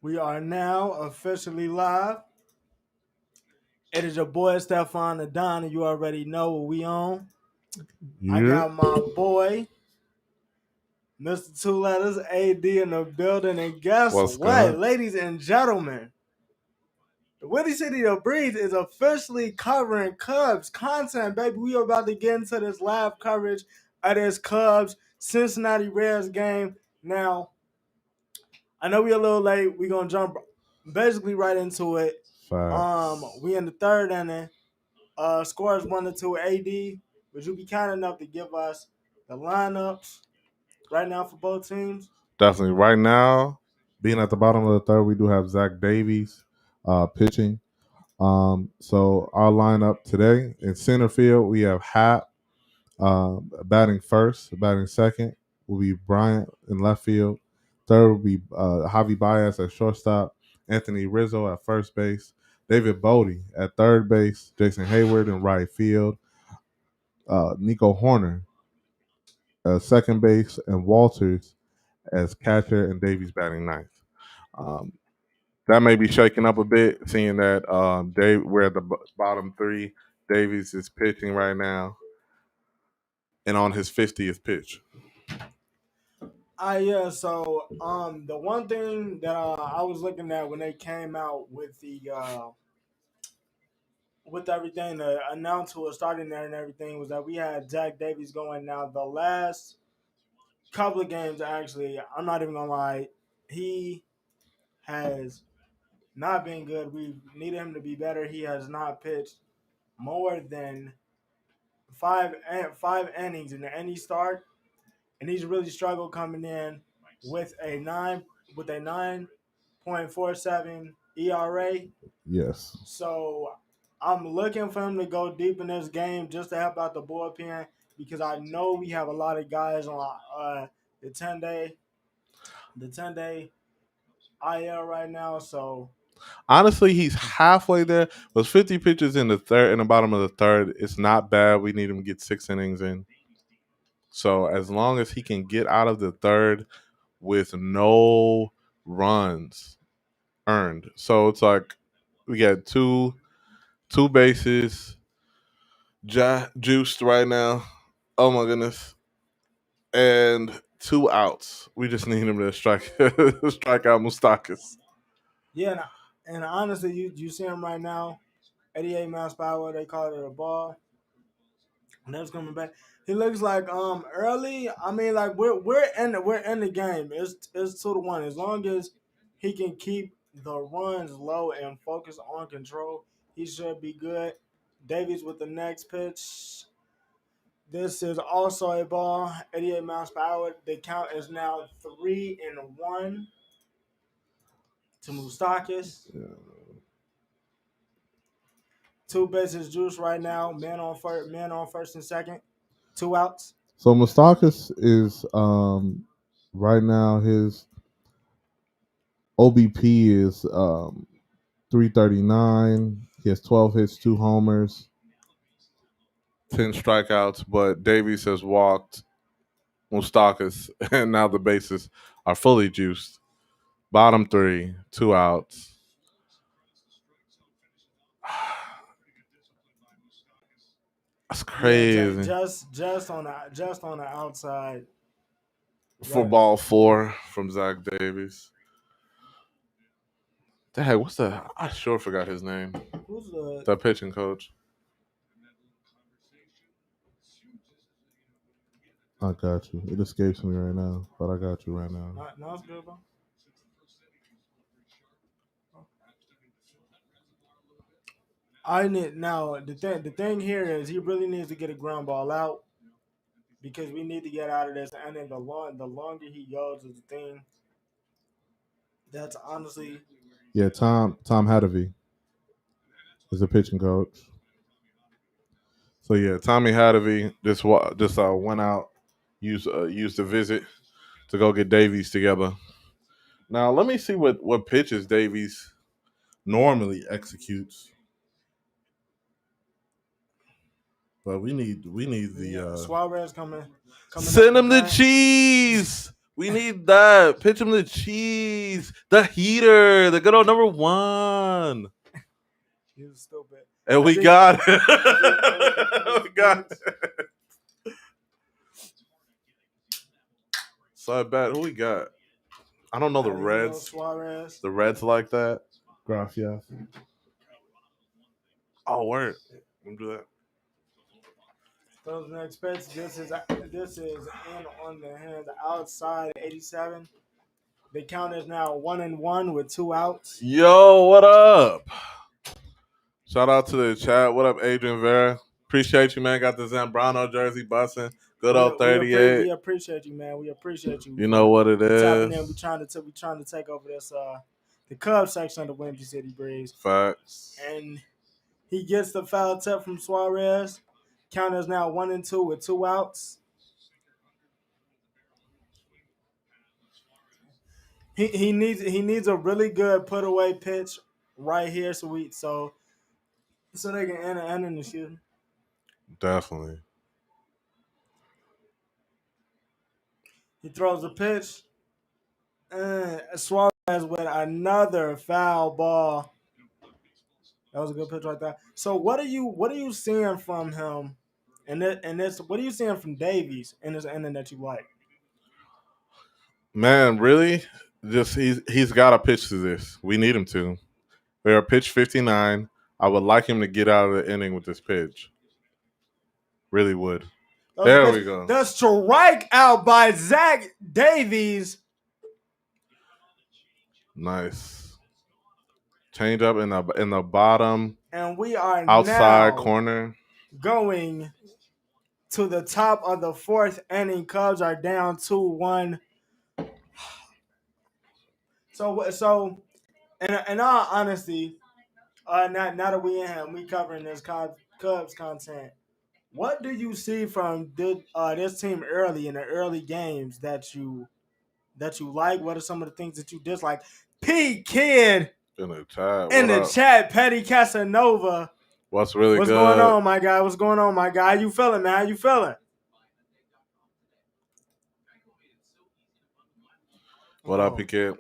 We are now officially live. It is your boy Stefan Adon, and you already know what we on. I Yeah. got my boy, Mr. Two Letters AD in the building, and guess What's what, good? ladies and gentlemen? The Windy City of Breeze is officially covering Cubs content, baby. We are about to get into this live coverage of this Cubs Cincinnati Reds game. Now, I know we're a little late. We're gonna jump basically right into it. Facts. We in the third inning. Scores 1-2. AD, would you be kind enough to give us the lineups right now for both teams? Definitely. Right now, being at the bottom of the third, we do have Zach Davies pitching. So our lineup today in center field, we have Hap batting first, batting second will be Bryant in left field. Third will be Javi Baez at shortstop, Anthony Rizzo at first base, David Bodie at third base, Jason Hayward in right field, Nico Horner at second base, and Walters as catcher and Davies batting ninth. Um, that may be shaking up a bit, seeing that we're at the bottom three. Davies is pitching right now and on his 50th pitch. Yeah, so the one thing that I was looking at when they came out with the with everything, the announce who was starting there and everything was that we had Jack Davies going. Now the last couple of games, actually, I'm not even gonna lie, he has not been good. We needed him to be better. He has not pitched more than five innings in any start, and he's really struggled coming in with a 9.47 ERA. Yes. So I'm looking for him to go deep in this game just to help out the bullpen because I know we have a lot of guys on the 10 day IL right now. So Honestly, he's halfway there. Those 50 pitches in the third, in the bottom of the third, it's not bad. We need him to get 6 innings in. So as long as he can get out of the third with no runs earned, so it's like we got two bases juiced right now. Oh my goodness, and 2 outs. We just need him to strike out Mustakas. yeah, and honestly, you see him right now, 88 miles per hour. They call it a ball. And that's coming back. He looks like early. I mean, like we're in the game. It's 2-1. As long as he can keep the runs low and focus on control, he should be good. Davies with the next pitch. This is also a ball, 88 miles per hour. The count is now 3-1 to Mustakis. Two bases juice right now. Man on first and second. 2 outs. So Mustakas is right now his OBP is 339. He has 12 hits, 2 homers, 10 strikeouts, but Davies has walked Mustakas, and now the bases are fully juiced. Bottom three, 2 outs. That's Yeah, crazy. just on the outside. For Right. ball four from Zach Davies. Dang, what's the? I sure forgot his name. Who's the? The pitching coach. I got you. It escapes me right now, but I got you right now. No, it's good, bro. I need now. The thing here is he really needs to get a ground ball out because we need to get out of this. And then the longer he goes is the thing. That's honestly. Yeah, Tom Hadavy is the pitching coach. So yeah, Tommy Hadavy just went out, used the visit to go get Davies together. Now let me see what pitches Davies normally executes. But we need the Suarez coming up send the him the bat. cheese. We need that. Pitch him the cheese, the heater, the good old number one, He was stupid. and I we think got I think it. We got Vince. it. So I bet who we got. I don't know the Aurelio Reds. Suarez. The Reds like that. Gracias. Oh, word. Let me do that. Those next pitch. This is in on the hand outside 87. The count is now 1-1 with 2 outs. Yo, what up? Shout out to the chat. What up, Adrian Vera? Appreciate you, man. Got the Zambrano jersey busting. Good old 38. We appreciate you, man. We appreciate you You know what it tapping in. is. We trying to take over this the Cubs section of the Windy City Breeze. Facts. And he gets the foul tip from Suarez. Count is now 1-2 with 2 outs. He needs a really good put away pitch right here, so they can end in the shooting. Definitely. He throws a pitch. And Suarez with another foul ball. That was a good pitch right there. So what are you seeing from him? And this what are you seeing from Davies in this inning that you like? Man, really? Just he's got to pitch to this. We need him to. We are pitch 59. I would like him to get out of the inning with this pitch. Really would. There we go. The strikeout by Zach Davies. Nice. Change up in the bottom. And we are outside now corner. Going to the top of the 4th inning. Cubs are down 2-1. So in all honesty, now that we covering this Cubs content. What do you see from this team early in the early games that you like? What are some of the things that you dislike? P Kid in the chat, Petty Casanova. What's good? Going on, my guy? What's going on, my guy? How you feeling, man? How you feeling? What up, P Kid?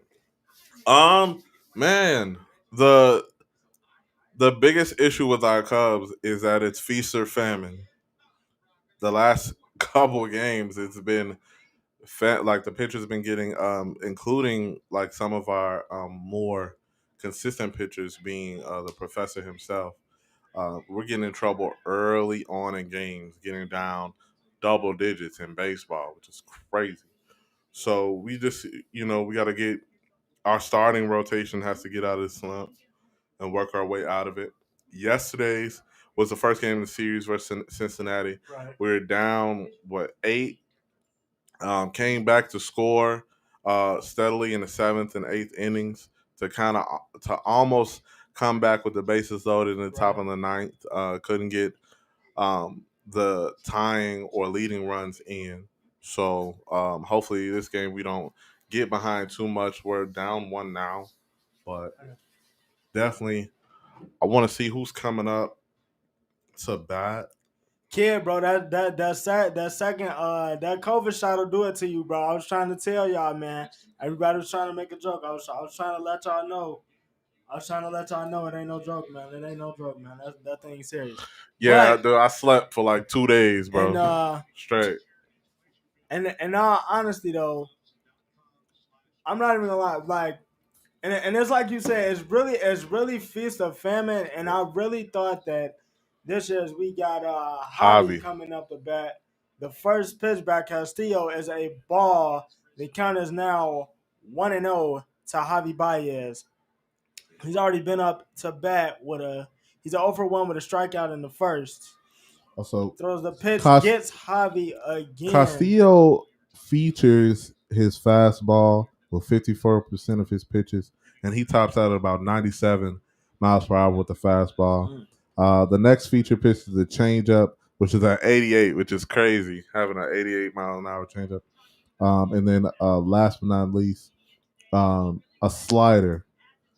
Man, the biggest issue with our Cubs is that it's feast or famine. The last couple of games, it's been like the pitchers have been getting, including like some of our more consistent pitchers, being the professor himself. We're getting in trouble early on in games, getting down double digits in baseball, which is crazy. So we just, we got to get our starting rotation has to get out of this slump and work our way out of it. Yesterday's was the first game of the series versus Cincinnati. Right. We were down 8. Came back to score steadily in the 7th and 8th innings to almost come back with the bases loaded in the top of the 9th. Couldn't get the tying or leading runs in. So hopefully this game we don't get behind too much. We're down 1 now, but definitely I want to see who's coming up to bat. Kid, bro, that second that COVID shot will do it to you, bro. I was trying to tell y'all, man. Everybody was trying to make a joke. I was trying to let y'all know. It ain't no joke, man. It ain't no joke, man. That thing is serious. Yeah, dude, I slept for like 2 days, bro. And, straight. And in all honesty, though, I'm not even gonna lie. Like, and it's like you said, it's really feast of famine. And I really thought that this year we got Javi coming up the bat. The first pitch by Castillo is a ball. The count is now 1-0 to Javi Baez. He's already been up to bat he's an 0-for-1 with a strikeout in the first. Also throws the pitch, gets Javi again. Castillo features his fastball with 54% of his pitches, and he tops out at about 97 miles per hour with the fastball. The next feature pitch is the changeup, which is at 88, which is crazy, having an 88 mile an hour changeup. And then last but not least, a slider,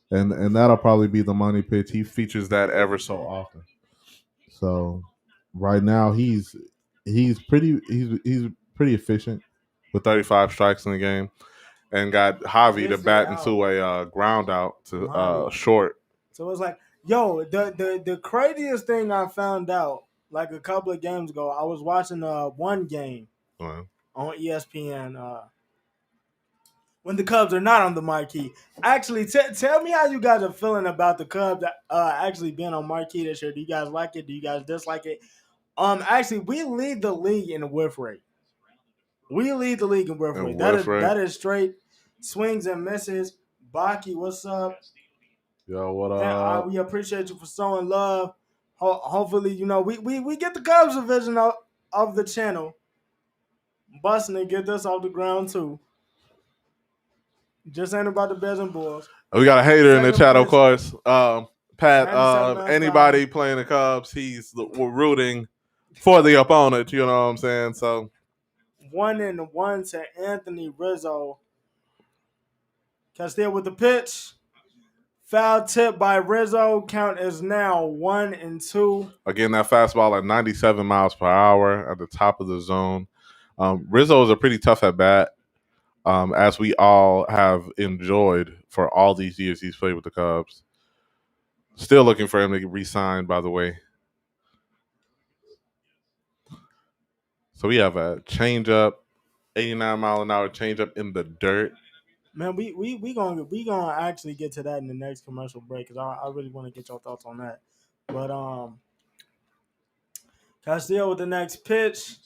and that'll probably be the money pitch. He features that ever so often. So right now he's pretty efficient. with 35 strikes in the game, and got Javi to Gets it bat out. into a ground out to Money. short. So it's like, yo, the craziest thing I found out like a couple of games ago, I was watching one game on ESPN when the Cubs are not on the marquee. Actually, tell me how you guys are feeling about the Cubs actually being on marquee this year. Do you guys like it? Do you guys dislike it? Actually, we lead the league in whiff rate. We lead the league in whiff And rate. whiff rate. That is straight swings and misses. Baki, what's up? Yo, what up? We appreciate you for showing love. Hopefully, we get the Cubs division of the channel. Busting and get this off the ground too. Just ain't about the Bears and Bulls. We got a hater in the Second chat, of pitch. course. Pat, 97 anybody playing the Cubs, we're rooting for the opponent. You know what I'm saying? So 1-1 to Anthony Rizzo. Castillo with the pitch. Foul tip by Rizzo. Count is now 1-2. again, that fastball at 97 miles per hour at the top of the zone. Rizzo is a pretty tough at bat, as we all have enjoyed for all these years he's played with the Cubs. Still looking for him to get re-signed, by the way. So we have a changeup, 89-mile-an-hour changeup in the dirt. Man, we gonna actually get to that in the next commercial break because I really want to get your thoughts on that. But Castillo with the next pitch.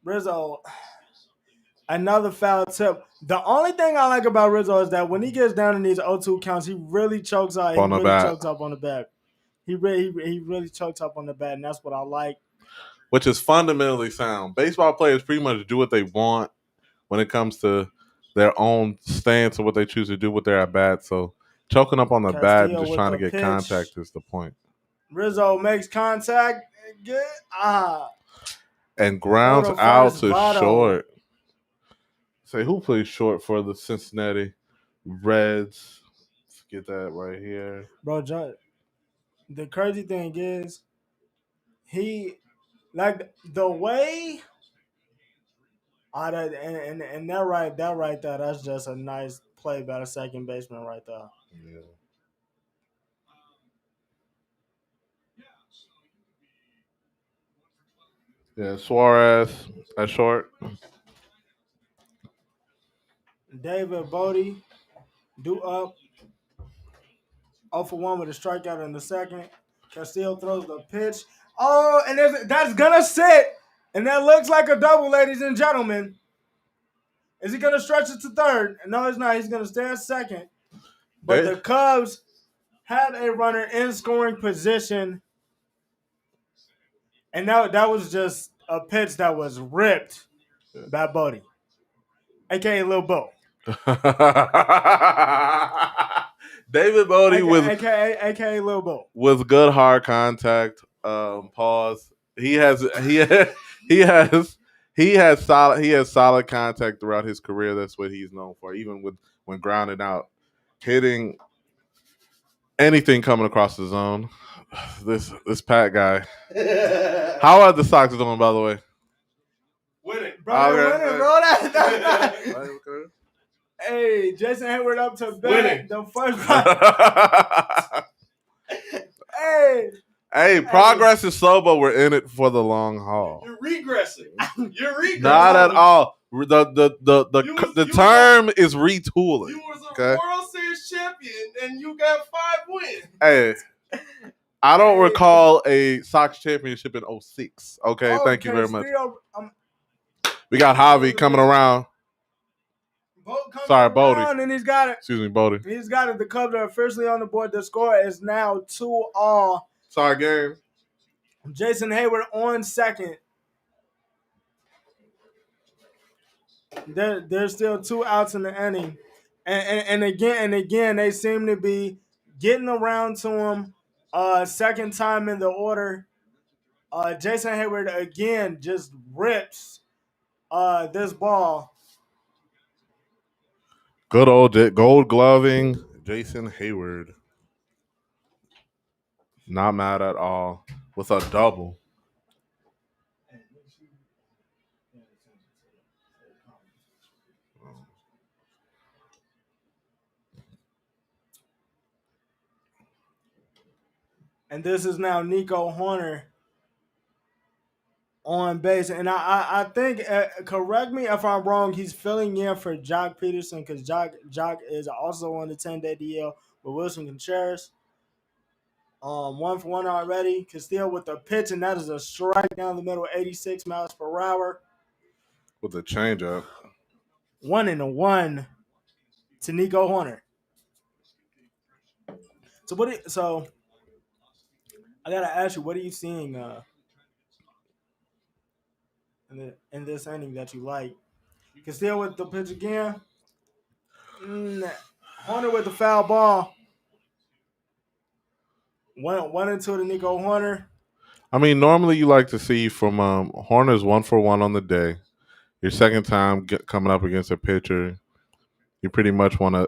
Rizzo, another foul tip. The only thing I like about Rizzo is that when he gets down in these 0-2 counts, he really chokes out. On the bat. Chokes up on the bat. He really chokes up on the bat, and that's what I like. Which is fundamentally sound. Baseball players pretty much do what they want when it comes to their own stance or what they choose to do with their at bat. So choking up on the bat and just trying to get contact is the point. Rizzo makes contact. Good. And grounds out to short. Say, who plays short for the Cincinnati Reds? Let's get that right here. Bro, the crazy thing is, he, like, the way, and that right there, that's just a nice play by the second baseman right there. Yeah. Yeah, Suarez at short. David Bodie, do up. 0-1 with a strikeout in the second. Castillo throws the pitch. Oh, and that's going to sit. And that looks like a double, ladies and gentlemen. Is he going to stretch it to third? No, he's not. He's going to stay at second. But the Cubs had a runner in scoring position. And that was just a pitch that was ripped by Bodie, a.k.a. Lil Bo. David Bodie aka Lil Bo with good hard contact. Pause. He has solid contact throughout his career. That's what he's known for. Even when grounded out, hitting anything coming across the zone. This Pat guy. How are the Sox doing, by the way? Winning, bro. Winning, bro. Okay. Hey, Jason Hayward up to winning the first round. Hey, progress is slow, but we're in it for the long haul. You're regressing. Not at all. The term is retooling. You was a World Series champion and you got 5 wins. Hey, I don't recall a Sox championship in 06. Okay, thank you very much. We got Javi coming around. Sorry, Bodie. And he's got it. Excuse me, Bodie. He's got it. The Cubs are officially on the board. The score is now 2-2. Sorry, game. Jason Hayward on second. There's still 2 outs in the inning. And again, they seem to be getting around to him. Second time in the order. Jason Hayward again just rips this ball. Good old gold gloving Jason Hayward. Not mad at all with a double. and this is now Nico Horner on base. And I think, correct me if I'm wrong, he's filling in for Jock Peterson because Jock is also on the 10-day DL with Wilson Contreras. 1 for 1 already. Castillo with the pitch, and that is a strike down the middle, 86 miles per hour. With the changeup. 1-1 to Nico Horner. So I gotta ask you, what are you seeing in this inning that you like? Castillo with the pitch again. Horner with the foul ball. 1-2 to Nico Horner. I mean, normally you like to see from Horner's 1 for 1 on the day. Your second time coming up against a pitcher, you pretty much want to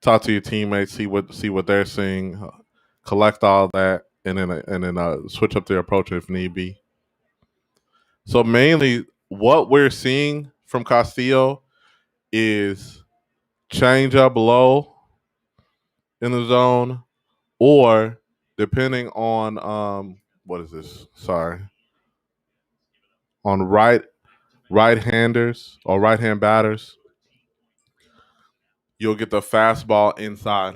talk to your teammates, see what they're seeing, collect all that, and then switch up their approach if need be. So mainly, what we're seeing from Castillo is change up low in the zone, or depending on what is this? Sorry, on right-handers or right-hand batters, you'll get the fastball inside.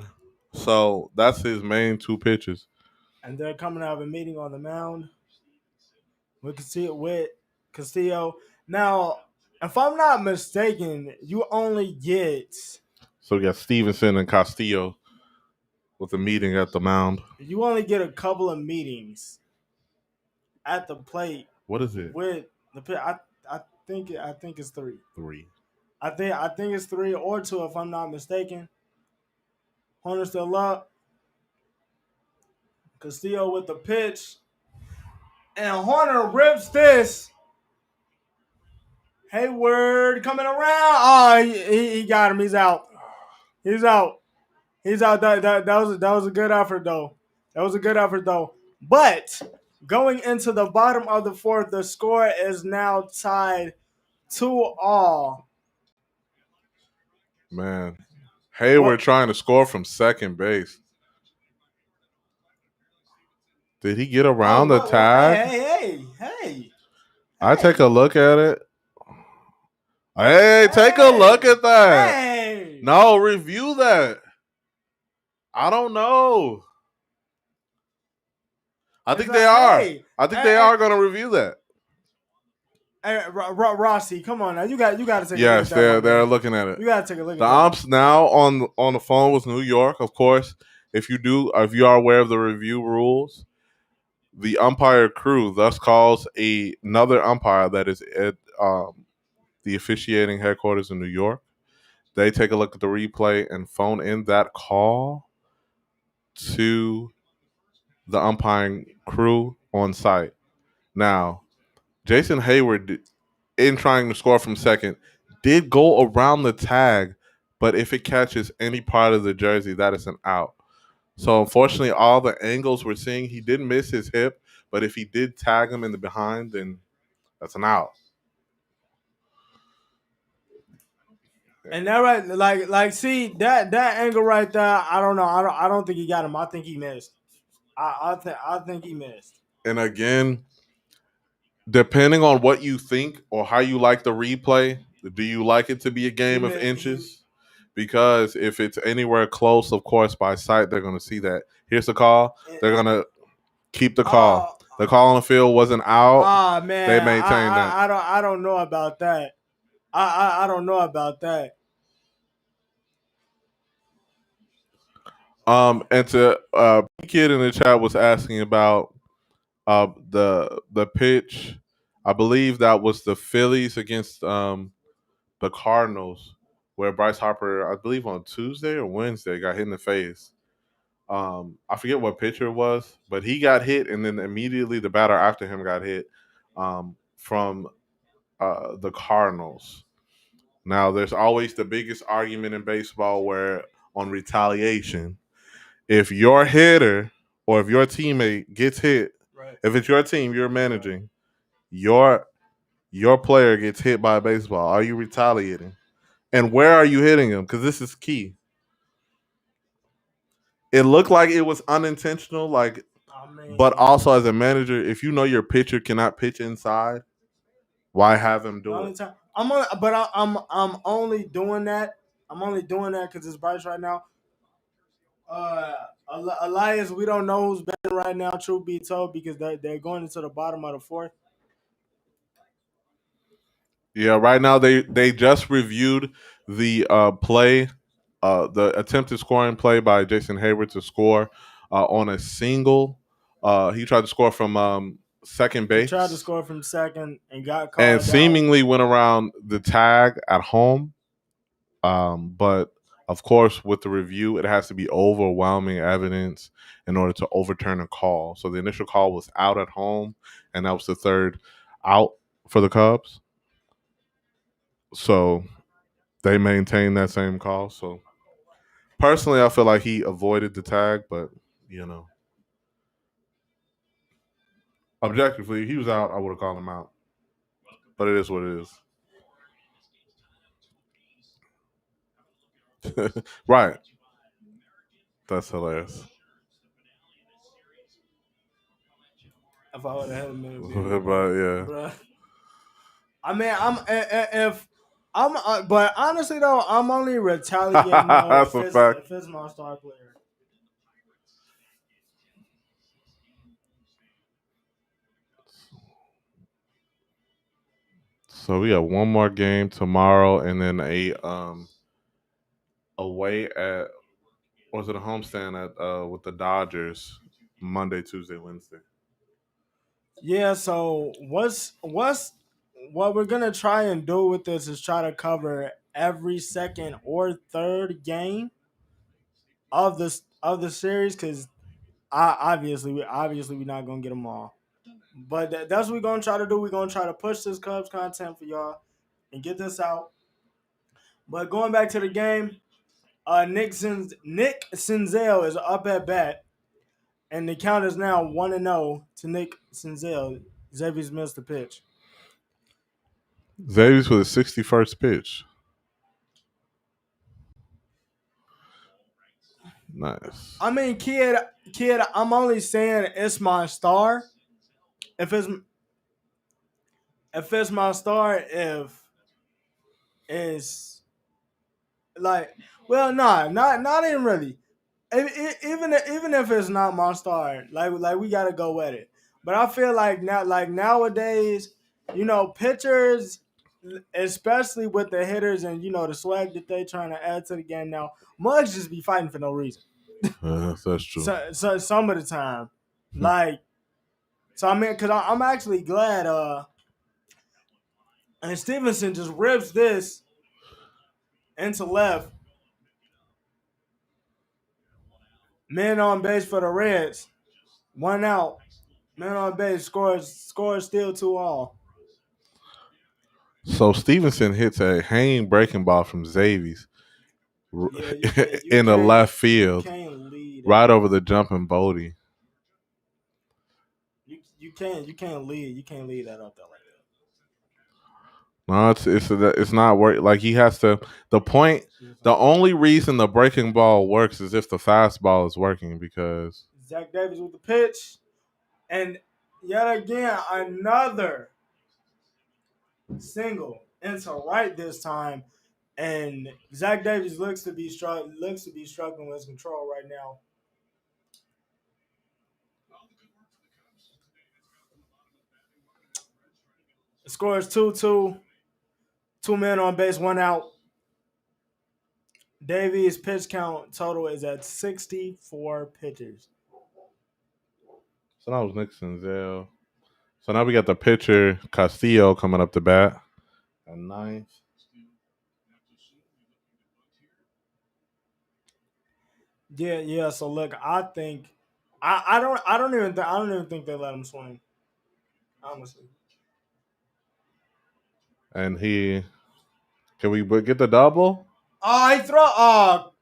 So that's his main two pitches. And they're coming out of a meeting on the mound. We can see it with Castillo. Now, if I'm not mistaken, you only get So we got Stevenson and Castillo with the meeting at the mound. a couple of meetings at the plate. What is it? With the pitch. I think it's 3. 3. I think it's 3 or 2 if I'm not mistaken. Horner still up. Castillo with the pitch. And Horner rips this. Hayward coming around. Oh, he got him. He's out. He's out. That was a good effort though. But going into the bottom of the 4th, the score is now tied 2-2. Man, Hayward trying to score from second base. Did he get around the tag? Hey. I take a look at it. Hey, take a look at that. Hey. No, review that. I don't know. I think they are. I think they are going to review that. Hey, Rossi, come on now. You got to take a look at that. Yes, they're looking at it. You got to take a look at the that. umps now on the phone with New York, of course. If you are aware of the review rules, the umpire crew thus calls another umpire that is at the officiating headquarters in New York. They take a look at the replay and phone in that call to the umpiring crew on site. Now, Jason Hayward, in trying to score from second, did go around the tag, but if it catches any part of the jersey, that is an out. So, unfortunately, all the angles we're seeing, he did miss his hip, but if he did tag him in the behind, then that's an out. And that right, see that angle right there. I don't know. I don't think he got him. I think he missed. I think he missed. And again, depending on what you think or how you like the replay, do you like it to be a game of inches? Because if it's anywhere close, of course, by sight, they're going to see that. Here's the call. They're going to keep the call. The call on the field wasn't out. Oh man, they maintained that. I don't know about that. I don't know about that. And to kid in the chat was asking about the pitch. I believe that was the Phillies against the Cardinals, where Bryce Harper, I believe on Tuesday or Wednesday, got hit in the face. I forget what pitcher it was, but he got hit, and then immediately the batter after him got hit from the Cardinals. Now, there's always the biggest argument in baseball where on retaliation, if your hitter or if your teammate gets hit, right. If it's your team you're managing, your player gets hit by a baseball, are you retaliating? And where are you hitting him? Because this is key. It looked like it was unintentional. Like I But mean, also as a manager, if you know your pitcher cannot pitch inside, why have him the do only it? time I'm on, but I'm only doing that. I'm only doing that because it's Bryce right now. Uh, Elias, we don't know who's betting right now. Truth be told, because they're going into the bottom of the fourth. Yeah, right now they just reviewed the play, the attempted scoring play by Jason Hayward to score on a single. He tried to score from second He tried to base score from second and got and called out. seemingly went around the tag at home. But of course, with the review, it has to be overwhelming evidence in order to overturn a call. So the initial call was out at home, and that was the third out for the Cubs. So they maintained that same call. So personally, I feel like he avoided the tag, but you know, objectively, if he was out, I would have called him out. But it is what it is. Right. That's hilarious. If I would have had a minute, But yeah. bruh. I mean, if I'm, but honestly though, I'm only retaliating though That's a fact. if it's my star player. So we got one more game tomorrow, and then a away at, or is it a homestand at with the Dodgers Monday, Tuesday, Wednesday. Yeah. So what we're gonna try and do with this is try to cover every second or third game of the series because obviously we're not gonna get them all. But that's what we're gonna try to do. We're gonna try to push this Cubs content for y'all and get this out. But going back to the game, Nick Senzel is up at bat, and the count is now 1-0 to Nick Senzel. Xavier's missed the pitch. Xavier's for the 61st pitch. Nice. I mean, kid, I'm only saying it's my star. If it's my star, if it's like, well, nah, not even really. Even if it's not my star, like we gotta go with it. But I feel like nowadays, pitchers, especially with the hitters and the swag that they trying to add to the game now, mugs just be fighting for no reason. That's true. So some of the time, like, so I mean, because I'm actually glad. And Stevenson just rips this into left. Man on base for the Reds. 1 out. Man on base scores still 2-all. So Stevenson hits a hanging breaking ball from Xavier's Yeah, in the left you field, can't lead right over the jumping Bodie. You can't lead that up there like that. No, it's not work. Like he has to. The point. The only reason the breaking ball works is if the fastball is working because Zach Davis with the pitch, and yet again another single into right this time, and Zach Davis looks to be struggling with his control right now. The score is 2-2. 2 men on base, 1 out. Davies' pitch count total is at 64 pitches. so that was Nick Senzel. So now we got the pitcher Castillo coming up to bat at ninth. Yeah. So look, I think I don't even think they let him swing. Honestly. And can we get the double? Oh, he throw. Oh,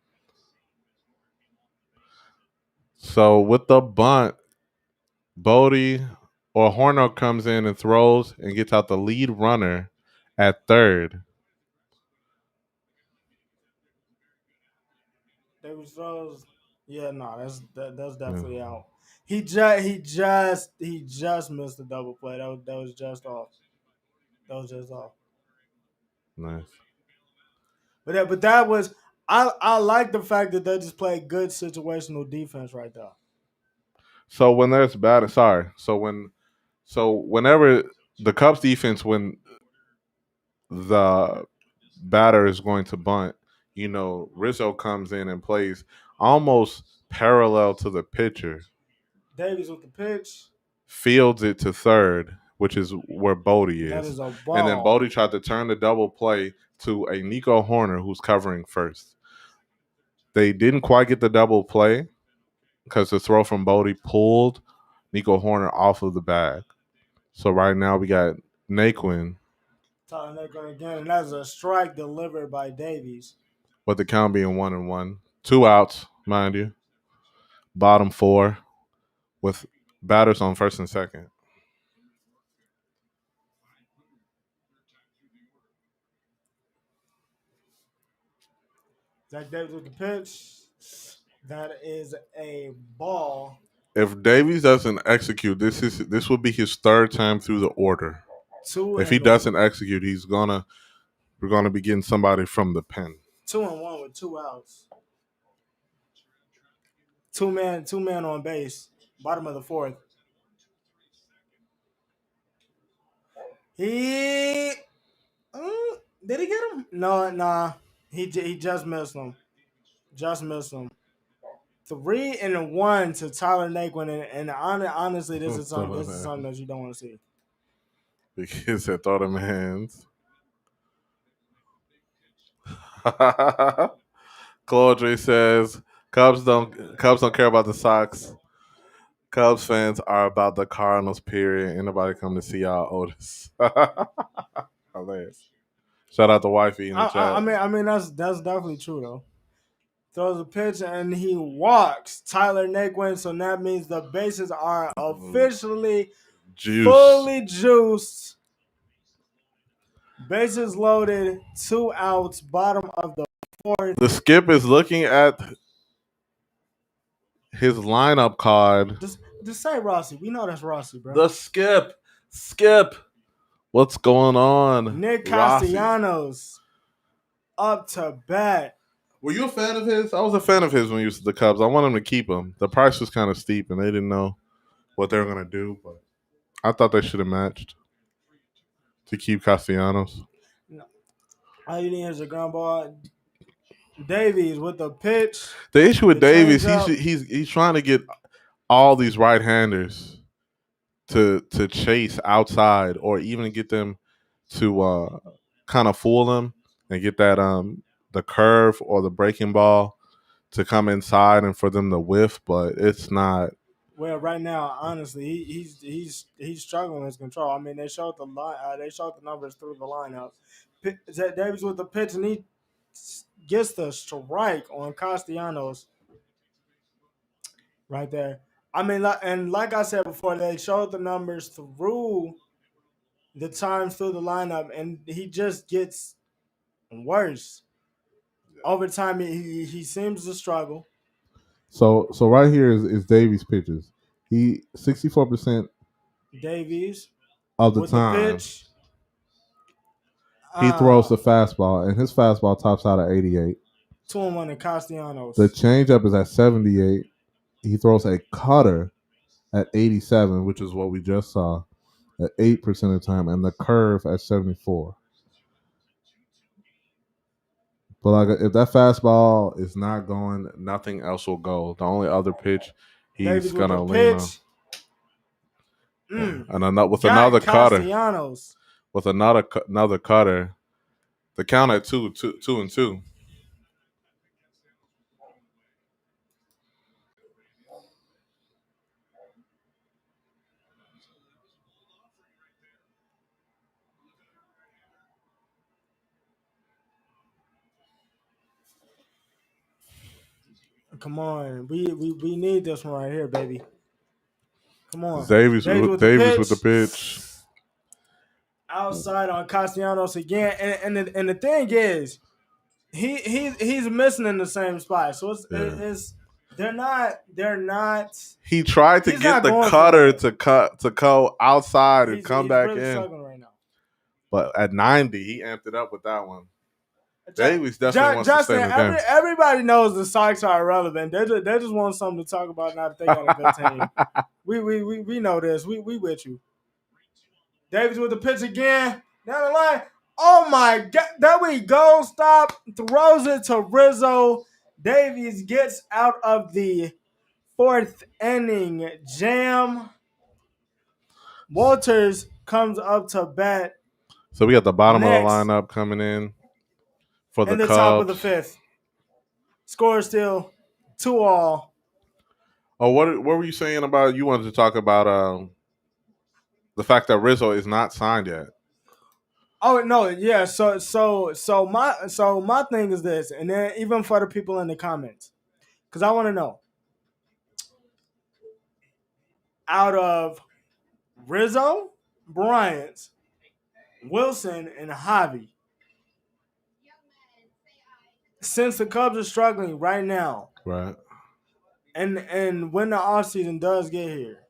So with the bunt, Bodie or Horner comes in and throws and gets out the lead runner at third. Davis throws. Yeah, no, that's Yeah, definitely out. He just missed the double play. That was just off. That was just off. nice. But that was I like the fact that they just played good situational defense right there. So when there's bad, sorry. Whenever the Cubs defense, when the batter is going to bunt, Rizzo comes in and plays almost parallel to the pitcher, Davies with the pitch. fields it to third, which is where Bodie That is. is a And then ball. Bodie tried to turn the double play to a Nico Horner who's covering first. They didn't quite get the double play because the throw from Bodie pulled Nico Horner off of the bag. So right now we got Naquin Tyler Naquin again, and that's a strike delivered by Davies. with the count being 1-1. 2 outs, mind you. Bottom four with batters on first and second. Zach Davies with the pitch. That is a ball. If Davies doesn't execute, this will be his third time through the order. Two If he and doesn't execute, we're gonna be getting somebody from the pen. 2-1 with 2 outs. Two man on base. Bottom of the fourth. He did he get him? No, nah. He just missed him. Just missed him. 3-1 to Tyler Naquin, and honestly, this is something that you don't want to see. The kids that throw them hands. Claude says Cubs don't care about the Sox. Cubs fans are about the Cardinals. Period. Ain't nobody come to see y'all, Otis. Hilarious. Shout out to wifey in the chat. I mean that's definitely true though. Throws a pitch and he walks Tyler Naquin, so that means the bases are officially fully juiced. Bases loaded, 2 outs, bottom of the fourth. The skip is looking at his lineup card. Just say Rossi. We know that's Rossi, bro. The skip. What's going on? Nick Rossi. Castellanos up to bat. Were you a fan of his? I was a fan of his when he was at the Cubs. I wanted him to keep him. The price was kind of steep, and they didn't know what they were going to do. But I thought they should have matched to keep Castellanos. No. All you need is a ground ball. Davies with the pitch. The issue with Davies, changeup. he's trying to get all these right-handers to chase outside, or even get them to kind of fool them and get that the curve or the breaking ball to come inside and for them to whiff, but it's not. Well, right now, honestly, he's struggling with his control. I mean, they showed the line, they showed the numbers through the lineup. Zach Davies with the pitch, and he gets the strike on Castellanos right there. I mean, and like I said before, they showed the numbers through the times through the lineup, and he just gets worse. Over time, he seems to struggle. So right here is Davies' pitches. He 64% Davies of the with the time pitch. he throws the fastball, and his fastball tops out at 88. 2-1 to Castellanos. The changeup is at 78. He throws a cutter at 87, which is what we just saw, at 8% of the time, and the curve at 74. But like, if that fastball is not going, nothing else will go. The only other pitch he's gonna lean on, and with another cutter, with another cutter, the count at 2-2. Come on, we need this one right here, baby. Come on, Davies with the pitch. Outside on Castellanos again, and the thing is, he's missing in the same spot, so it's They're not. They're not. He tried to He's get not the going for cutter it. to go outside and come He's back really in. struggling right now. But at 90, he amped it up with that one. Ju- Davies definitely wants to stay Justin, in the game. everybody knows the Sox are irrelevant. They just want something to talk about now that they got a good team. We know this. We with you. Davies with the pitch again. Down the line. Oh my God. There we go. Stop. Throws it to Rizzo. Davies gets out of the fourth inning jam. Walters comes up to bat So we got the bottom of the next lineup coming in for the in the top of the Cubs. fifth. Score still 2-all. Oh, what were you saying about? You wanted to talk about the fact that Rizzo is not signed yet. Oh no, yeah. So my thing is this, and then even for the people in the comments, because I want to know, out of Rizzo, Bryant, Wilson, and Javi, since the Cubs are struggling right now, Right. and when the offseason does get here,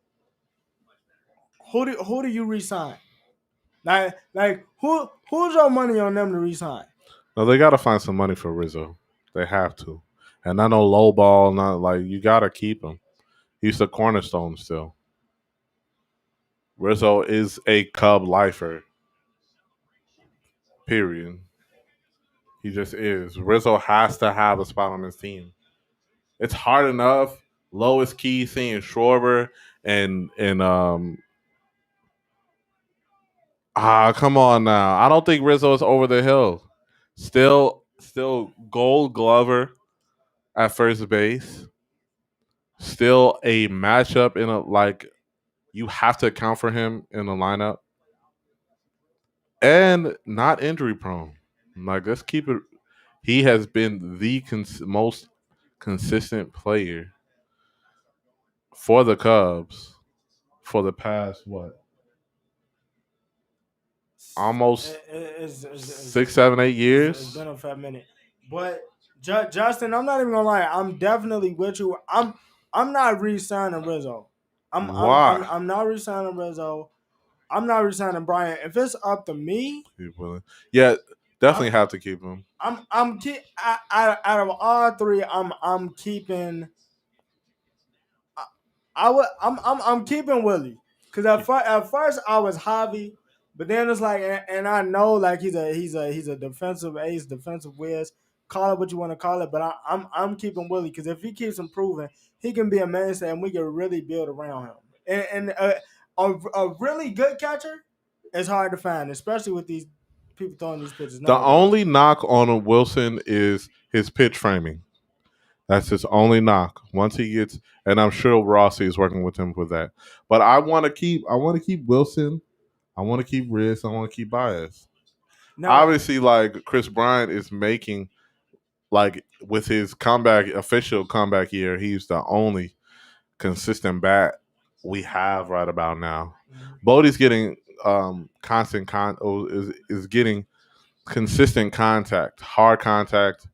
who do you resign? Like who's your money on them to resign? No, they got to find some money for Rizzo. They have to, and not no low ball. Not like you got to keep him. He's the cornerstone still. Rizzo is a Cub lifer. Period. He just is. Rizzo has to have a spot on his team. It's hard enough. Lowest key seeing Schwarber and come on now. I don't think Rizzo is over the hill. Still Gold Glover at first base. Still a matchup in a like you have to account for him in the lineup. And not injury prone. Like let's keep it. He has been the most consistent player for the Cubs for the past what almost It's 6, 7, 8 years. It's been a fat minute, but Justin, I'm not even gonna lie. I'm definitely with you. I'm not re-signing Rizzo. Why? I'm not re-signing Rizzo. I'm not re-signing Bryant. If it's up to me, Yeah, definitely I'm have to keep him. I'm keep out of all three. I'm keeping. I'm keeping Willie because at first I was Javi, but then it's like, and I know like he's a defensive ace, defensive whiz. Call it what you want to call it, but I'm keeping Willie because if he keeps improving, he can be a mainstay, and we can really build around him. And a really good catcher is hard to find, especially with these people throwing these pitches The nowadays. only knock on Wilson is his pitch framing. That's his only knock. Once he gets, and I'm sure Rossi is working with him with that. But I want to keep Wilson. I want to keep Riz. I want to keep Baez. Now, Obviously, like Chris Bryant is making, like with his official comeback year, he's the only consistent bat we have right about now. Bodie's getting is getting consistent contact, hard contact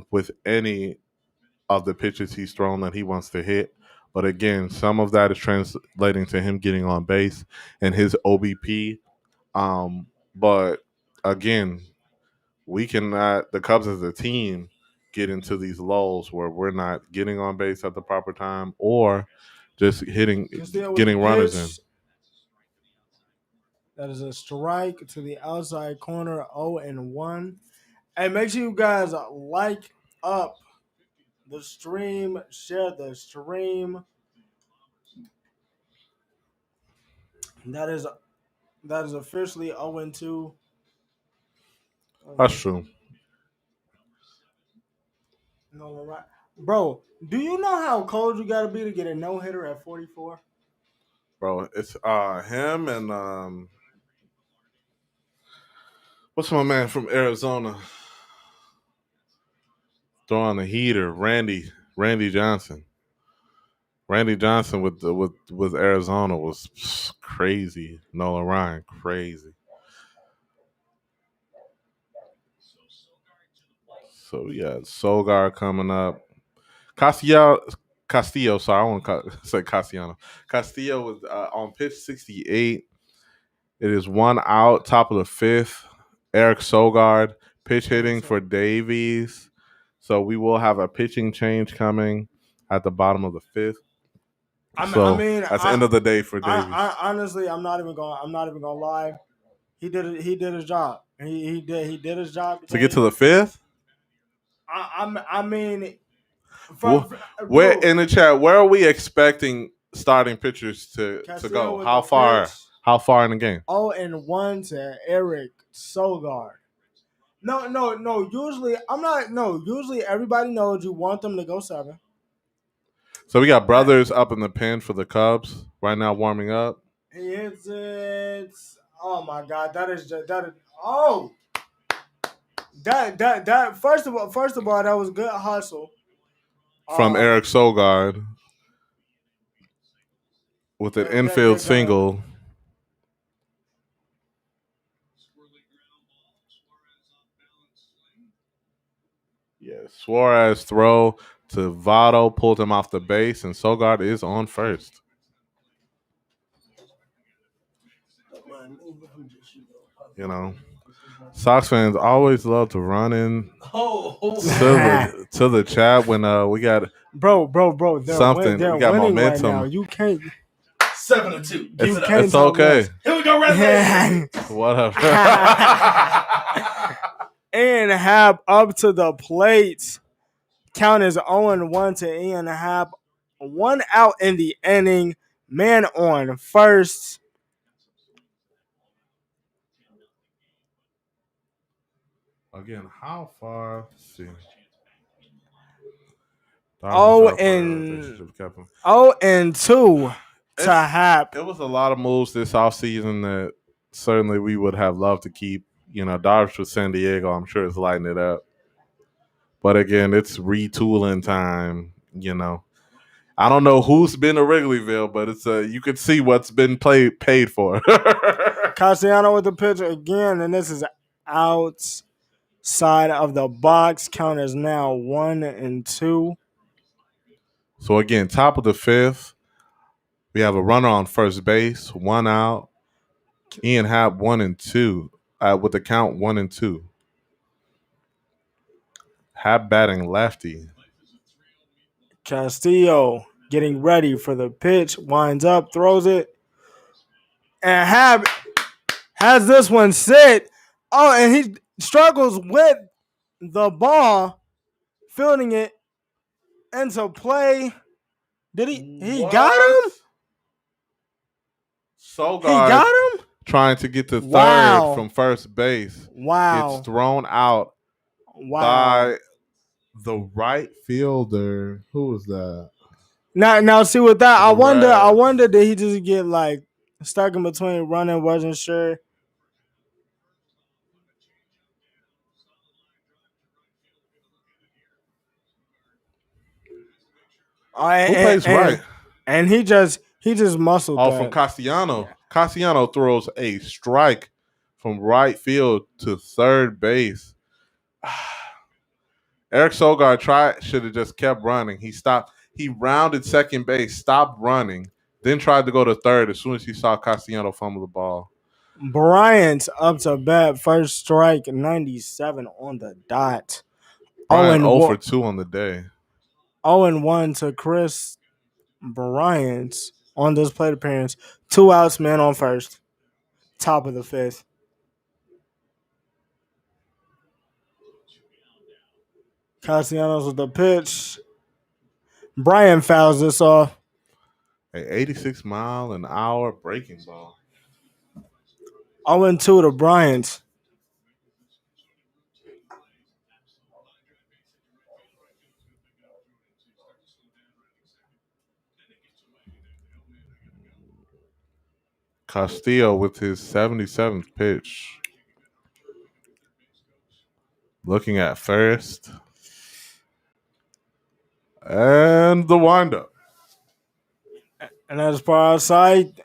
with any of the pitches he's thrown that he wants to hit. But again, some of that is translating to him getting on base and his OBP. But again, we cannot, the Cubs as a team, get into these lulls where we're not getting on base at the proper time or just getting runners in. That is a strike to the outside corner, 0-1. Hey, make sure you guys like up the stream, share the stream. That is officially 0-2. That's true. No, right. Bro, do you know how cold you gotta be to get a no hitter at 44? Bro, it's him and what's my man from Arizona? Throwing the heater, Randy Johnson. Randy Johnson with Arizona was crazy. Nolan Ryan, crazy. So we got Sogar coming up. Castillo. Sorry, I want to say Castellano. Castillo was on pitch 68. It is one out, top of the fifth. Eric Sogard pitch hitting for Davies. So we will have a pitching change coming at the bottom of the fifth. That's the end of the day for Davies. Honestly, I'm not even gonna lie. He did it. He did his job. He did his job to get to the fifth. I mean, where in the chat? Where are we expecting starting pitchers to go? How far? How far in the game? 0-1 to Eric Sogard. No. Usually, I'm not. No, usually everybody knows you want them to go 7. So we got brothers up in the pen for the Cubs right now, warming up. It's oh my God, that is oh that first of all that was good hustle from Eric Sogard with an infield single. Yeah, Suarez throw to Votto, pulled him off the base, and Sogard is on first. You know, Sox fans always love to run in to the chat when we got bro. Something we got momentum. Right now. You can't. 7-2. It's okay. Here we go, Red. Whatever. Ian Happ up to the plate. Count is 0-1 to Ian Happ. 1 out in the inning. Man on first. Again, how far? Let's see. 0-2 to Happ. It was a lot of moves this offseason that certainly we would have loved to keep. You know, Dodgers with San Diego, I'm sure it's lighting it up. But again, it's retooling time. You know, I don't know who's been to Wrigleyville, but it's you could see what's been paid for. Castellano with the pitch again, and this is outside of the box. Count is now 1-2. So again, top of the fifth, we have a runner on first base, 1 out. Ian Happ 1-2 with the count 1-2. Happ batting lefty. Castillo getting ready for the pitch, winds up, throws it, and Happ has this one sit. Oh, and he struggles with the ball, fielding it into play. Did he got him? Sogard, he got him? Trying to get to third from first base. Wow. Gets thrown out by the right fielder. Who was that? Now see with that, I wonder did he just get like stuck in between running, wasn't sure. Who plays right? And he just muscled. Oh, from Castellano. Yeah. Castellano throws a strike from right field to third base. Eric Sogard should have just kept running. He stopped. He rounded second base, stopped running, then tried to go to third as soon as he saw Castellano fumble the ball. Bryant's up to bat, first strike, 97 on the dot. Bryant 0 for 2 on the day. 0-1 to Chris Bryant on this plate appearance. 2 outs, man on first. Top of the fifth. Castellanos with the pitch. Bryant fouls this off. An 86-mile-an-hour breaking ball. 0-2 to Bryant. Castillo with his 77th pitch. Looking at first. And the windup. And that's far outside.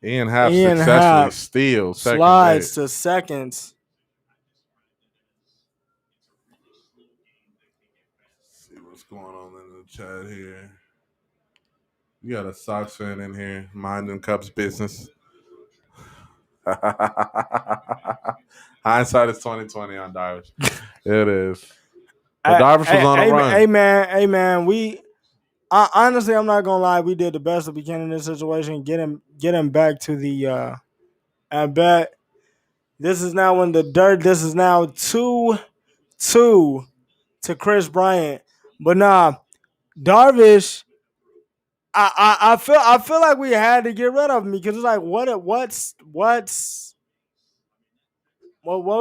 Ian Happ successfully steals second slides base. To seconds. See what's going on in the chat here. You got a Sox fan in here minding Cubs business. Hindsight is 2020 on Darvish. It is. But Darvish was on a run. Hey man, honestly, I'm not gonna lie. We did the best that we can in this situation. Get him back to the at bat. This is now in the dirt. This is now 2-2 to Chris Bryant. But nah, Darvish. I feel like we had to get rid of him because it's like what was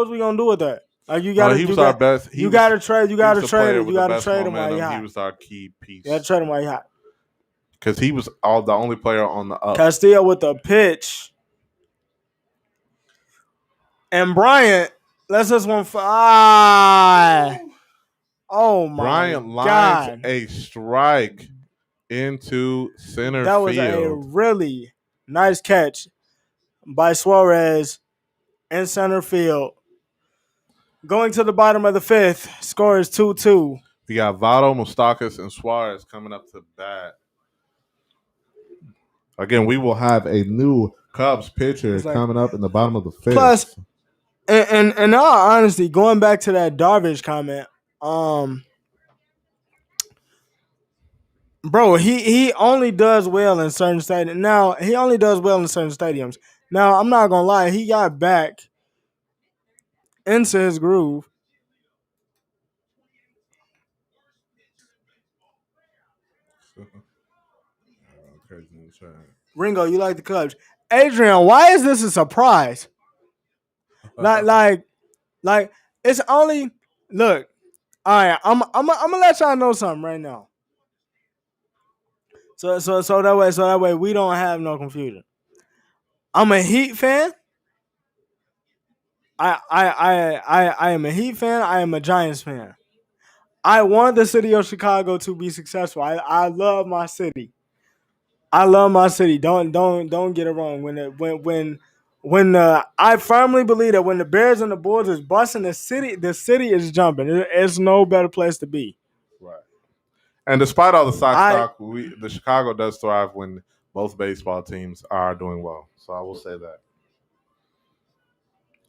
we gonna do with that? Like he was our best. You gotta trade him while he hot. He was our key piece. You gotta trade him while he hot. Because he was the only player on the up. Castillo with a pitch. And Bryant, let's just one for oh my Bryant God. lines a strike into center field. That was a really nice catch by Suarez in center field. Going to the bottom of the fifth, score is 2-2. We got Votto, Moustakas, and Suarez coming up to bat. Again, we will have a new Cubs pitcher coming up in the bottom of the fifth. Plus, and in all honesty, going back to that Darvish comment, bro, he only does well in certain stadiums. Now, he only does well in certain stadiums. Now, I'm not going to lie. He got back into his groove. Ringo, you like the Cubs. Adrian, why is this a surprise? like it's only look. All right, I'm gonna let y'all know something right now. So that way we don't have no confusion. I'm a Heat fan. I am a Heat fan. I am a Giants fan. I want the city of Chicago to be successful. I love my city. I love my city. Don't get it wrong. I firmly believe that when the Bears and the Bulls is busting, the city is jumping. It's no better place to be. Right. And despite all the Sox talk, the Chicago does thrive when both baseball teams are doing well. So I will say that.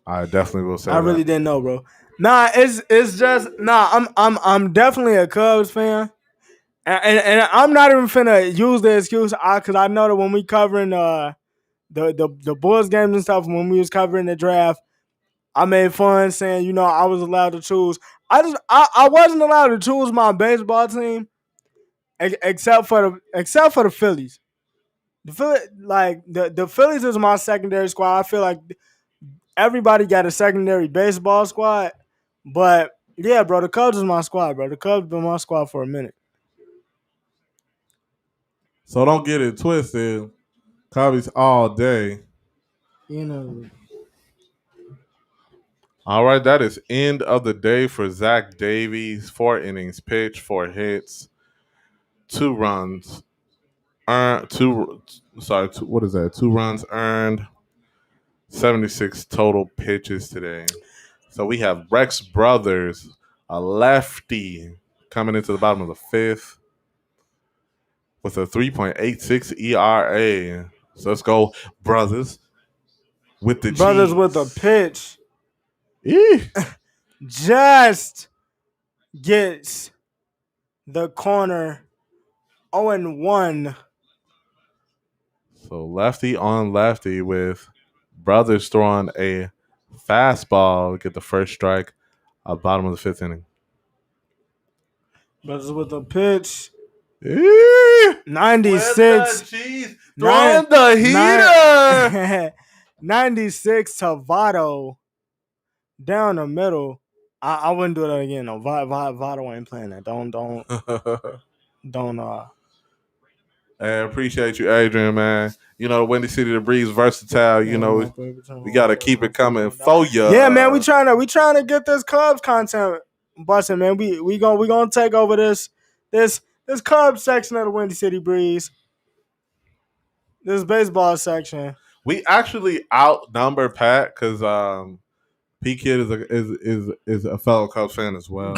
I definitely will say that. I really didn't know, bro. Nah, it's just I'm definitely a Cubs fan. And I'm not even finna use the excuse because I know that when we covering the Bulls games and stuff, when we was covering the draft, I made fun saying, I was allowed to choose. I wasn't allowed to choose my baseball team except for the Phillies. The Phillies is my secondary squad. I feel like everybody got a secondary baseball squad, but yeah, bro, the Cubs is my squad, bro. The Cubs been my squad for a minute. So don't get it twisted. Cubbies all day. All right, that is end of the day for Zach Davies. 4 innings pitched, 4 hits, 2 runs earned. 2 runs earned. 76 total pitches today. So we have Rex Brothers, a lefty, coming into the bottom of the fifth with a 3.86 ERA. So let's go, Brothers, with the Brothers cheese. with a pitch. Just gets the corner 0-1. So lefty on lefty with Brothers throwing a fastball, get the first strike at the bottom of the fifth inning. Brothers with a pitch. 96. Throwing the heater. 96 to Votto. Down the middle. I wouldn't do that again. No, Votto ain't playing that. Don't. I appreciate you, Adrian, man. Windy City the Breeze versatile. We gotta keep it coming for you. Yeah, man. We trying to get this Cubs content busting, man. We gonna take over this Cubs section of the Windy City Breeze. This baseball section. We actually outnumber Pat because P Kid is a fellow Cubs fan as well.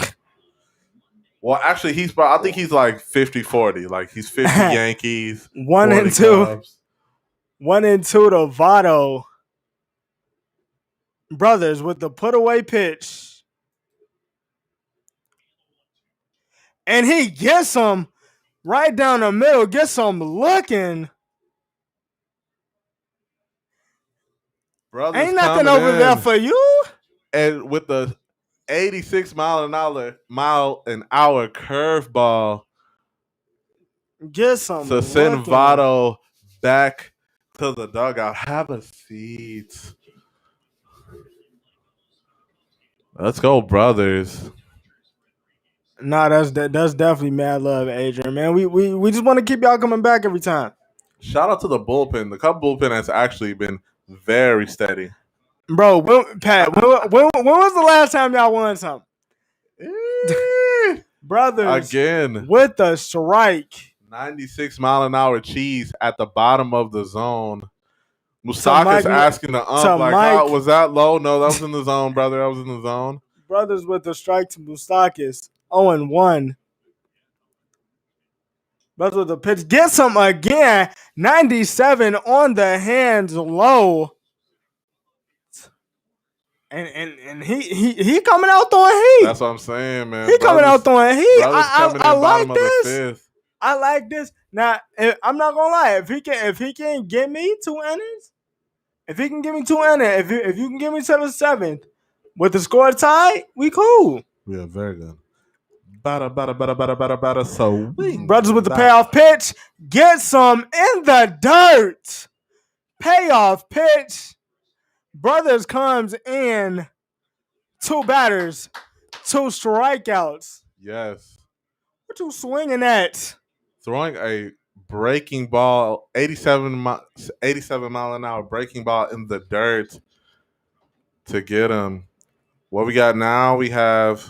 Well, actually, I think he's like 50-40. Like he's 50 Yankees, 1 and 40 2. Cubs. 1 and 2 to Votto brothers with the put away pitch. And he gets him right down the middle, gets him looking. Brothers Ain't nothing coming over there in. for you. And with the 86 mile an hour curveball Get some to send looking. Votto back to the dugout. Have a seat. Let's go, brothers. Nah, that's definitely mad love, Adrian. Man, we just want to keep y'all coming back every time. Shout out to the bullpen. The Cub bullpen has actually been very steady. Bro, Pat, when was the last time y'all won something? Brothers, Again, with the strike. 96 mile an hour cheese at the bottom of the zone. Moustakas asking the ump, like, how, was that low? No, that was in the zone, brother. That was in the zone. Brothers with the strike to Moustakas. 0-1. Brothers with the pitch. Gets him again. 97 on the hands low. And he coming out throwing heat. That's what I'm saying, man. He coming out throwing heat. I like this. Fifth. I like this. Now, I'm not gonna lie. If he can give me 2 innings, if he can give me 2 innings, if you can give me to the 7th with the score tie, we cool. Yeah, very good. Bada. So brothers with the payoff pitch, get some in the dirt. Payoff pitch. Brothers comes in 2 batters, 2 strikeouts. Yes. What you swinging at? Throwing a breaking ball, 87 mile an hour breaking ball in the dirt to get him. What we got now? We have.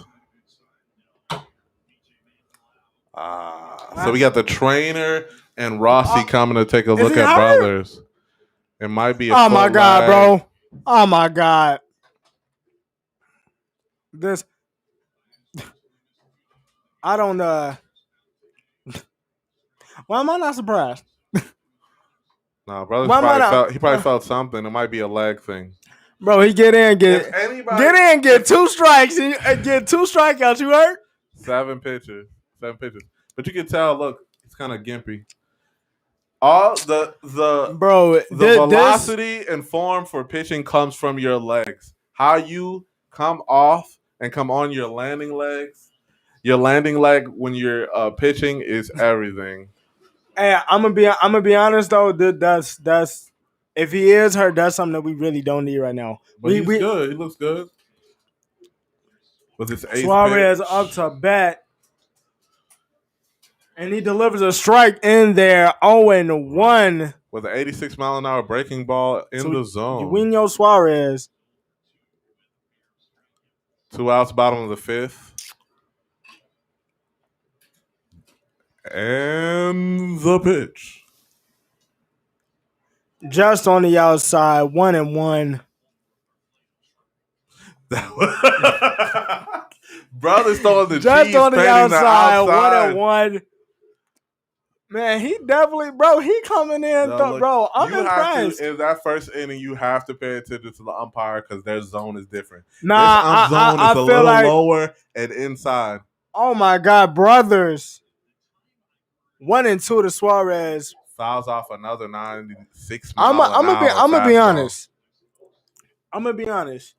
So we got the trainer and Rossi coming to take a look at brothers. It might be a oh my God, bro. Oh my God. This I don't why am I not surprised? No, brothers probably felt something. It might be a leg thing. Bro, he get 2 strikes and get 2 strikeouts. You heard? 7 pitches. But you can tell, look, it's kind of gimpy. All the velocity and form for pitching comes from your legs. How you come off and come on your landing legs. Your landing leg when you're pitching is everything. Hey, I'm gonna be honest though. That's if he is hurt, that's something that we really don't need right now. But he's good. He looks good. With his ace Suarez pitch. up to bat. And he delivers a strike in there, 0-1. With an 86 mile an hour breaking ball in the zone. Eugenio Suarez. 2 outs, bottom of the 5th. And the pitch. Just on the outside, 1-1. Brothers throwing the just cheese on the outside, outside. 1-1. Man, he definitely, bro. He coming in, bro. I'm impressed. In that first inning, you have to pay attention to the umpire because their zone is different. Nah, this zone is a little lower and inside. Oh my God, brothers! 1-2 to Suarez. Fouls off another 96. I'm gonna be honest. I'm gonna be honest.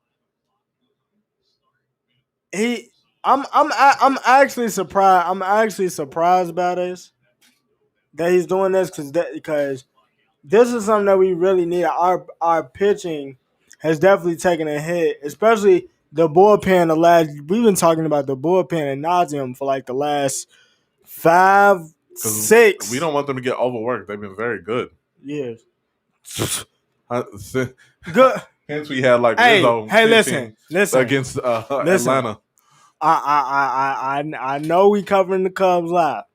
I'm actually surprised. I'm actually surprised about this. That he's doing this because this is something that we really need. Our pitching has definitely taken a hit, especially the bullpen. We've been talking about the bullpen ad nauseum for like the last 5, 6. We don't want them to get overworked. They've been very good. Yes. Good. Hence we had like listen against Atlanta. I know we covering the Cubs live.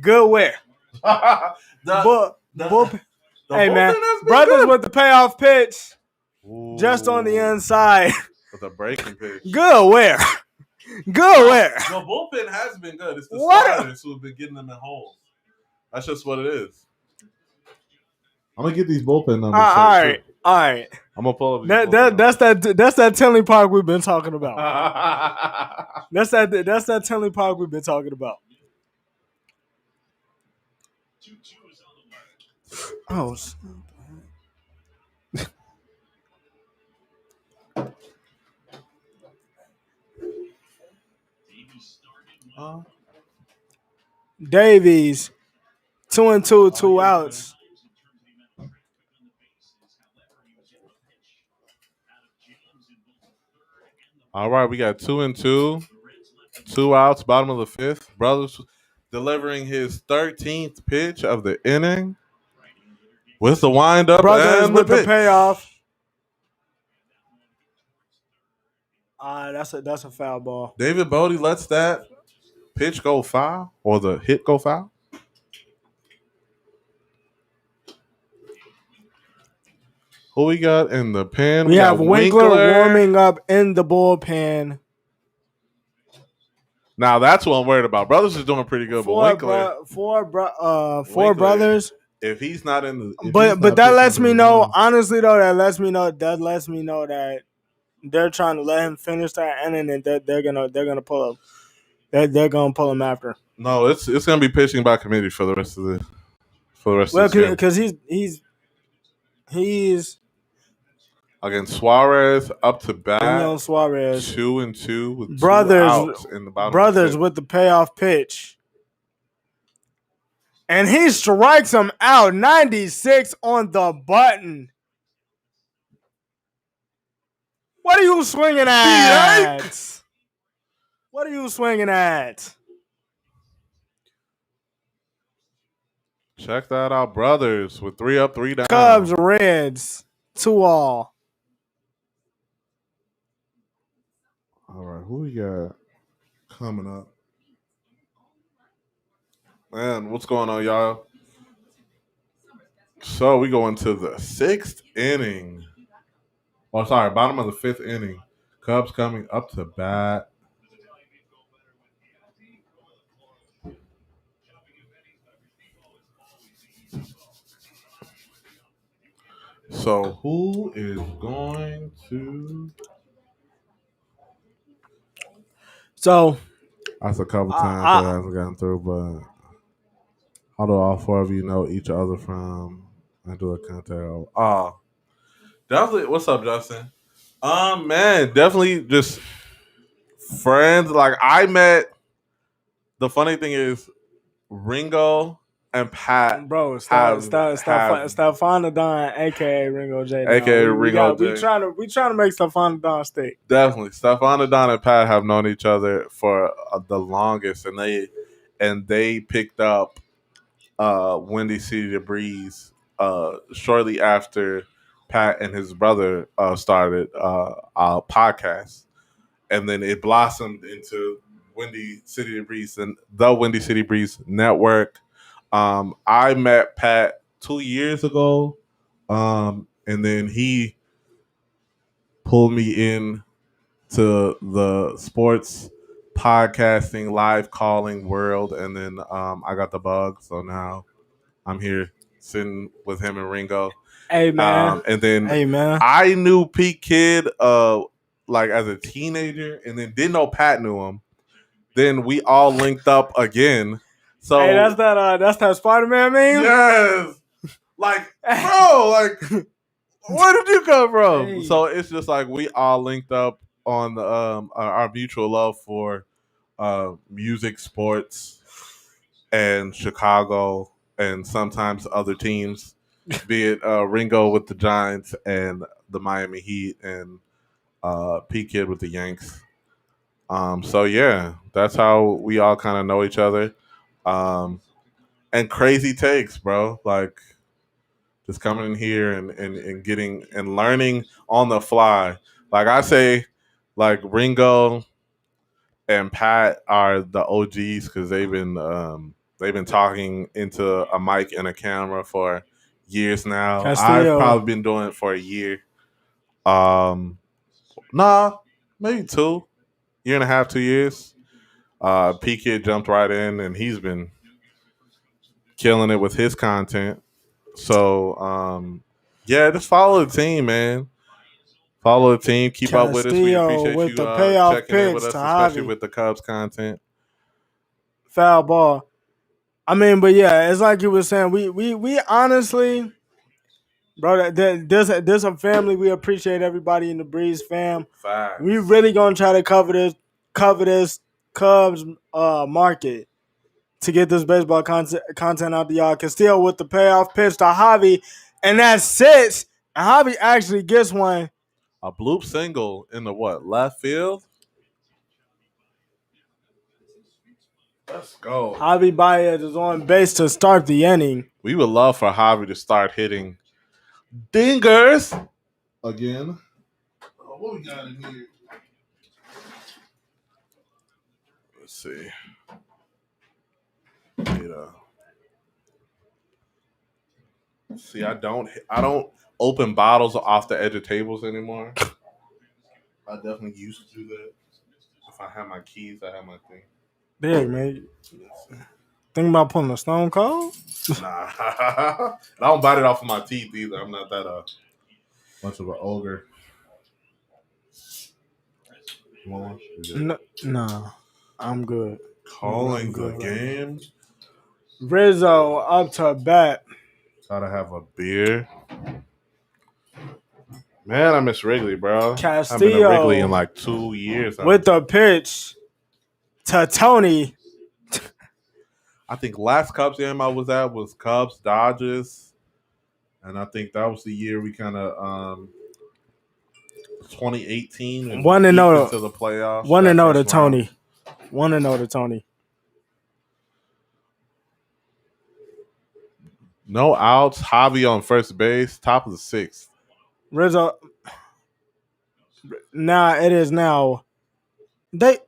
Good wear. Hey man, brothers with the payoff pitch. Ooh. Just on the inside. With a breaking pitch. Good wear. Good where? The bullpen has been good. It's the What? starters who have been getting them in holes. That's just what it is. I'm gonna get these bullpen numbers. All right. All right. I'm gonna pull up these bullpen That's that Tinley Park we've been talking about. numbers. That's that Tinley Park we've been talking about. Oh. Davies, 2-2, 2 outs. All right, we got 2-2, 2 outs, bottom of the fifth. Brothers delivering his 13th pitch of the inning with the windup Brothers and with the the pitch. payoff. That's a foul ball. David Bodie lets that pitch go foul or the hit go foul. Who we got in the pen? We have got Winkler warming up in the bullpen. Now that's what I'm worried about. Brothers is doing pretty good, but Winkler, Four Winkler, brothers. if he's not in the, But that lets me know. Honestly, though, that lets me know that they're trying to let him finish that inning, and they're gonna pull him. They're gonna pull him after. No, it's gonna be pitching by committee for the rest of the of the game. Because he's Against Suarez up to bat. Daniel Suarez. 2-2 with Brothers 2 outs in the bottom. Brothers with the payoff pitch. And he strikes him out. 96 on the button. What are you swinging at? Yikes. What are you swinging at? Check that out, Brothers with 3 up, 3 down. Cubs, Reds, 2-all. All right, who we got coming up? Man, what's going on, y'all? So we go into the 6th inning. Oh, sorry, bottom of the 5th inning. Cubs coming up to bat. So who is going to? So That's a couple times that hasn't gotten through, but although all 4 of you know each other from, I do a contact. Definitely. What's up, Justin? Man, definitely just friends. Like I met. The funny thing is, Ringo and Pat, bro, Stefanadon, aka Ringo J. aka Ringo J. We trying to make Stefanadon stick. Definitely, Stefanadon and Pat have known each other for the longest, and they picked up Windy City to Breeze shortly after Pat and his brother started a podcast, and then it blossomed into Windy City Breeze and the Windy City Breeze Network. I met Pat 2 years ago, and then he pulled me in to the sports podcasting, live calling world, and then I got the bug, so now I'm here sitting with him and Ringo. Hey man, and then I knew Pete Kid like as a teenager, and then didn't know Pat knew him. Then we all linked up again. So hey, that's that Spider-Man meme? Yes. Like, bro, like where did you come from? Hey. So it's just like we all linked up on our mutual love for music, sports, and Chicago, and sometimes other teams, be it Ringo with the Giants and the Miami Heat, and P Kid with the Yanks. So yeah, that's how we all kind of know each other. And crazy takes, bro. Like just coming in here and getting and learning on the fly. Like I say, like Ringo and Pat are the OGs because they've been talking into a mic and a camera for years now. Castillo. I've probably been doing it for a year. Maybe 2. year and a half, 2 years. P Kid jumped right in, and he's been killing it with his content. So, yeah, just follow the team, man. Follow the team. Keep up with us. We Castillo appreciate with you the payoff checking in with pitch to us, especially Javi. with the Cubs content. Foul ball. I mean, but yeah, it's like you were saying. We honestly, bro, there's a family. We appreciate everybody in the Breeze fam. Facts. We really gonna try to cover this Cubs market to get this baseball content out to y'all. Castillo with the payoff pitch to Javi, and that sits. And Javi actually gets one. A bloop single in the left field? Let's go. Javi Baez is on base to start the inning. We would love for Javi to start hitting dingers again. What we got in here? Let's see. See, I don't open bottles off the edge of tables anymore. I definitely used to do that. If I have my keys, I have my thing. Big man. Think about pulling a Stone Cold? Nah. I don't bite it off of my teeth either. I'm not that much of an ogre. Nah, I'm good. Calling the game. Rizzo up to bat. Gotta have a beer. Man, I miss Wrigley, bro. Castillo I haven't been to Wrigley in like 2 years. With the pitch to Tony. I think last Cubs game I was at was Cubs Dodgers, and I think that was the year we kind of 2018 1-0 into the playoffs. 1-0 to Tony. 1-0 to Tony. No outs. Javi on first base. Top of the sixth. Rizzo. Nah, it is now.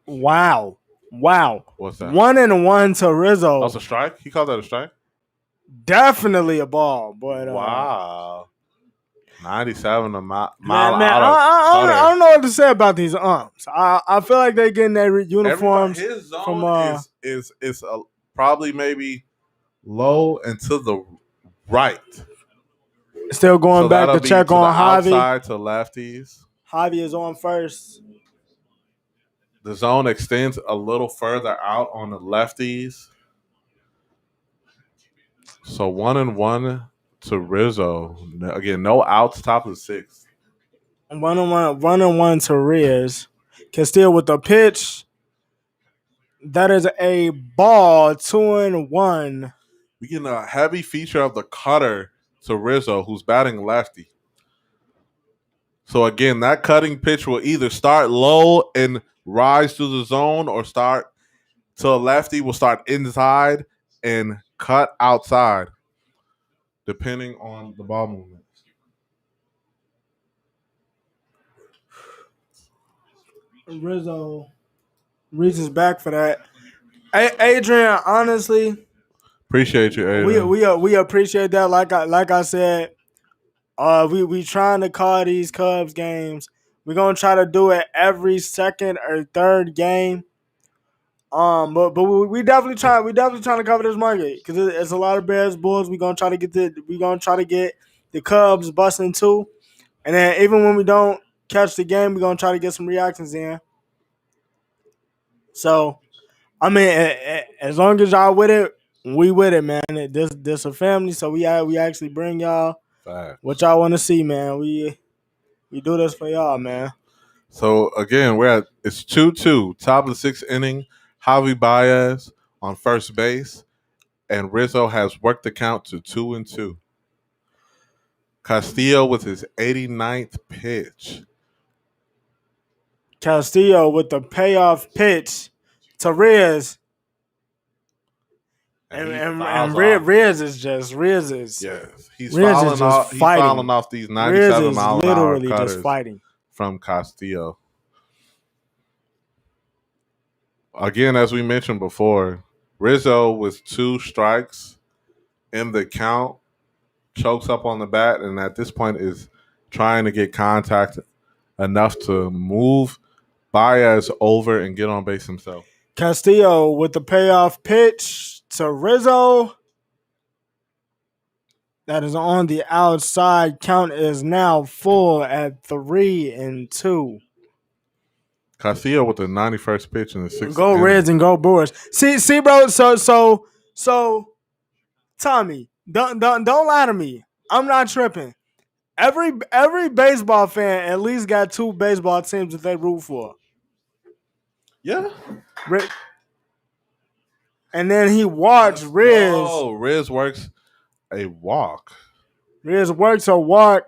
Wow. What's that? 1-1 to Rizzo. That's a strike? He called that a strike? Definitely a ball, but wow. 97 a mile man, out I don't know what to say about these umps. I feel like they're getting their uniforms. His zone is probably maybe low and to the right. Still going back to check on Javi. Outside to lefties. Javi is on first. The zone extends a little further out on the lefties. So 1-1 to Rizzo. Again, no outs, top of the sixth. 1-1 to Riz. Castillo with the pitch. That is a ball. 2-1. We get a heavy feature of the cutter to Rizzo, who's batting lefty. So again, that cutting pitch will either start low and rise to the zone, or start to a lefty, will start inside and cut outside, depending on the ball movement. Rizzo reaches back for that. Adrian, honestly, appreciate you, Adrian. We appreciate that. Like I said, we trying to call these Cubs games. We're gonna try to do it every second or third game. But we definitely trying to cover this market because it's a lot of Bears, Bulls. We gonna try to get the Cubs busting too, and then even when we don't catch the game, we gonna try to get some reactions in. So, I mean, as long as y'all with it, we with it, man. This a family, so we actually bring y'all what y'all want to see, man. We do this for y'all, man. So again, it's 2-2, top of the sixth inning. Javi Baez on first base, and Rizzo has worked the count to 2-2. Castillo with his 89th pitch. Castillo with the payoff pitch to Riz. And Riz is yes. He's Riz fouling off these 97 mile an hour cutters just fighting from Castillo. Again, as we mentioned before, Rizzo with 2 strikes in the count chokes up on the bat, and at this point is trying to get contact enough to move Baez over and get on base himself. Castillo with the payoff pitch to Rizzo. That is on the outside. Count is now full at 3-2. Castillo with the 91st pitch in the 6th Go inning. Reds and go Brewers. See, bro. So, Tommy, don't lie to me. I'm not tripping. Every baseball fan at least got 2 baseball teams that they root for. Yeah. And then he walks Riz. Oh, Riz works a walk. Riz works a walk.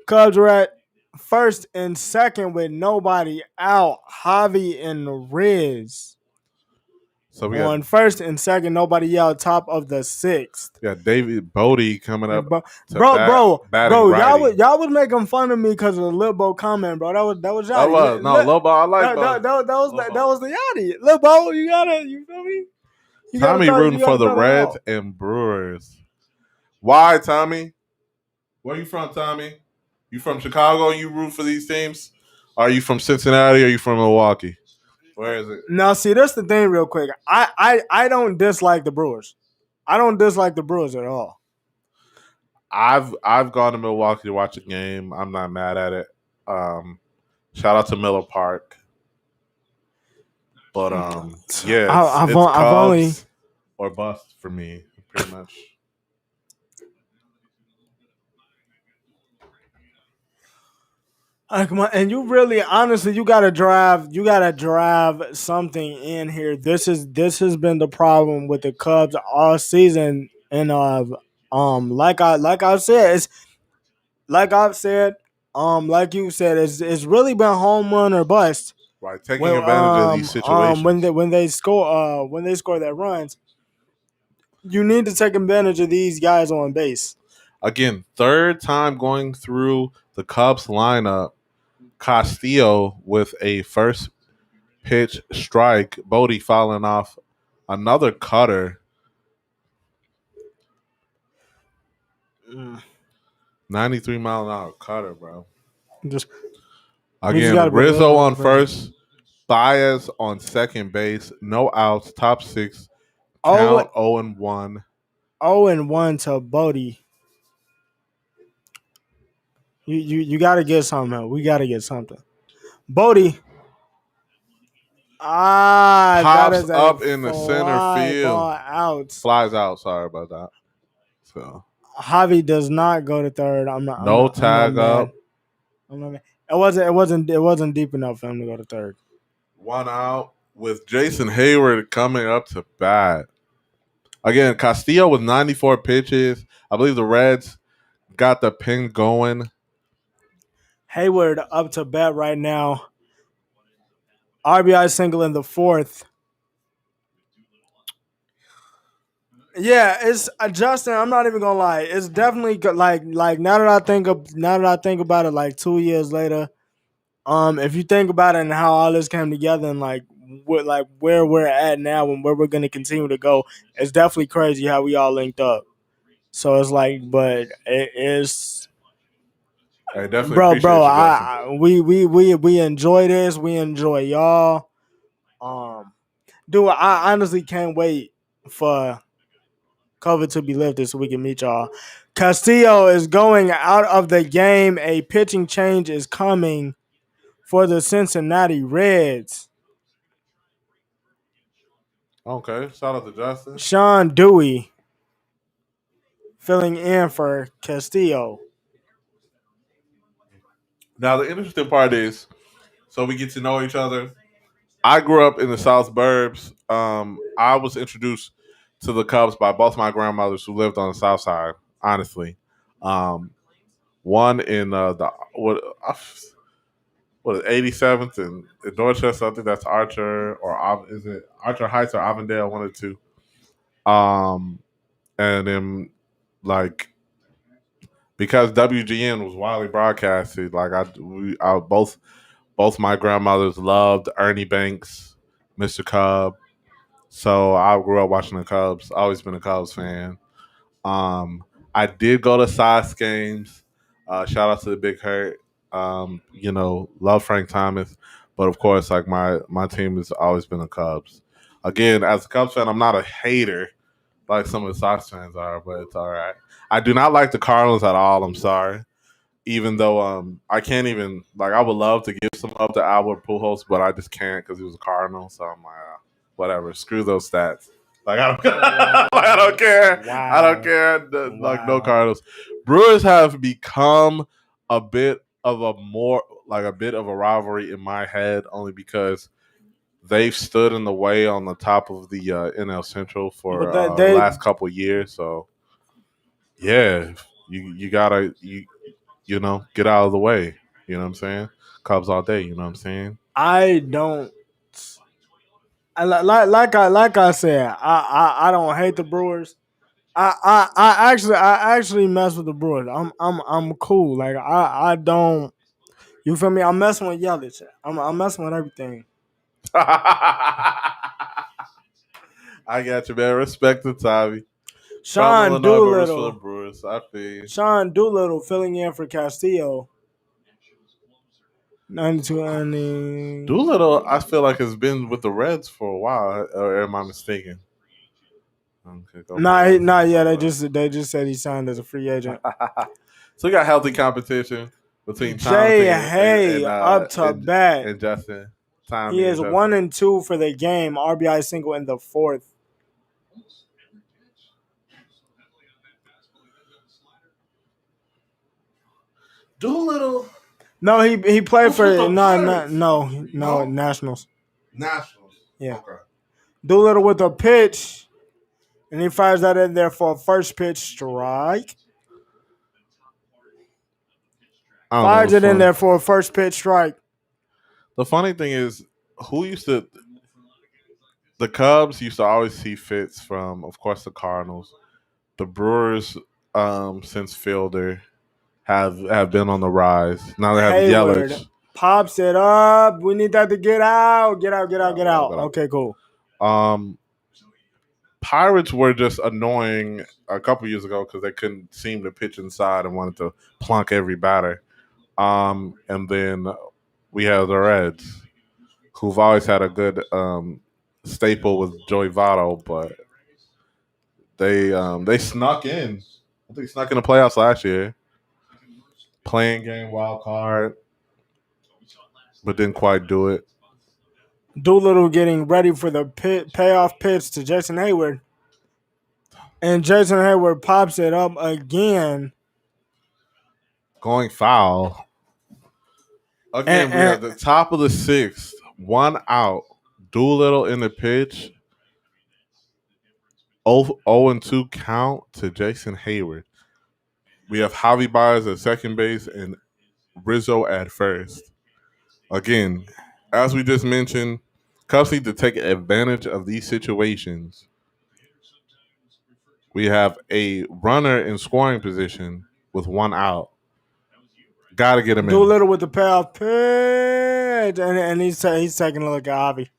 Cubs are at first and second with nobody out. Javi and Riz. So we on got first and second, nobody out. Top of the 6th. David Bodie coming up. Bro, batting righty. y'all was making fun of me because of the Lil Bo comment, bro. That was Yachty. Lil Bo, I like Bo. That was the Yachty. Lil Bo, you feel me? Tommy rooting for the Reds and Brewers. Why, Tommy? Where you from, Tommy? You from Chicago and you root for these teams? Are you from Cincinnati or are you from Milwaukee? Where is it? Now, see, that's the thing real quick. I don't dislike the Brewers. I don't dislike the Brewers at all. I've gone to Milwaukee to watch a game. I'm not mad at it. Shout out to Miller Park. But yeah, I've it's only Cubs or bust for me, pretty much. Come on, and you really, honestly, you gotta drive something in here. This has been the problem with the Cubs all season, and like I've said, like you said, it's really been home run or bust. Right, taking advantage of these situations. When they score their runs, you need to take advantage of these guys on base. Again, third time going through the Cubs lineup. Castillo with a first pitch strike. Bodie fouling off another cutter. 93-mile-an-hour cutter, bro. Again, Rizzo on first. Baez on second base. No outs. Top 6. Count 0-1. 0-1 to Bodie. You got to get something. We got to get something. Bodie. Pops up in the center field. Out. Flies out. Sorry about that. So Javi does not go to third. I'm not. No tag up. I'm not mad. It wasn't deep enough for him to go to third. 1 out with Jason Hayward coming up to bat. Again, Castillo with 94 pitches. I believe the Reds got the pin going. Hayward up to bat right now. RBI single in the 4th. Yeah, it's Justin. I'm not even gonna lie. It's definitely like now that I think about it, like 2 years later. If you think about it and how all this came together and where we're at now and where we're gonna continue to go, it's definitely crazy how we all linked up. So it's like, but it is. I definitely bro. We enjoy this. We enjoy y'all. Dude, I honestly can't wait for COVID to be lifted so we can meet y'all. Castillo is going out of the game. A pitching change is coming for the Cincinnati Reds. Okay, shout out to Justin. Sean Dewey filling in for Castillo. Now, the interesting part is, so we get to know each other. I grew up in the South Burbs. I was introduced to the Cubs by both my grandmothers who lived on the South Side, honestly. One in the 87th in Dorchester. I think that's Archer, or is it Archer Heights or Avondale, one of the two. And then because WGN was widely broadcasted, both my grandmothers loved Ernie Banks, Mr. Cub. So I grew up watching the Cubs. Always been a Cubs fan. I did go to Sox games. Shout out to the Big Hurt. Love Frank Thomas. But of course, like my team has always been the Cubs. Again, as a Cubs fan, I'm not a hater like some of the Sox fans are, but it's all right. I do not like the Cardinals at all. I'm sorry. Even though I can't even like I would love to give some love to Albert Pujols, but I just can't because he was a Cardinal. So I'm like, whatever. Screw those stats. Like I don't, like, I don't care. Wow. I don't care. Like no Cardinals. Brewers have become a bit of a bit of a rivalry in my head, only because they've stood in the way on the top of the NL Central for But the last couple years. So yeah, you gotta get out of the way. You know what I'm saying? Cubs all day. You know what I'm saying? I don't. Like I said, I don't hate the Brewers. I actually mess with the Brewers. I'm cool. Like I don't. You feel me? I'm messing with Yelich. I'm messing with everything. I got you, man. Respect to Tommy. From Sean Illinois, but roots for the Doolittle. Brewers. I feel you. Sean Doolittle filling in for Castillo. 92 innings. Doolittle, I feel like has been with the Reds for a while. Or am I mistaken? Okay, Not yet. They just said he signed as a free agent. So we got healthy competition between Jay Jonathan Hay up to bat. and Justin. Tommy He is and 1-2 for the game. RBI single in the fourth. Doolittle. No, he played Who's for with the no No? Nationals. Nationals. Yeah. Okay. Doolittle with a pitch, and he fires that in there for a first pitch strike. Fires it in there for a first pitch strike. The funny thing is, the Cubs used to always see fits from, of course, the Cardinals. The Brewers, since Fielder, have been on the rise. Now they have Hayward Yelich. pops it up. We need that to get out. Get out. Okay, cool. Pirates were just annoying a couple years ago because they couldn't seem to pitch inside and wanted to plunk every batter. And then we have the Reds, who've always had a good staple with Joey Votto, but they snuck in. I think snuck in the playoffs last year. Playing game wild card, but didn't quite do it. Doolittle getting ready for the payoff pitch to Jason Hayward. And Jason Hayward pops it up again. Going foul. Again, we have the top of the sixth. 1 out. Doolittle in the pitch. 0-2 count to Jason Hayward. We have Javi Baez at second base and Rizzo at first. Again, as we just mentioned, Cubs need to take advantage of these situations. We have a runner in scoring position with 1 out. Got to get him in. Doolittle with the payoff pitch, and he's taking a look at Javi.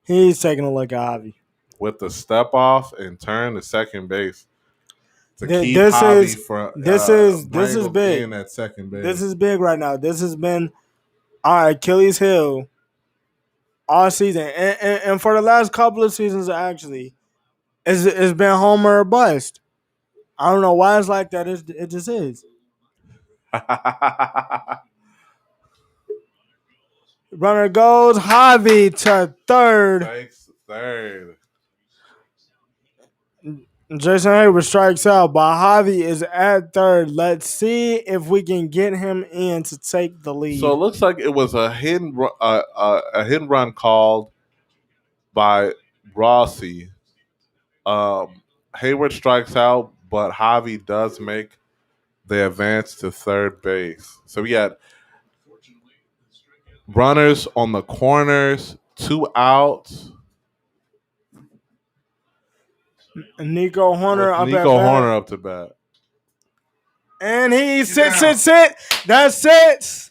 He's taking a look at Javi. With the step off and turn to second base. To keep This Javi is big. in at second base. This is big right now. This has been our Achilles heel all season, and for the last couple of seasons, actually, it's been homer or bust. I don't know why it's like that. It just is. Runner goes Javi to third. Takes third. Jason Hayward strikes out, but Javi is at third. Let's see if we can get him in to take the lead. So it looks like it was a hit and run called by Rossi. Hayward strikes out, but Javi does make the advance to third base. So we got runners on the corners, 2 outs. Nico Horner up to bat. And he sits. That's it.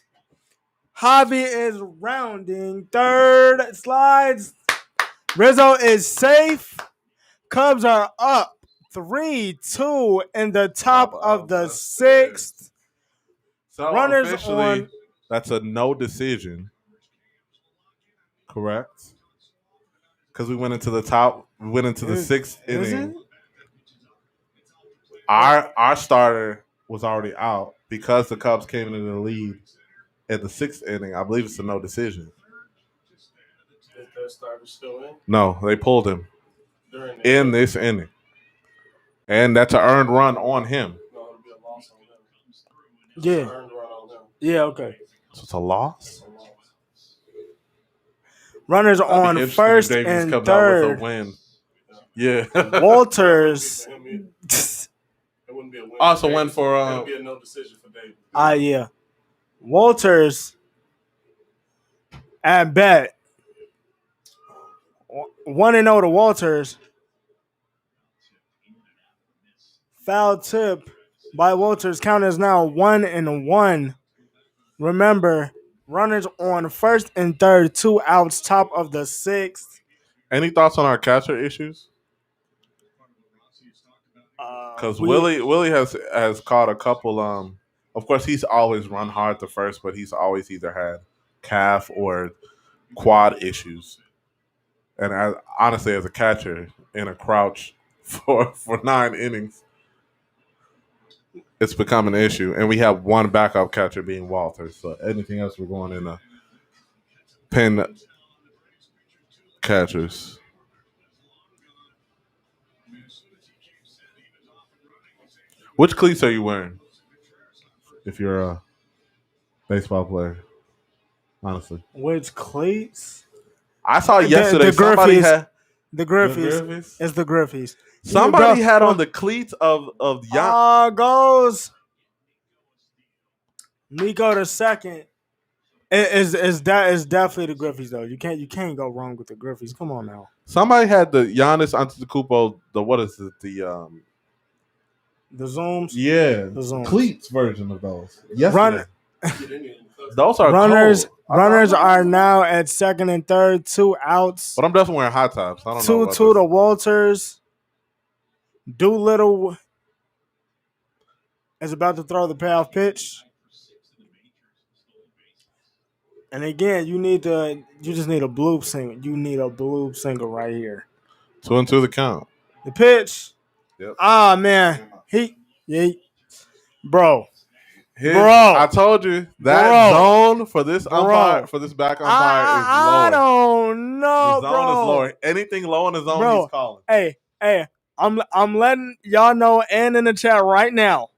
Javi is rounding third. Slides. Rizzo is safe. Cubs are up 3-2 in the top of the sixth. So Runners officially, on. that's a no decision. Correct. Because we went into the top. We went into the sixth inning. Our starter was already out because the Cubs came into the lead at the sixth inning. I believe it's a no decision. Is their starter still in? No, they pulled him in this inning. And that's an earned run on him. No, it'll be a loss on them. Yeah. Earned run on them. Yeah, okay. So it's a loss? Runners on first Davis and comes third. out with a win. Yeah. Walters. It wouldn't be a win. Also win for it'll be a no decision for Davis. Yeah. Walters at bat. 1-0 to Walters. Foul tip by Walters. Count is now 1-1. Remember, runners on first and third, 2 outs, top of the sixth. Any thoughts on our catcher issues? Because Willie has caught a couple. Of course, he's always run hard to first, but he's always either had calf or quad issues. And honestly, as a catcher in a crouch for 9 innings, it's become an issue. And we have one backup catcher being Walters. So anything else, we're going in a pin catchers. Which cleats are you wearing? If you're a baseball player, honestly. Which cleats? I saw yesterday the somebody Griffies. had The Griffies. It's the Griffies. Somebody had on the cleats of goes Nico the second. Is definitely the Griffies though. You can't go wrong with the Griffies. Come on now. Somebody had the Giannis Antetokounmpo. What is it? The Zooms. Yeah, the Zooms. Cleats version of those. Yesterday. Those are runners. cold. Runners are now at second and third, 2 outs. But I'm definitely wearing high tops. I don't know. 2-2 to Walters. Doolittle is about to throw the payoff pitch. And again, you just need a bloop single. You need a bloop single right here. 2-2 the count. The pitch. Yep. Man. Bro. I told you that zone for this umpire, for this back umpire is lower. I don't know, the zone is lower. Anything low in the zone, he's calling. Hey, I'm letting y'all know and in the chat right now.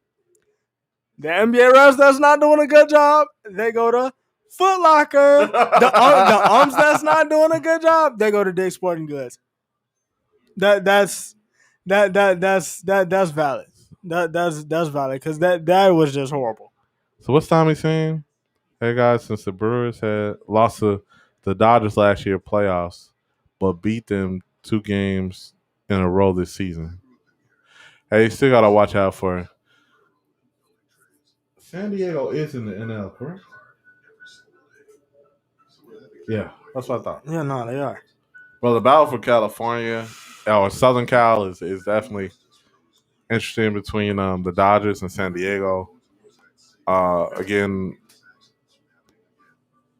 The NBA refs that's not doing a good job, they go to Foot Locker. the umps that's not doing a good job, they go to Dick's Sporting Goods. That's valid. That's valid because that was just horrible. So what's Tommy saying? Hey guys, since the Brewers had lost to the Dodgers last year playoffs, but beat them 2 games in a row this season. Hey, you still gotta watch out for. San Diego is in the NL, correct? Yeah, that's what I thought. Yeah, no, they are. Well, the battle for California or Southern Cal is definitely interesting between the Dodgers and San Diego. Again,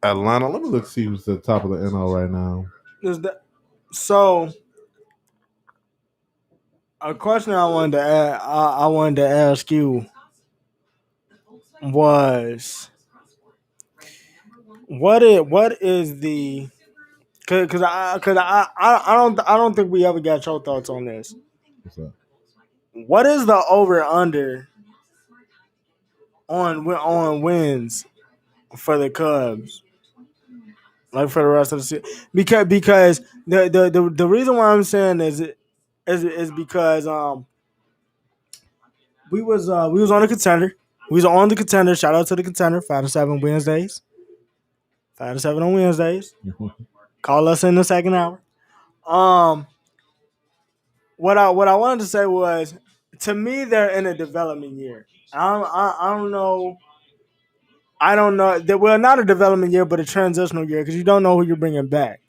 Atlanta. Let me look see who's at the top of the NL right now. So, a question I wanted to ask you was, what is the because I don't think we ever got your thoughts on this. What's that? What is the over under on wins for the Cubs? Like for the rest of the season, because the reason why I'm saying is because we was on the contender. We was on the contender. Shout out to the contender. 5-7 Wednesdays. 5-7 on Wednesdays. Call us in the second hour. What I wanted to say was, to me, they're in a development year. I don't know. Well, not a development year, but a transitional year because you don't know who you're bringing back.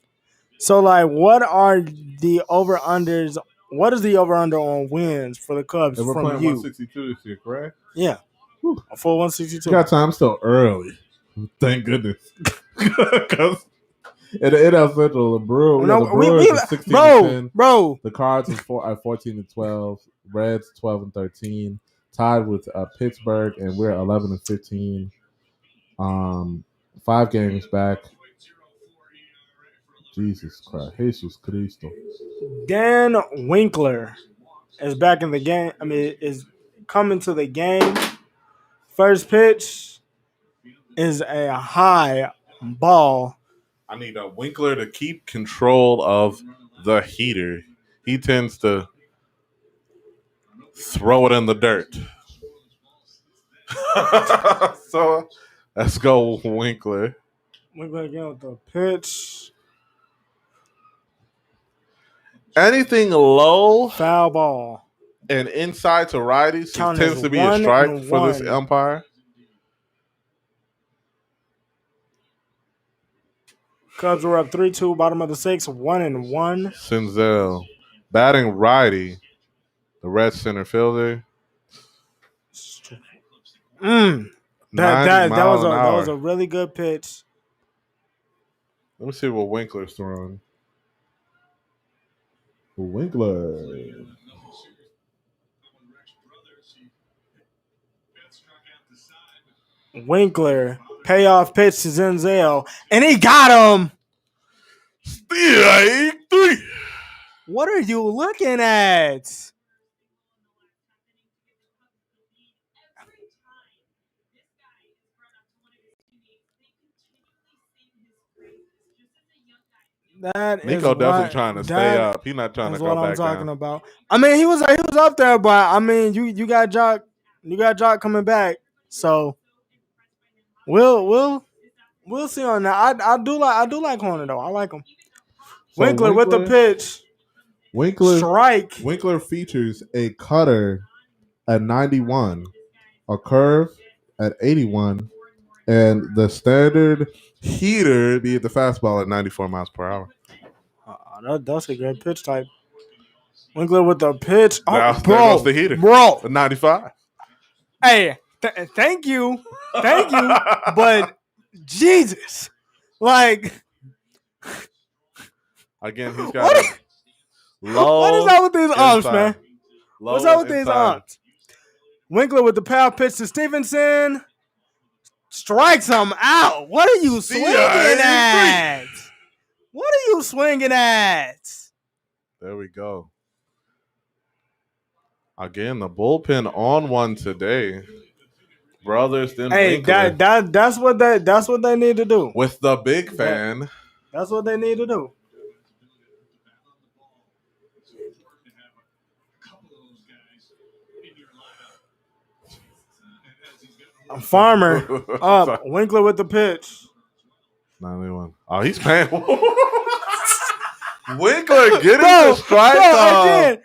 So, like, what are the over-unders? What is the over-under on wins for the Cubs and we're from playing you? 162 this year, correct? Yeah. Whew. A full 162. Got time. Still early. Thank goodness. In the NL Central, the Brewers, No, the Brewers is 16-10. bro. The Cards is 14-12. Reds 12-13. Tied with Pittsburgh, and we're 11-15. 5 games back. Jesus Christ, Jesus Cristo. Dan Winkler is back in the game. I mean, is coming to the game. First pitch is a high ball. I need a Winkler to keep control of the heater. He tends to throw it in the dirt. So let's go, Winkler. Winkler again with the pitch. Anything low Foul ball. and inside to righties Count tends as to be a strike for 1-1. this umpire. Cubs were up 3-2, bottom of the 6th, 1-1. Senzel batting righty, the red center fielder. That was a really good pitch. Let me see what Winkler's throwing. Winkler. Winkler, payoff pitch to Zenzel, and he got him. Strike 3. What are you looking at? Nico definitely trying to stay up. He's not trying to go back down. That's what I'm talking about. I mean, he was up there, but I mean, you got Jock coming back, so we'll see on that. I do like Horner though. I like him. So Winkler with the pitch. Strike. Winkler features a cutter at 91, a curve at 81, and the standard heater, be it the fastball, at 94 miles per hour. That's a great pitch type. Winkler with the pitch. Oh, now, bro, there goes the heater. Bro. 95. Hey, thank you. But Jesus. Like. Again, he's got low. What is up with these umps, man? Low What's up with these umps? Winkler with the power pitch to Stevenson. Strikes him out. What are you swinging at? What are you swinging at? There we go. Again, the bullpen on one today. Brothers then Winkler. That's what they need to do. With the big fan. That's what they need to do. Farmer up. Winkler with the pitch. 91. Oh, he's paying. Winkler getting the strike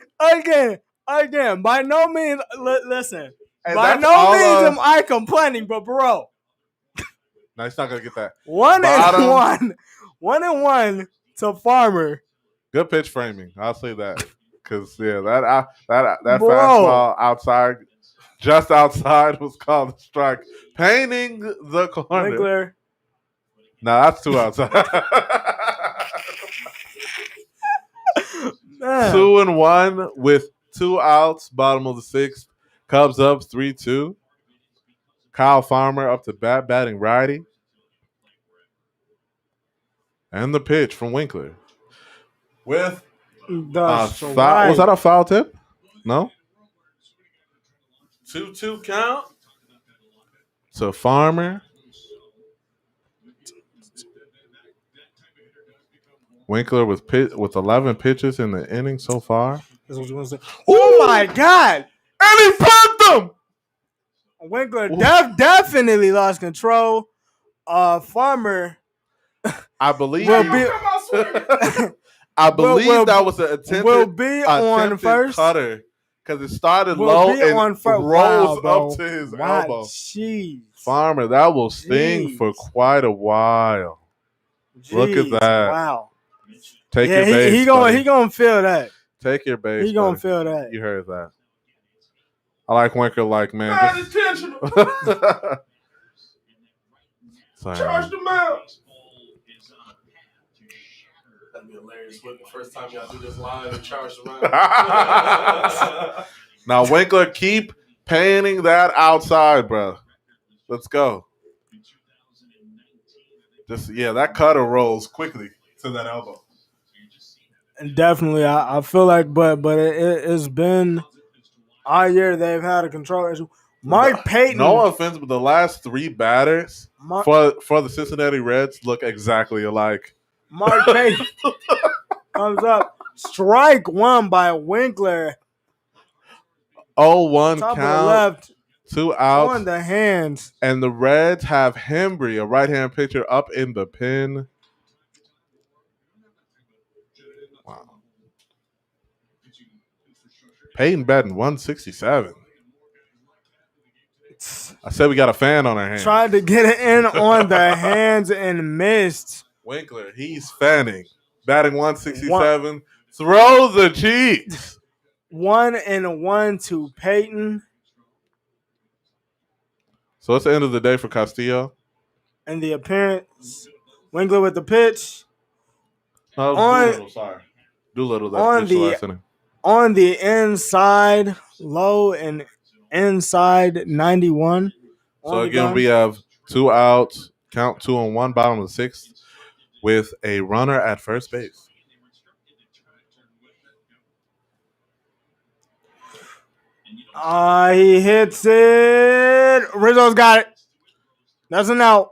again. By no means, listen. By no means am I complaining, but bro. No, he's not gonna get that. 1-1 to Farmer. Good pitch framing. I'll say that because that fastball outside. Just outside was called a strike. Painting the corner. Winkler. No, that's too outside. 2-1 with 2 outs, bottom of the 6th. Cubs up 3-2. Kyle Farmer up to bat, batting righty. And the pitch from Winkler. With was that a foul tip? No? 2-2 count to Farmer. Winkler with 11 pitches in the inning so far. That's what you want to say. Oh my God! And he punked them. Winkler definitely lost control. Farmer, I believe will be. I believe that was an attempted first cutter. Because it started low and rolls up to his elbow. Jeez. Farmer, that will sting for quite a while. Look at that. Wow. Take your base. He gonna feel that. Take your base. He gonna feel that. You heard that. I like Winkler like, man. Not intentional. Sorry. Charge the mounds. hilarious. When the first time y'all do this live and charge around. Now, Winkler, keep painting that outside, bro. Let's go. That cutter rolls quickly to that elbow. Definitely, I feel like, but it's been all year they've had a control issue. Mark Payton. No offense, but the last 3 batters for the Cincinnati Reds look exactly alike. Mark Payton comes up. Strike 1 by Winkler. 0-1 Top count. of the left. 2 outs. On the hands. And the Reds have Hembry, a right-hand pitcher, up in the pin. Wow. Peyton batting 167. I said we got a fan on our hands. Tried to get it in on the hands and missed. Winkler, he's fanning. Batting 167. Throw the cheeks. 1-1 to Peyton. So it's the end of the day for Castillo. And the appearance. Winkler with the pitch. No, Doolittle, sorry. Doolittle that on the inside, low and inside 91. So again, we have 2 outs, count 2-1, bottom of the 6th, with a runner at first base. He hits it. Rizzo's got it. That's an out.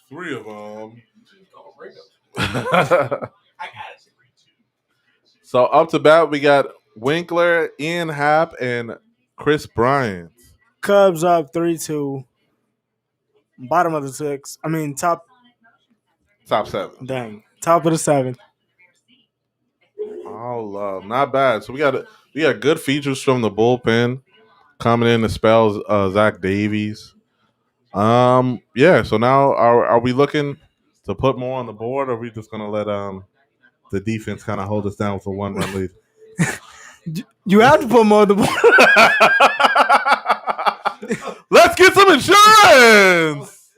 3 of them. So up to bat, we got Winkler, Ian Happ, and Chris Bryant. Cubs up 3-2. Bottom of the 6th. I mean, top 7. Dang. Top of the 7th. Oh, not bad. So we got good features from the bullpen coming in to spell Zach Davies. So now are we looking to put more on the board, or are we just gonna let the defense kind of hold us down with a 1-run lead? You have to put more on the board. Let's get some insurance.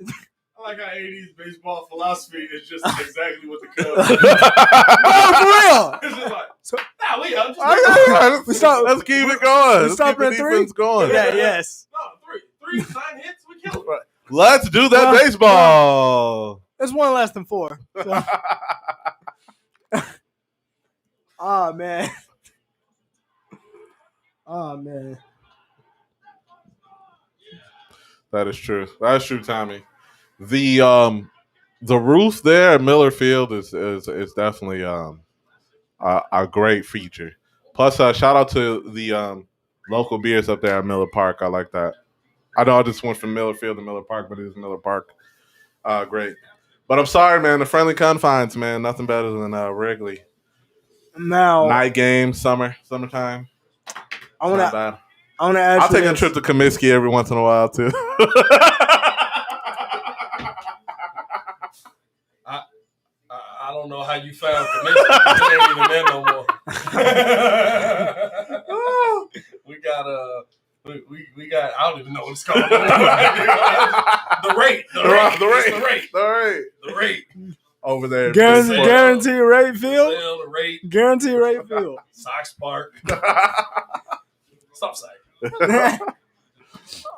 I like how 80s baseball philosophy is just exactly what the Cubs do. No, for real. It's just like, let's keep it going. Let's keep the defense going. Yeah, yes. No, 3 9 hits, we killed it. Let's do that baseball. It's 1 less than 4. So. Oh, man. Oh, man. That is true. That's true, Tommy. The roof there at Miller Field is definitely a great feature. Plus, shout out to the local beers up there at Miller Park. I like that. I know I just went from Miller Field to Miller Park, but it is Miller Park. Great. But I'm sorry, man. The friendly confines, man. Nothing better than Wrigley. Now, night game, summertime. I'll take a trip to Comiskey every once in a while too. I don't know how you found Comiskey. It ain't even there no more. we got I don't even know what it's called. The rate. Over there. Guarantee rate field. The rate. Guarantee rate field. Sox Park. Stop saying.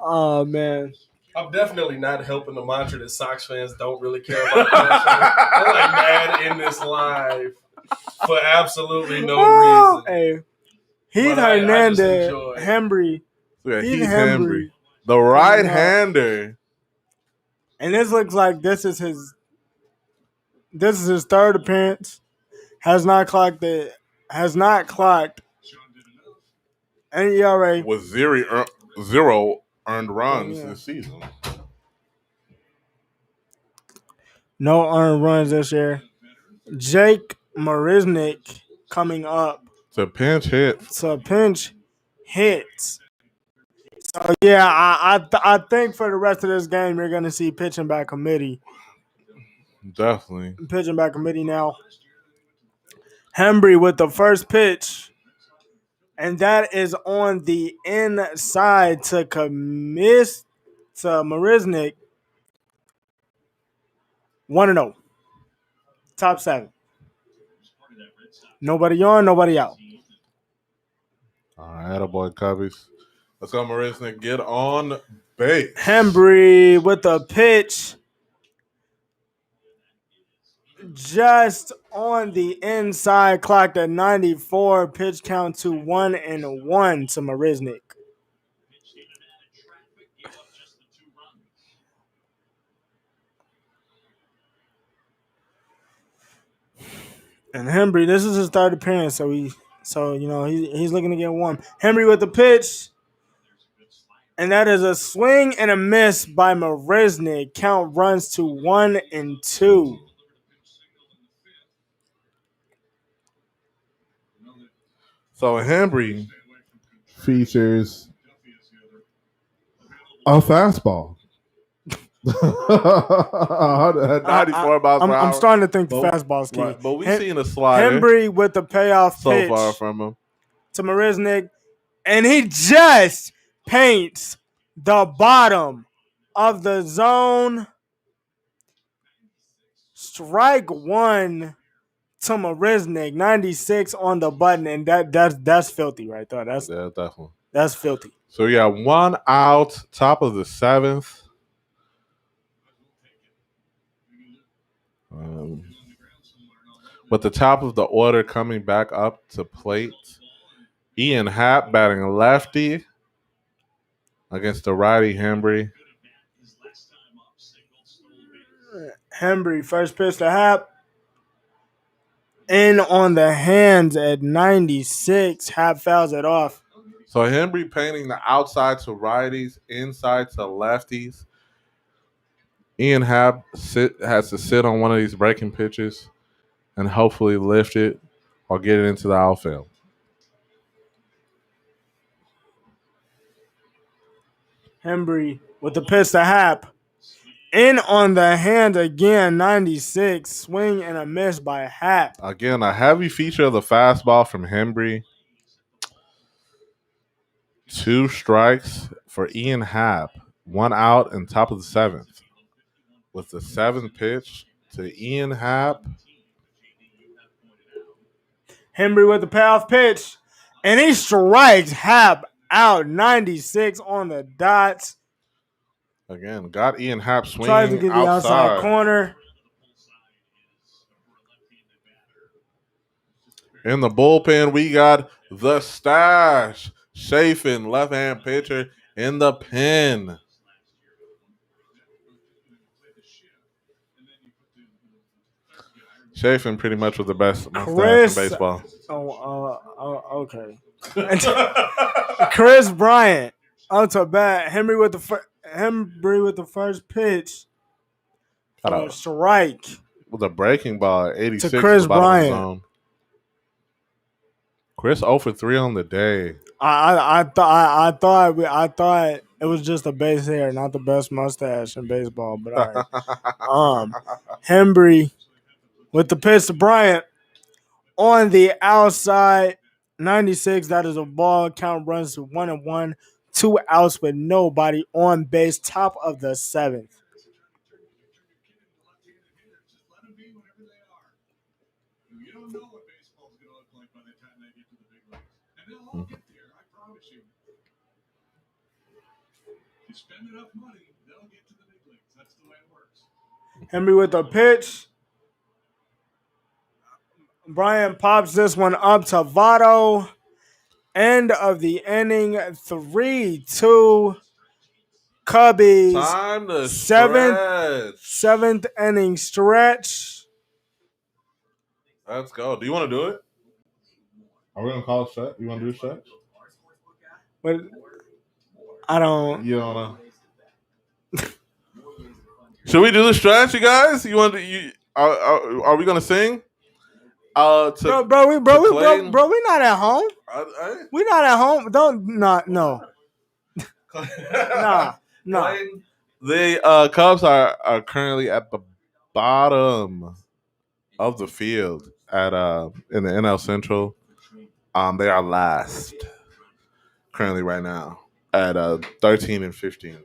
Oh, man. I'm definitely not helping the mantra that Sox fans don't really care about culture. They're like mad in this live for absolutely no reason. Hey, Heath Hernandez, Hembry. Yeah, Heath Hembry. The right-hander. And this looks like this is his 3rd appearance. Has not clocked any ERA. With zero earned runs this season. No earned runs this year. Jake Marisnick coming up. It's a pinch hit. So yeah, I think for the rest of this game you're gonna see pitching by committee. Definitely. Pitching by committee now. Hembry with the first pitch. And that is on the inside to Marisnick. 1-0. Top 7. Nobody on, nobody out. All right, boy, Cubbies. Let's go, Marisnik. Get on base. Hembry with the pitch. Just on the inside, clocked at 94. Pitch count to 1-1 to Marisnik. And Hembry, this is his third appearance, so he's looking to get warm. Hembry with the pitch. And that is a swing and a miss by Marisnik. Count runs to 1-2. So Hembry features a fastball. 94 miles per hour. I'm starting to think the fastball's key. Right, but we've seen a slider. Hembry with the payoff so pitch far from him to Marisnik, and he just paints the bottom of the zone. Strike one to Marisnik, 96 on the button, and that's filthy right there. Yeah, definitely. That's filthy. So we got 1 out, top of the 7th. With the top of the order coming back up to plate, Ian Happ batting lefty against the righty Hembry. Hembry, first pitch to Happ. In on the hands at 96. Happ fouls it off. So Hembry painting the outside to righties, inside to lefties. Ian Happ has to sit on one of these breaking pitches and hopefully lift it or get it into the outfield. Hembry with the pitch to Happ. In on the hand again, 96. Swing and a miss by Happ. Again, a heavy feature of the fastball from Hembry. 2 strikes for Ian Happ. 1 out and top of the 7th. With the 7th pitch to Ian Happ. Hembry with the payoff pitch. And he strikes Happ out, 96 on the dot. Again, got Ian Happ swinging Tries to get the outside corner. In the bullpen, we got the stash. Chafin, left-hand pitcher, in the pen. Chafin pretty much was the best mustache in baseball. Okay. Chris Bryant up to bat. Hembry with the first pitch. Strike. With a breaking ball at 86 to Chris Bryant. Zone. Chris 0 for 3 on the day. I thought it was just a base hair, not the best mustache in baseball. But all right. Hembry with the pitch to Bryant on the outside, 96. That is a ball. Count runs to 1-1. 2 outs with nobody on base. Top of the 7th. Hembry with the pitch. Bryant pops this one up to Votto. End of the inning, 3-2. Cubbies. Time to stretch. 7th inning stretch. Let's go. Do you want to do it? Are we going to call it stretch? You want to do a stretch? But I don't. You don't know. Should we do the stretch, you guys? You want to? Are we gonna sing? Bro, we not at home. We not at home. No. Nah. The Cubs are currently at the bottom of the field at in the NL Central. They are last currently right now at 13-15.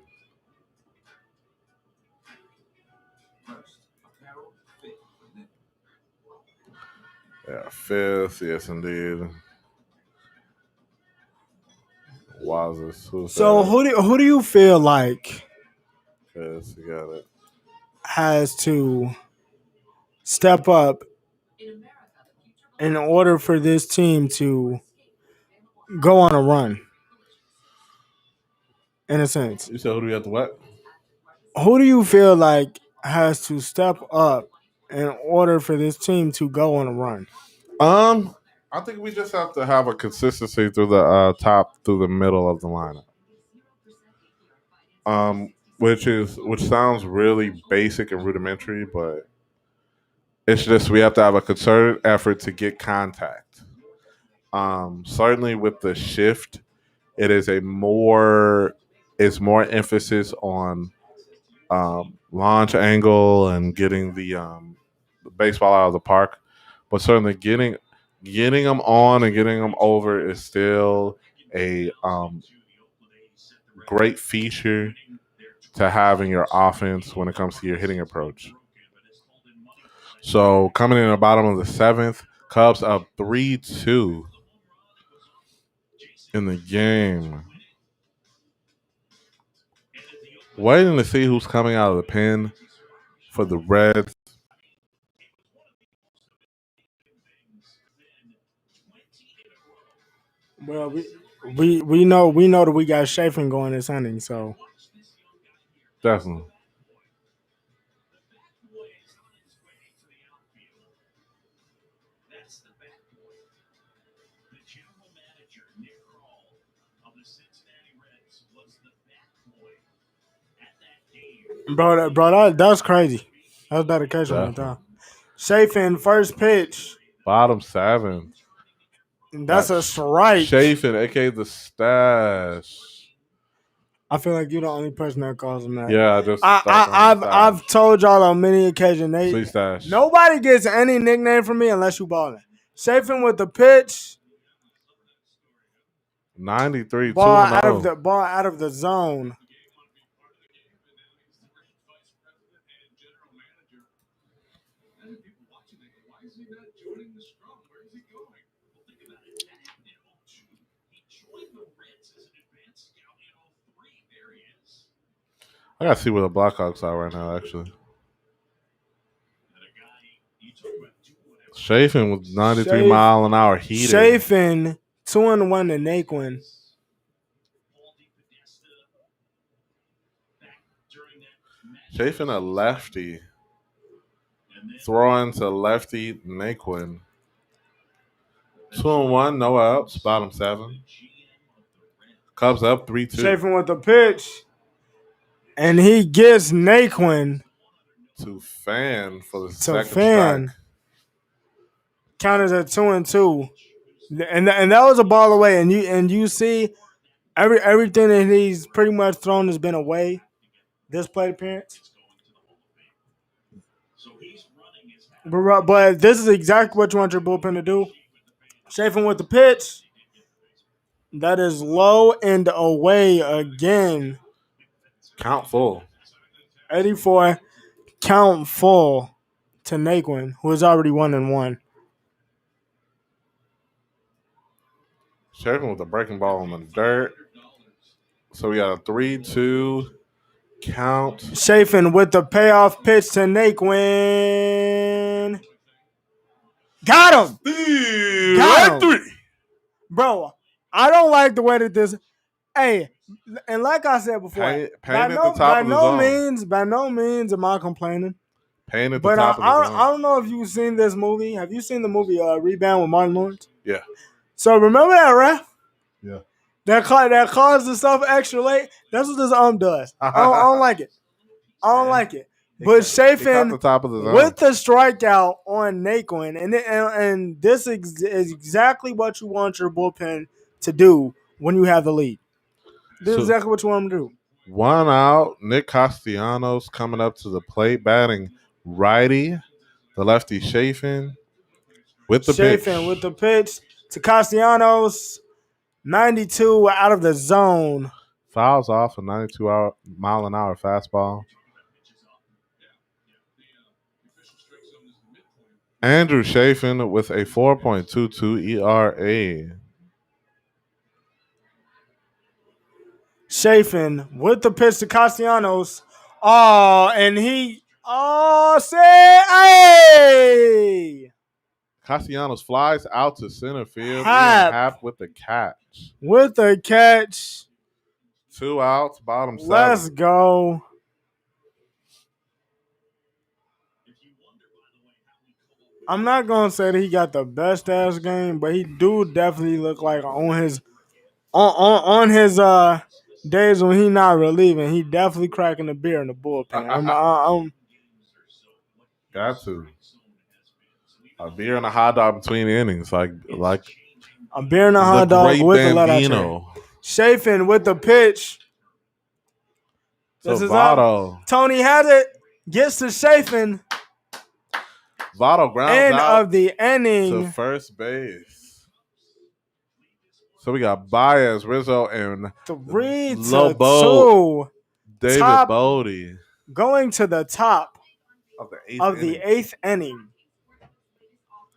Yeah, fifth. Yes, indeed. Wowzers. Who's So that? who do you feel like Yes, you got it. has to step up in order for this team to go on a run? In a sense, You said who do we have to what? who do you feel like has to step up in order for this team to go on a run? I think we just have to have a consistency through the top through the middle of the lineup. Which sounds really basic and rudimentary, but it's just we have to have a concerted effort to get contact. Certainly with the shift, it is it's more emphasis on launch angle and getting the baseball out of the park, but certainly getting them on and getting them over is still a great feature to have in your offense when it comes to your hitting approach. So coming in the bottom of the seventh, Cubs up 3-2 in the game. Waiting to see who's coming out of the pen for the Reds. Well, we know that we got Chafin going this inning, so Definitely. that's crazy. That's dedication right Definitely. there. Chafin first pitch. Bottom seven. That's a strike. Chafin, aka the stash. I feel like you're the only person that calls him that. Yeah, I just I've told y'all on many occasions Sweet stash. nobody gets any nickname from me unless you balling. Chafin with the pitch, 93, ball 2-0. out of the zone. I gotta see where the Blackhawks are right now, actually. Chafin with 93 mile an hour heater. Chafin 2-1 to Naquin. Chafin a lefty. Throwing to lefty Naquin. 2-1, no outs, bottom seven. Cubs up 3-2. Chafin with the pitch. And he gets Naquin To Fan for the to second Fan. strike. Counters at 2-2. And that was a ball away. And you see everything that he's pretty much thrown has been away this plate appearance. But this is exactly what you want your bullpen to do. Chafin with the pitch. That is low and away again. Count full. 84. Count full to Naquin, who is already 1-1. Chafin with a breaking ball on the dirt. So we got a 3-2 count. Chafin with the payoff pitch to Naquin. Got him! Got him! 3. Bro, I don't like the way that this. Hey, and like I said before, Pain at the top of the zone. by no means am I complaining. Pain at the But top of the zone. I don't know if you've seen this movie. Have you seen the movie Rebound with Martin Lawrence? Yeah. So remember that ref? Yeah. That caused the stuff extra late? That's what this does. I don't like it. I don't like it. But Chafin the top of the zone. with the strikeout on Naquin, and this is exactly what you want your bullpen to do when you have the lead. This is exactly what you want them to do. 1 out. Nick Castellanos coming up to the plate, batting righty. The lefty Chafin with the pitch. Chafin with the pitch to Castellanos. 92 out of the zone. Fouls off a 92 mile an hour fastball. Andrew Chafin with a 4.22 ERA. Chafin with the pitch to Castellanos. Oh, and he say hey. Castellanos flies out to center field. Ian Happ Happ with the catch. with the catch. 2 outs, bottom 7. Let's go. I'm not gonna say that he got the best ass game, but he do definitely look like on his days when he not relieving, he definitely cracking the beer in the bullpen. Got to. A beer and a hot dog between innings, like a beer and a the hot dog great with the letter Bambino. Chafin with the pitch. So This is Votto. up. Tony has it. Gets to Chafin. Votto grounds End out of the inning. to first base. So we got Baez, Rizzo, and 3-2. David Top. Bodie Going to the top of the eighth inning.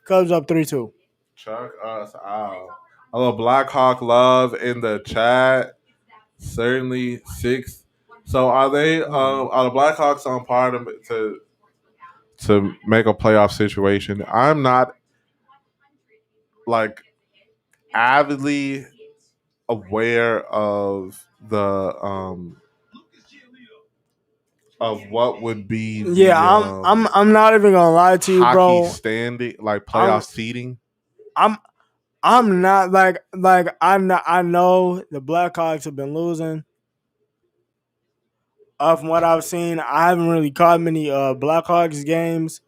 Cubs up 3-2. Chuck us out. A little Blackhawk love in the chat. Certainly 6. So are they? Are the Blackhawks on par to make a playoff situation? I'm not like avidly aware of the of what would be the, I'm not even gonna lie to you, hockey bro. standing like playoff seeding. I'm not like I know the Blackhawks have been losing. From what I've seen, I haven't really caught many Blackhawks games.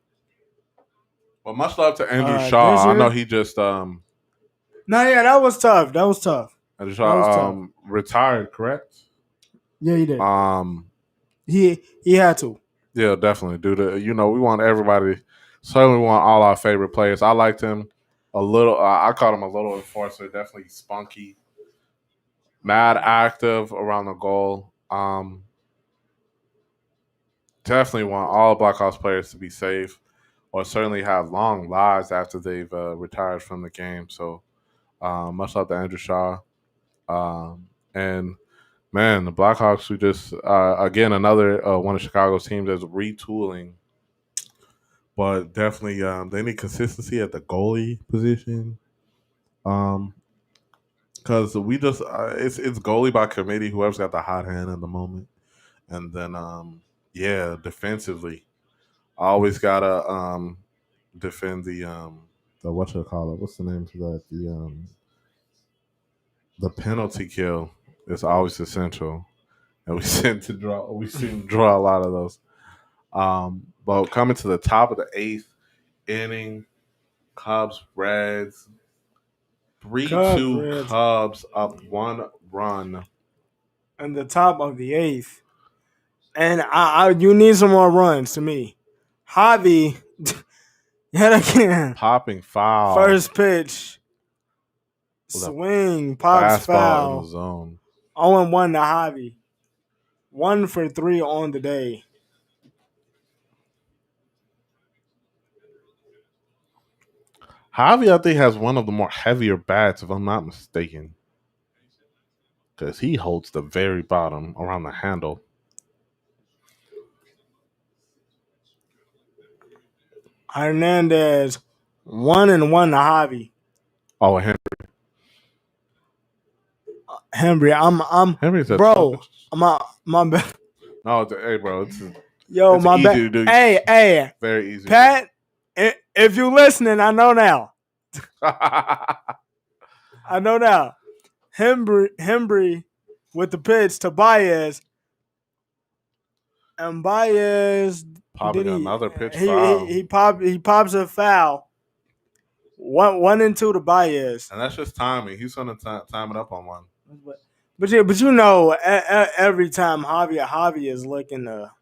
Well, much love to Andrew Shaw. I know he just No, yeah, that was tough. Andrew Shaw retired, correct? Yeah, he did. He had to. Yeah, definitely. We want everybody. Certainly want all our favorite players. I liked him a little. I called him a little enforcer. Definitely spunky, mad active around the goal. Definitely want all Blackhawks players to be safe, or certainly have long lives after they've retired from the game. So, much love to Andrew Shaw. And man, the Blackhawks who just again another one of Chicago's teams that's retooling. But definitely, they need consistency at the goalie position. Because we just it's goalie by committee. Whoever's got the hot hand at the moment, and then defensively, I always gotta defend the whatchamacallit. What's the name for that? The penalty kill is always essential, and we seem to draw a lot of those. But coming to the top of the 8th inning, Cubs Reds 3-2. Cubs up 1 run. And the top of the 8th, and you need some more runs to me. Javi, yet again, Popping foul. First pitch, swing, pops foul. In the zone. 0-1 to Javi. 1 for 3 on the day. Javi, I think, has one of the more heavier bats, if I'm not mistaken, because he holds the very bottom around the handle. Hernandez 1-1 to Javi. Oh, Henry. Henry's a bro. My bad. No, hey, bro. It's my bad. To do. Hey, very easy. Pat, if you listening, I know now. I know now. Hembry with the pitch to Baez. And Baez popping another pitch foul. He pops a foul. 1-2 to Baez. And that's just timing. He's gonna time it up on one. But you know, every time Javi is looking to.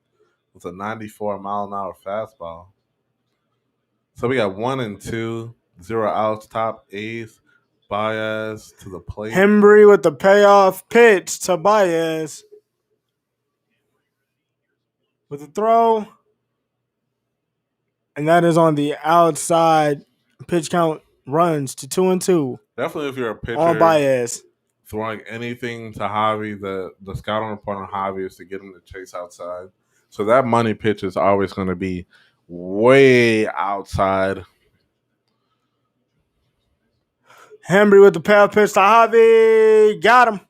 It's a 94 mile an hour fastball. So we got 1-2, 0 outs, top 8th. Baez to the plate. Hembry with the payoff pitch to Baez. With the throw. and that is on the outside. Pitch count runs to 2-2 Definitely, if you're a on pitcher Baez. throwing anything to Javi, the scouting report on Javi is to get him to chase outside. So that money pitch is always going to be way outside. Hembry with the power pitch to Javi. Got him.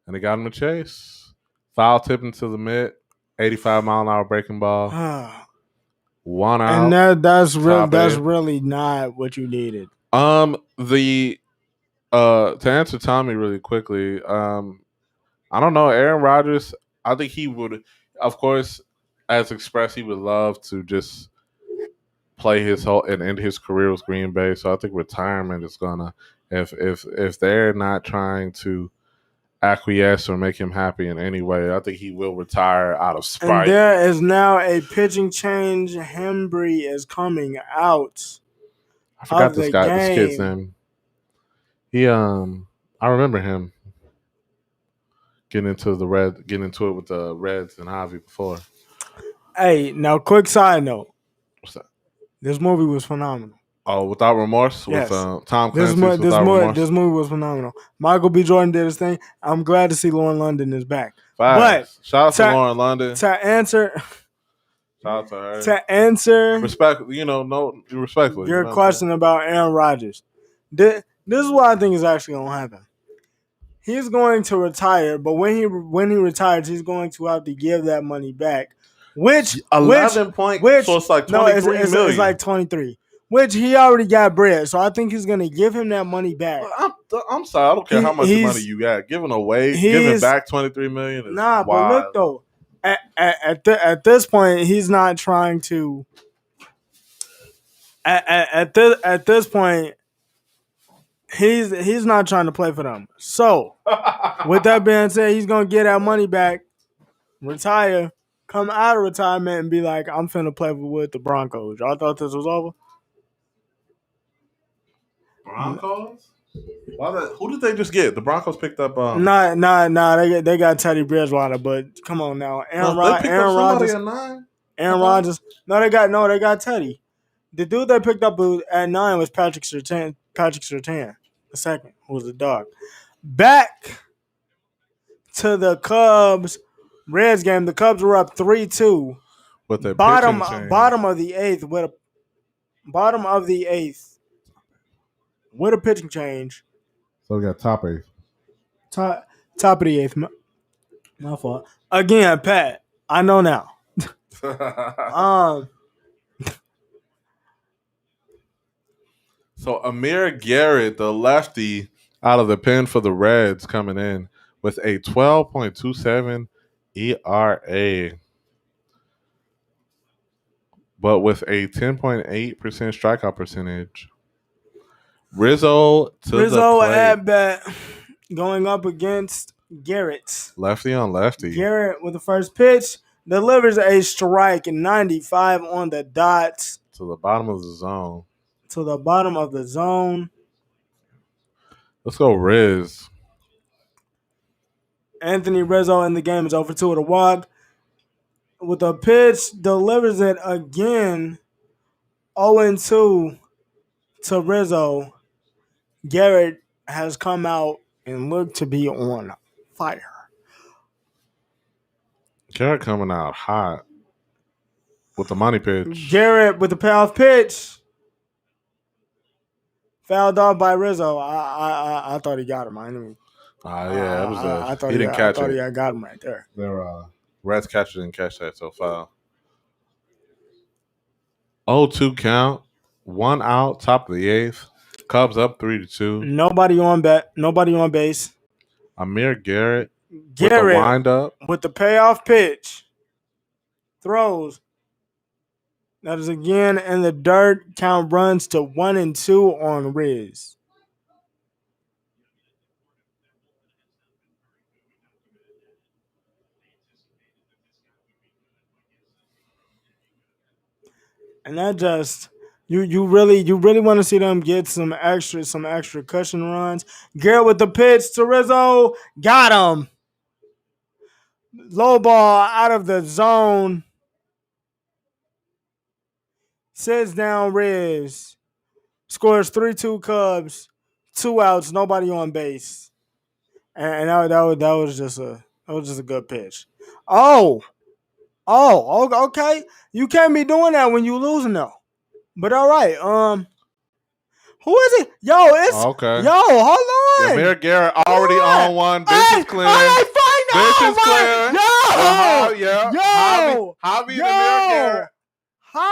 And they got him to chase. Foul tip into the mid. 85-mile-an-hour breaking ball. 1 out. And that's Top really not what you needed. The to answer Tommy really quickly, I don't know. Aaron Rodgers, I think he would, of course, as expressed, he would love to just play his whole and end his career with Green Bay. So I think retirement is gonna, if they're not trying to acquiesce or make him happy in any way, I think he will retire out of spite. And there is now a pitching change. Hembry is coming out. I forgot this kid's name. He I remember him getting into it with the Reds and Javi before. Hey, now quick side note. What's that? This movie was phenomenal. Oh, Without Remorse? Yes. With Tom Clancy's Without Remorse? This movie was phenomenal. Michael B. Jordan did his thing. I'm glad to see Lauren London is back. Facts. But shout out to Lauren London. To answer shout out to her. To answer respectfully. Your question about Aaron Rodgers. This is what I think is actually gonna happen. He's going to retire, but when he retires, he's going to have to give that money back. So it's like 23 million. It's like 23. Which he already got bread, so I think he's gonna give him that money back. I'm sorry, I don't care how much money you got. Giving back $23 million is wild. But look though, at this point, he's not trying to. At this point, he's not trying to play for them. So, with that being said, he's gonna get that money back, retire, come out of retirement, and be like, "I'm finna play with the Broncos." Y'all thought this was over? Broncos? Who did they just get? The Broncos picked up. Nah. They got Teddy Bridgewater, but come on now, Aaron Rodgers. Aaron Rodgers. No, they got Teddy. The dude they picked up at 9 was Patrick Surtain. The second, who was the dog. Back to the Cubs Reds game. The Cubs were up 3-2. With the bottom of the eighth with a pitching change. So we got top eighth. Top of the eighth. My fault. Again, Pat. I know now. So Amir Garrett, the lefty, out of the pen for the Reds, coming in with a 12.27 ERA, but with a 10.8% strikeout percentage. Rizzo the plate. At bat, going up against Garrett. Lefty on lefty. Garrett with the first pitch delivers a strike in 95 on the dot. To the bottom of the zone. Let's go Riz. Anthony Rizzo in the game is over 2 with a walk. With a pitch, delivers it again. 0-2 to Rizzo. Garrett has come out and looked to be on fire. Garrett coming out hot with the money pitch. Garrett with the payoff pitch. Fouled off by Rizzo. I thought he got him. I didn't. Yeah, it was. He didn't catch it. I got him right there. Their Reds catcher didn't catch that, so foul. 0-2 count. 1 out. Top of the eighth. Cubs up 3-2. Nobody on base. Amir Garrett with the wind up with the payoff pitch. Throws. That is again in the dirt. Count runs to 1-2 on Riz. And that just you really want to see them get some extra cushion runs. Garrett with the pitch to Rizzo. Got him. Low ball out of the zone. sits down Riz, scores 3-2 Cubs, 2 outs, nobody on base. And that was just a good pitch. Okay. You can't be doing that when you losing though. But all right, who is it? Yo, it's Okay. hold on. Amir Garrett already on one. Bench is clear. Hey, fine, Bench no, is clear. Javi and Amir Garrett.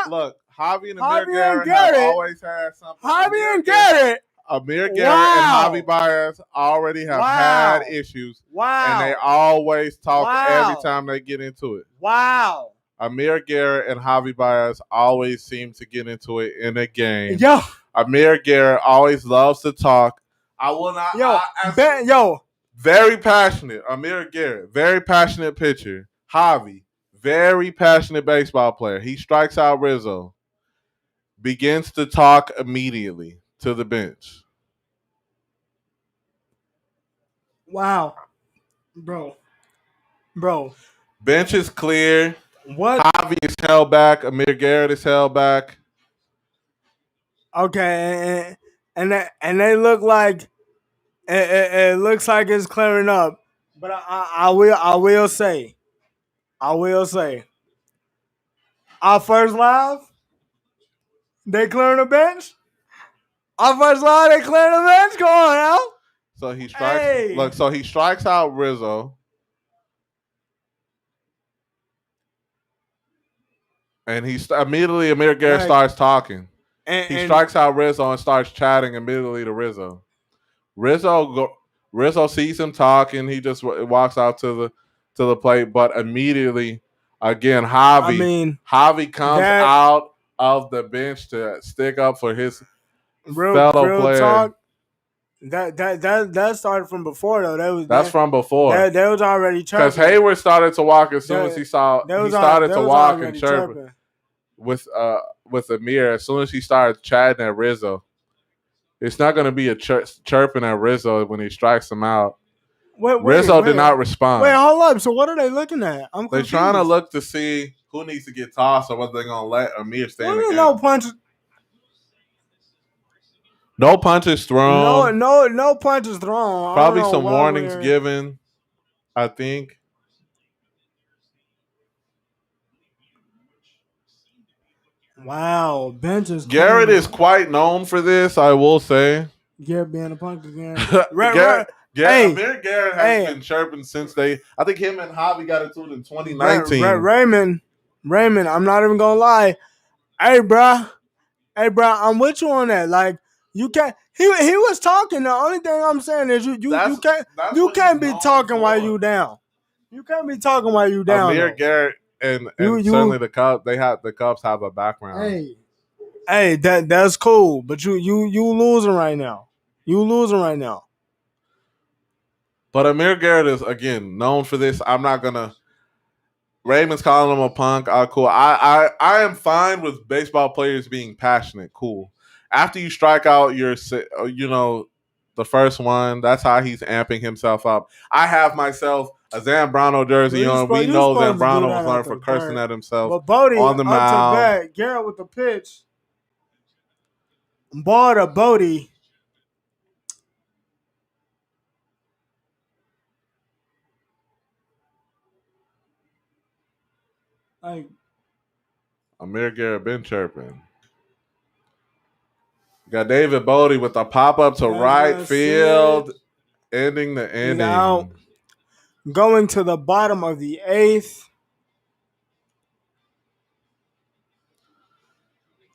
Look, Javi and Amir Garrett have always had something. Javi and Garrett. Amir Garrett and Javi Baez already have had issues. And they always talk every time they get into it. Wow. Amir Garrett and Javi Baez always seem to get into it in a game. Yo. Amir Garrett always loves to talk. I will not. Very passionate. Amir Garrett, very passionate pitcher. Javi, very passionate baseball player. He strikes out Rizzo. Begins to talk immediately to the bench. Wow. Bro. Bench is clear. What? Javi is held back. Amir Garrett is held back. Okay, and they look like it looks like it's clearing up. But I will say, our first live, they clearing the bench. Our first live, they clearing the bench. Go on out. So he strikes. Hey. Look, so he strikes out Rizzo. And immediately Amir Garrett starts talking. He strikes out Rizzo and starts chatting immediately to Rizzo. Rizzo sees him talking. He just walks out to the plate, but immediately, again, Javi comes out of the bench to stick up for his fellow player. Talk, that started from before though. That's from before. That was already chirping. Because Hayward started to walk as soon as he saw. He started to walk and chirping with Amir as soon as he started chatting at Rizzo. It's not going to be a chirping at Rizzo when he strikes him out. Rizzo did not respond. Wait, hold up. So what are they looking at? They're trying to look to see who needs to get tossed or whether they're going to let Amir stay in the game. No punches. No punches thrown. No punches thrown. Probably some warnings given, I think. Wow, bench is Garrett is quite known for this, I will say. Garrett being a punk again. Amir Garrett has been chirping since I think him and Javi got into it in 2019. Raymond, I'm not even gonna lie. Hey, bro, I'm with you on that. Like, you can't. He was talking. The only thing I'm saying is you can't be talking while you down. You can't be talking while you down. Amir Garrett. And certainly the Cubs, the Cubs have a background. Hey, that's cool, but you losing right now. But Amir Garrett is again known for this. I'm not gonna. Raymond's calling him a punk. Cool. I am fine with baseball players being passionate. Cool. After you strike out the first one, that's how he's amping himself up. I have myself a Zambrano jersey on. We know Zambrano was known for cursing at himself on the mound. Garrett with the pitch. Ball to Bodie. Amir Garrett been chirping. Got David Bodie with a pop-up to right field, ending the inning. Now, going to the bottom of the 8th.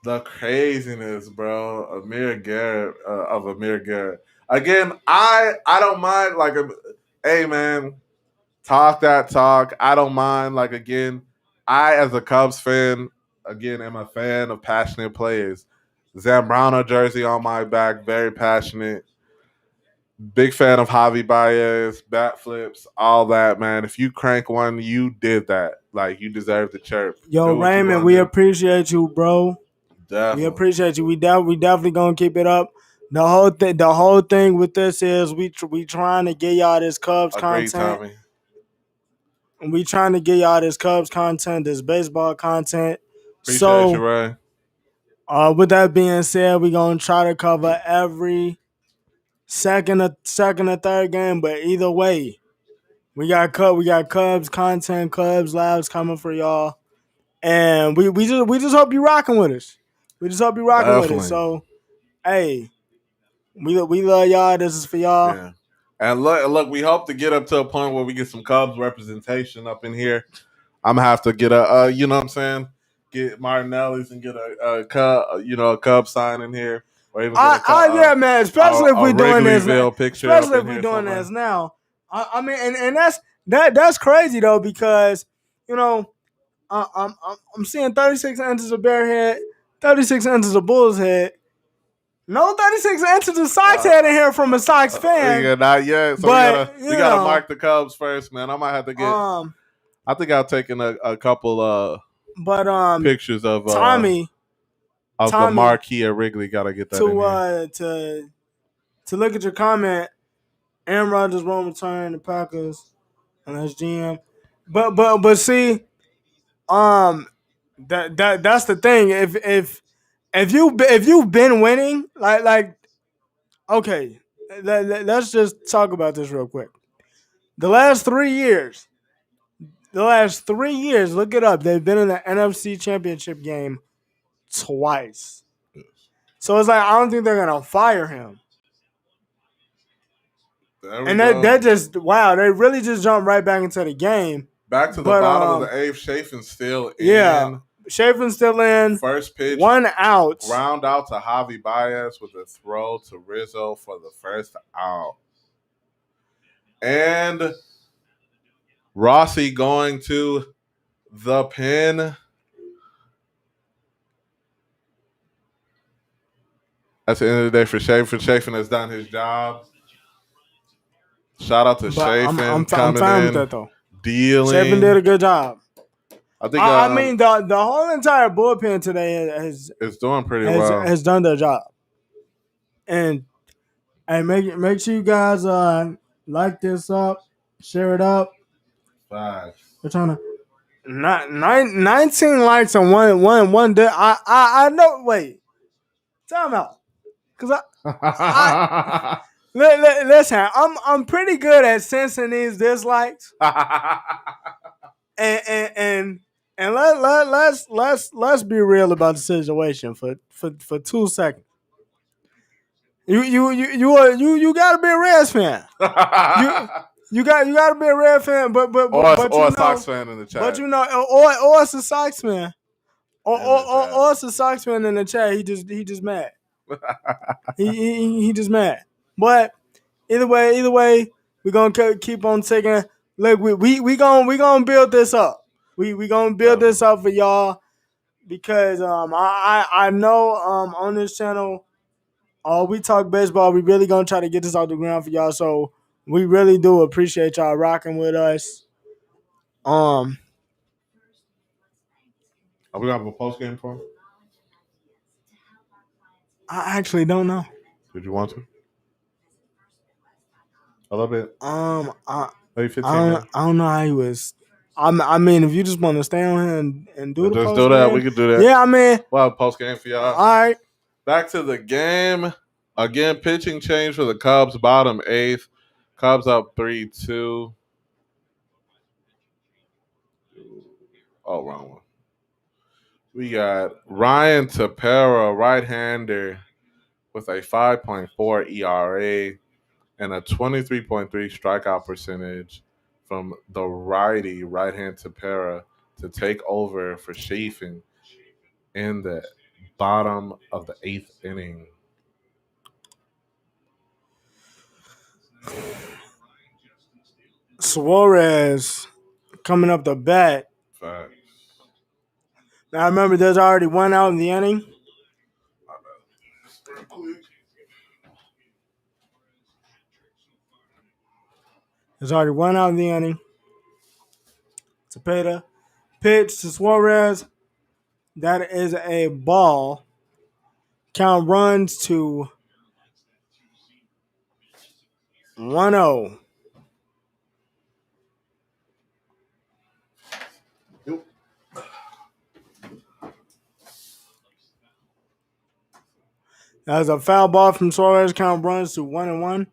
The craziness, bro. Amir Garrett. Again, I don't mind. Like, hey, man, talk that talk. I don't mind. Like, again, I, as a Cubs fan, again, am a fan of passionate players. Zambrano jersey on my back, very passionate. Big fan of Javi Baez, bat flips, all that, man. If you crank one, you did that. Like, you deserve the chirp. Yo, Raymond, we appreciate you, bro. Definitely. We appreciate you. We definitely gonna keep it up. The whole thing with this is we trying to get y'all this Cubs content. Tommy. We trying to get y'all this Cubs content, this baseball content. Appreciate you, Ray. With that being said, we're gonna try to cover every second or third game, but either way, we got Cubs content, Cubs lives coming for y'all, and we just hope you rocking with us. We just hope you rocking with us. Definitely. So, hey, we love y'all. This is for y'all. Yeah. And look, we hope to get up to a point where we get some Cubs representation up in here. I'm gonna have to get a, you know what I'm saying, get Martinelli's and get a Cub, a Cub sign in here, or even get Yeah, man. Especially if a we're doing this, Wrigleyville picture up especially in if we're here doing somewhere. this now. I mean, and that's crazy though, because you know I'm seeing 36 inches of bear head, 36 inches of bull's head. No 36 inches of Sox head in here from a Sox fan. Yeah, not yet. So But we gotta mark the Cubs first, man. I might have to get. I think I'll take in a couple pictures of Tommy the marquee at Wrigley. Gotta get that in here. To look at your comment, Aaron Rodgers won't return the Packers unless GM. But see, that's the thing. If you've been winning, like okay, let's just talk about this real quick. The last 3 years, look it up. They've been in the NFC Championship game twice. So it's like I don't think they're gonna fire him. And that just wow, they really just jumped right back into the game. Back to the bottom of the eighth. Chafin's still in. Yeah, Chafin's still in. First pitch, 1 out. Ground out to Javi Baez with a throw to Rizzo for the first out. And Rossi going to the pin. That's the end of the day for Chafin. Chafin has done his job. Shout out to Chafin I'm coming fine in, with that though. dealing. Chafin did a good job. I think. I mean, the whole entire bullpen today is doing pretty well. Has done their job. And make sure you guys like this up, share it up. 5. We're trying to 19 likes on one day. I know. Wait, time out. Cause listen, I'm pretty good at sensing these dislikes. and let's be real about the situation for 2 seconds. You gotta be a Reds fan. You gotta be a Reds fan, but a Sox fan in the chat. But or it's a Sox fan. Or it's a Sox fan in the chat. He just mad. he just mad. But either way, we're gonna keep on taking. Look, we gonna build this up. We gonna build this up for y'all because I know on this channel, we talk baseball. We really gonna try to get this off the ground for y'all. So we really do appreciate y'all rocking with us. Are we gonna have a post game for him? I actually don't know. Did you want to? A little bit. Maybe 15 minutes. I don't know how he was. I mean, if you just want to stay on here and do the post do that, we could do that. Yeah, I mean, we'll have a post game for y'all. All right. Back to the game. Again, pitching change for the Cubs, bottom 8th. Cubs up 3-2. Oh, wrong one. We got Ryan Tepera, right-hander, with a 5.4 ERA and a 23.3 strikeout percentage from the right-hand Tepera to take over for Chafin in the bottom of the 8th inning. Suarez coming up the bat. Facts. Now remember, there's already 1 out in the inning. There's already 1 out in the inning. Cepeda pitch to Suarez. That is a ball. Count runs to 1-0. As a foul ball from Suarez count runs to 1-1.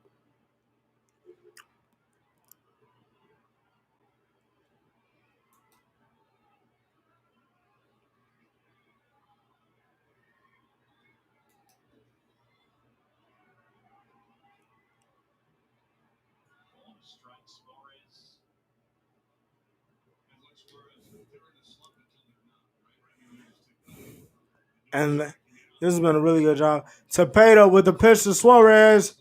And this has been a really good job. Tapeta with the pitch to Suarez.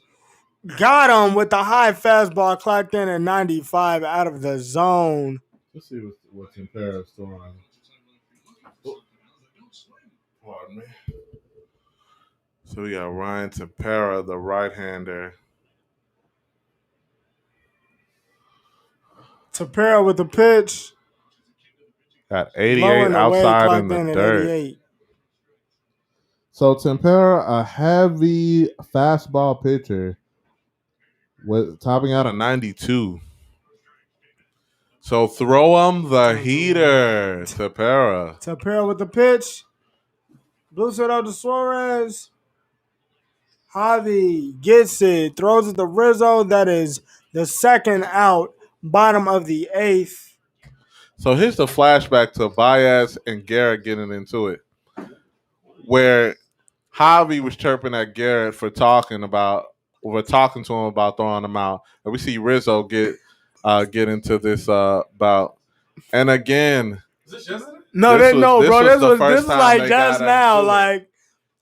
Got him with the high fastball, clocked in at 95 out of the zone. Let's see what's in Paris throwing. Pardon me. So we got Ryan Tempera, the right-hander. Tapera with the pitch. Got 88 outside in the dirt. 88. So Tempera, a heavy fastball pitcher, with topping out at 92. So throw him the heater, Tempera. Tapera with the pitch. Blue set out to Suarez. Javi gets it. Throws it to Rizzo. That is the second out. Bottom of the eighth. So here's the flashback to Baez and Garrett getting into it, where Javi was chirping at Garrett for talking to him about throwing him out, and we see Rizzo get into this bout. And again, is this yesterday? No, this was was like just now, like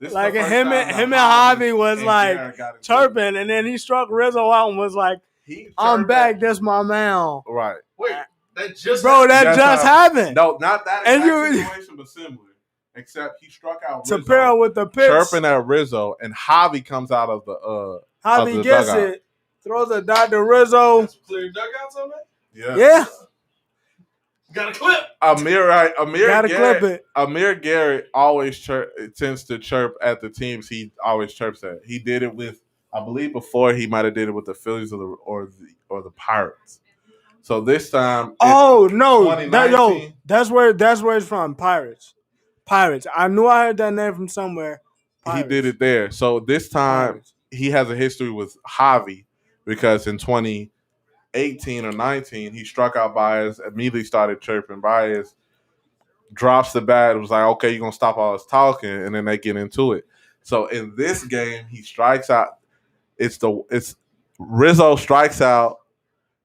him and Javi was like chirping, and then he struck Rizzo out and was like, "I'm back. That's my man." Right. Wait, that just happened. No, not that And situation, but similar. Except he struck out Rizzo, Tapera with the pitch. chirping at Rizzo, and Javi comes out of the Javi gets dugout. it, throws a dot to Rizzo. clear dugouts on that? Yeah. Got a clip. Clip it. Amir Garrett always tends to chirp at the teams he always chirps at. He did it with, I believe, before he might have did it with the Phillies or the Pirates. So this time, that's where it's from. Pirates. I knew I heard that name from somewhere. Pirates. He did it there. So this time he has a history with Javi because in 2018 or 19 he struck out Baez, immediately started chirping. Baez drops the bat. It was like, okay, you're gonna stop all this talking, and then they get into it. So in this game, he strikes out. It's Rizzo strikes out,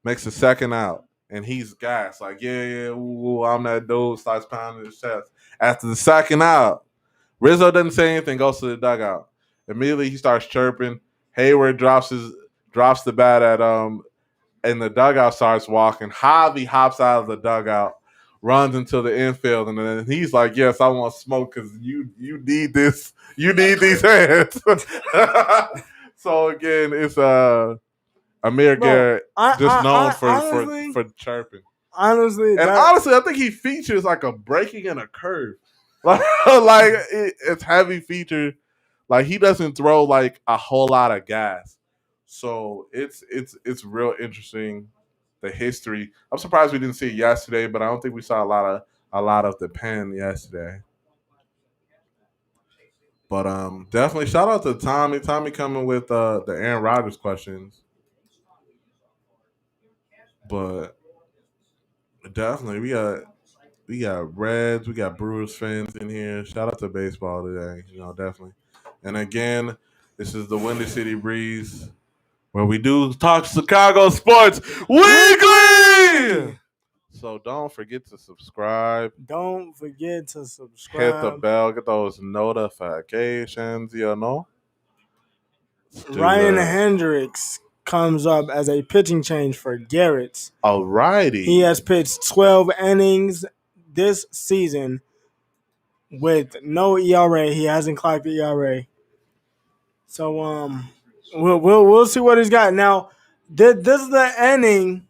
makes the second out, and he's gassed like, yeah, ooh, I'm that dude. Starts pounding his chest. After the second out, Rizzo doesn't say anything, goes to the dugout. Immediately he starts chirping. Hayward drops the bat at and the dugout starts walking. Javi hops out of the dugout, runs into the infield, and then he's like, "Yes, I want smoke because you need this. You need these hands." So again, it's Amir Garrett, known for chirping. Honestly, I think he features like a breaking and a curve. Like it's heavy feature. Like he doesn't throw like a whole lot of gas. So it's real interesting, the history. I'm surprised we didn't see it yesterday, but I don't think we saw a lot of the pen yesterday. But definitely shout out to Tommy. Tommy coming with the Aaron Rodgers questions. But definitely we got Reds, we got Brewers fans in here. Shout out to baseball today, definitely. And again, this is the Windy City Breeze, where we do talk Chicago sports weekly. So don't forget to subscribe. Hit the bell. Get those notifications, Ryan Hendricks comes up as a pitching change for Garrett. Alrighty. He has pitched 12 innings this season with no ERA. He hasn't clocked the ERA. So we'll see what he's got. Now, this is the inning.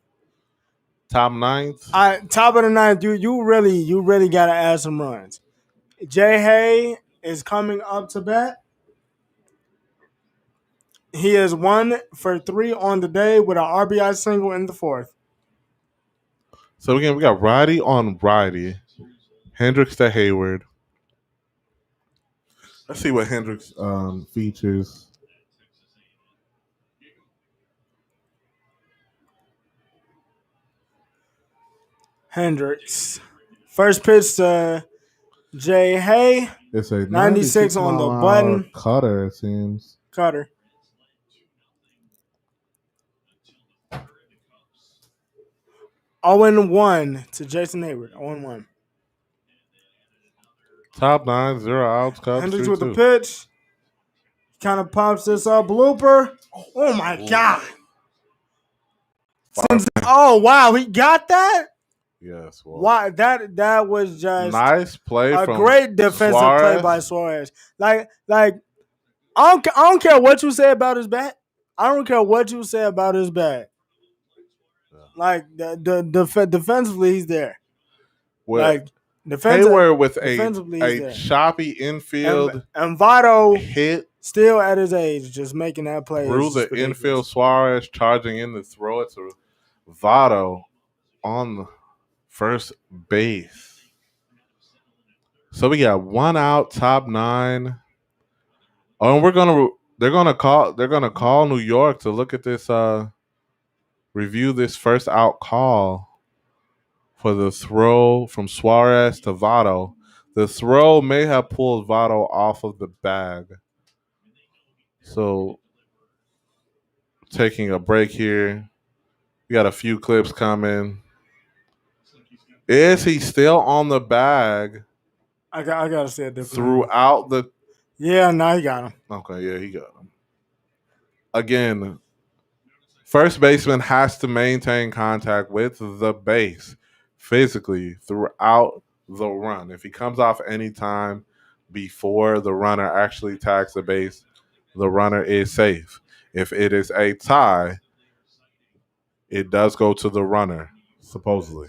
Top ninth. Top of the ninth. You really gotta add some runs. Jay Hay is coming up to bat. He is 1 for 3 on the day with an RBI single in the fourth. So again, we got righty on righty. Hendricks to Hayward. Let's see what Hendricks features. Hendricks. First pitch to Jay Hay. It's a 96 on the button. cutter, it seems. Cutter. Owen 1 to Jason Hayward. 0-1. Top 9, 0 outs, Cubs Hendricks 3-2. with the pitch. Kind of pops this up. Blooper. Oh my God. Oh wow, he got that? Yes. Well, Wow, that was just nice play a from great defensive Suarez. play by Suarez. Like I don't care what you say about his bat. I don't care what you say about his bat. Like defensively, he's there. With Like Hayward with defensively, a he's there. choppy infield And Votto hit still at his age, just making that play. through is the ridiculous. infield. Suarez charging in to throw it to Votto on the first base. So we got 1 out, top 9. Oh, and they're gonna call New York to look at this review this first out call for the throw from Suarez to Votto. The throw may have pulled Votto off of the bag. So taking a break here. We got a few clips coming. Is he still on the bag? I gotta say it differently. Throughout the. Yeah, now he got him. Okay, yeah, he got him. Again, first baseman has to maintain contact with the base physically throughout the run. If he comes off any time before the runner actually tags the base, the runner is safe. If it is a tie, it does go to the runner, supposedly.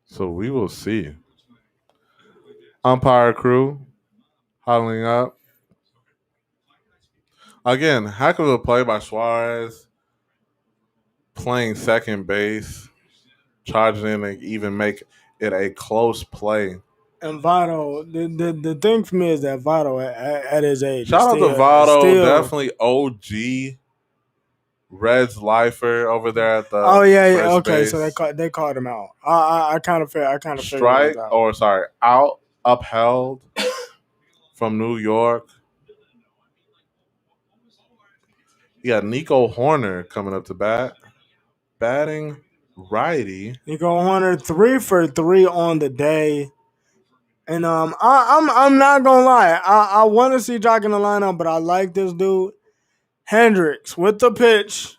So we will see. Umpire crew huddling up. Again, heck of a play by Suarez. Playing second base. Charging in and even make it a close play. And Votto, the thing for me is that Votto at his age. Shout out to Votto, definitely OG. Reds lifer over there at the okay, base. so they called him out. I kind of strike out upheld from New York. You got Nico Horner coming up to bat, batting righty. Nico Horner 3 for 3 on the day, and I'm not gonna lie, I want to see Jock in the lineup, but I like this dude Hendricks with the pitch.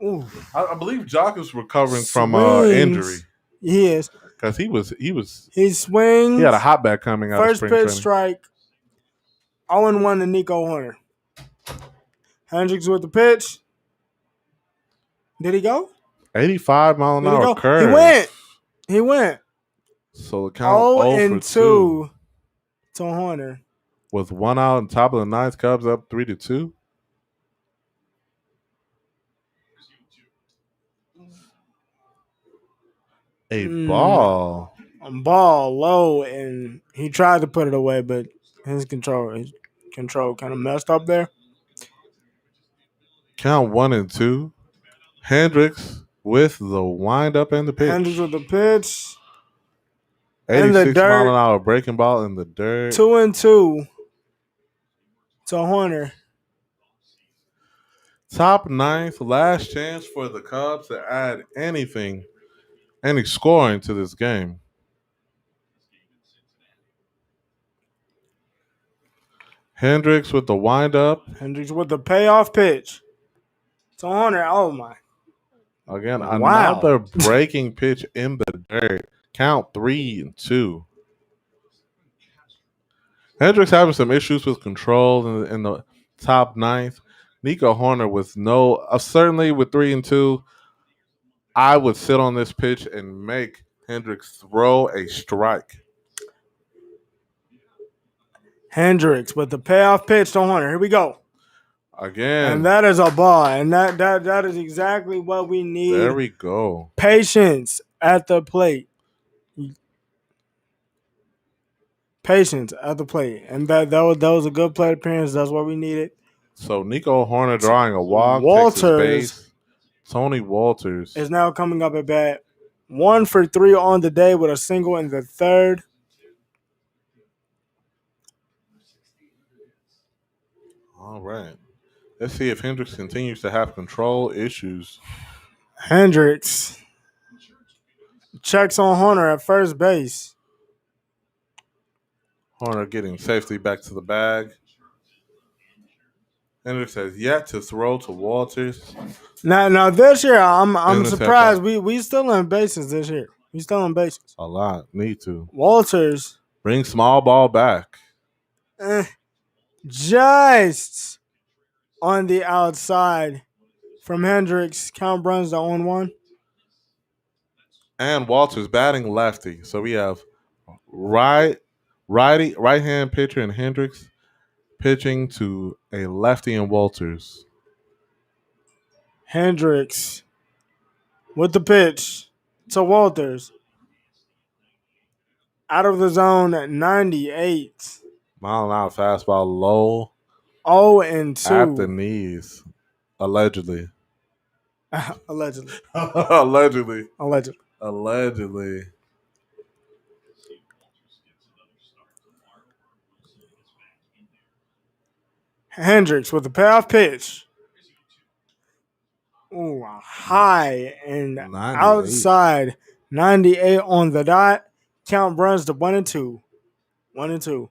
Ooh. I believe Jock is recovering from injury. He is because he swings. He had a hot bat coming out. First of pitch training. strike. 0-1 to Nico Horner. Hendricks with the pitch. Did he go? 85 mile an hour curve. He went. So the count 0-2 to Horner. With 1 out on top of the ninth, Cubs up 3-2. A ball low, and he tried to put it away, but his control kind of messed up there. Count 1-2. Hendricks with the windup and the pitch. Hendricks with the pitch. 86 mile an hour breaking ball in the dirt. 2-2 to Horner. Top ninth, last chance for the Cubs to add any scoring to this game. Hendricks with the windup. Hendricks with the payoff pitch to Horner. Oh my! Again, another breaking pitch in the dirt. Count 3-2. Hendricks having some issues with control in the top ninth. Nico Horner with certainly with 3-2. I would sit on this pitch and make Hendricks throw a strike. Hendricks with the payoff pitch to Horner. Here we go. Again. And that is a ball. And that is exactly what we need. There we go. Patience at the plate. Patience at the plate. And that was a good plate appearance. That's what we needed. So Nico Horner drawing a walk, takes his Walters base. Tony Walters is now coming up at bat. 1 for 3 on the day with a single in the third. All right. Let's see if Hendricks continues to have control issues. Hendricks checks on Horner at first base. Horner getting safely back to the bag. Hendricks has yet to throw to Walters. Now this year I'm Hendricks surprised we still in bases this year. We still in bases. A lot. Need to. Walters Bring small ball back. Just on the outside from Hendricks. Count runs to 0-1. And Walters batting lefty. So we have right-hand pitcher in Hendricks pitching to a lefty in Walters. Hendricks with the pitch to Walters. Out of the zone at 98. Mile an hour fastball low. 0-2. At the knees. Allegedly. Allegedly. Allegedly. Allegedly. Allegedly. Hendricks with the payoff pitch. Ooh, high and 98. outside. 98 on the dot. Count runs to 1-2. 1-2.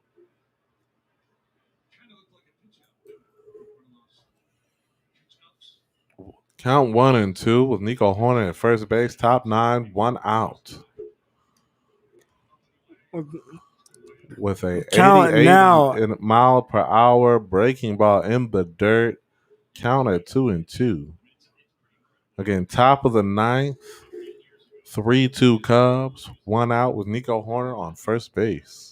Count 1-2 with Nico Horner at first base. Top 9, 1 out. With a Count 88 now. mile per hour breaking ball in the dirt. Count at 2-2. Again, top of the ninth. 3-2 Cubs. 1 out with Nico Horner on first base.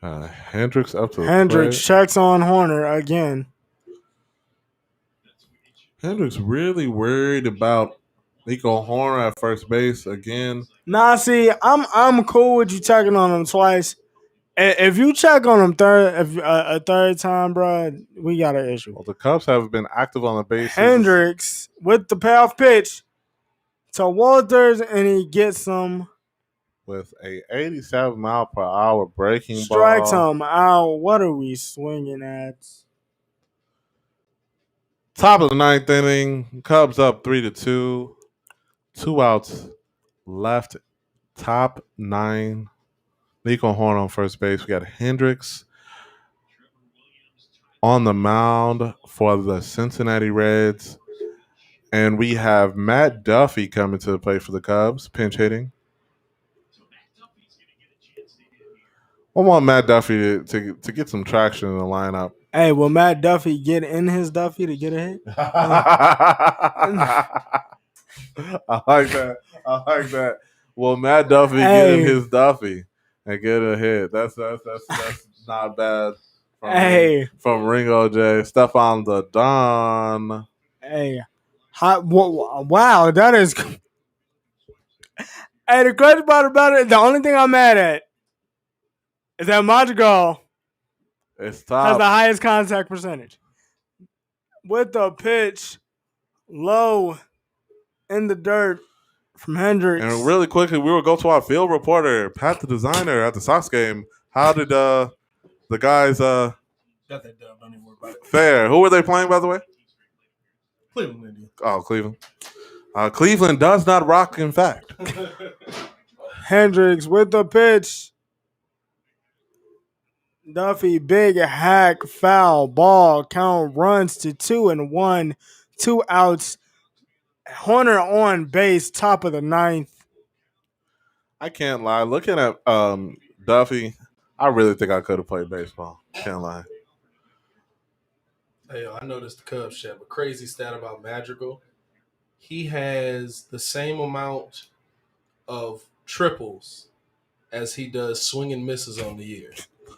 Hendricks up to the Hendricks plate. checks on Horner again. Hendricks really worried about Nico Horner at first base again. Nah, see, I'm cool with you checking on him twice. If you check on him a third time, bro, we got an issue. Well, the Cubs have been active on the bases. Hendricks with the payoff pitch to Walters, and he gets him. With a 87 mile per hour breaking Strikes ball. him out. What are we swinging at? Top of the ninth inning. Cubs up 3-2. 2 outs left. Top 9. Nico Horner on first base. We got Hendricks on the mound for the Cincinnati Reds. And we have Matt Duffy coming to the plate for the Cubs, pinch hitting. I want Matt Duffy to get some traction in the lineup. Hey, will Matt Duffy get in his Duffy to get a hit? I like that. Will Matt Duffy get in his Duffy and get a hit? That's not bad. From Ringo J. Stephon the Don. Hey, wow, that is. Hey, the crazy part about it, the only thing I'm mad at is that Madrigal has the highest contact percentage. With the pitch low in the dirt from Hendricks. And really quickly, we will go to our field reporter, Pat the Designer, at the Sox game. How did the guys got that dub? Don't even worry about it. fare? Who were they playing, by the way? Cleveland Indians. Oh, Cleveland. Cleveland does not rock, in fact. Hendricks with the pitch. Duffy, big hack, foul, ball, count runs to 2-1, 2 outs. Horner on base, top of the ninth. I can't lie. Looking at Duffy, I really think I could have played baseball. Can't lie. Hey, I noticed the Cubs have a crazy stat about Madrigal. he has the same amount of triples as he does swing and misses on the year.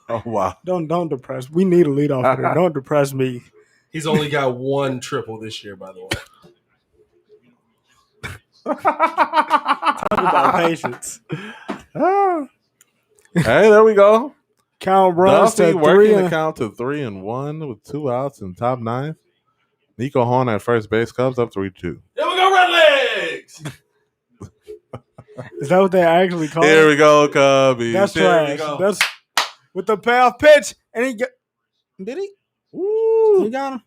Oh wow! Don't depress. We need a leadoff hitter. Don't depress me. He's only got one triple this year, by the way. Talk about patience. Hey, there we go. Count runs Duffy to working 3. the count to 3-1 with 2 outs in top 9. Nico Horn at first base. Cubs up 3-2. Here we go, Redlegs! Is that what they actually call Here it? we go, Cubbies. That's Here trash. we go. That's with the payoff pitch, and he got. Did he? Woo. He got him.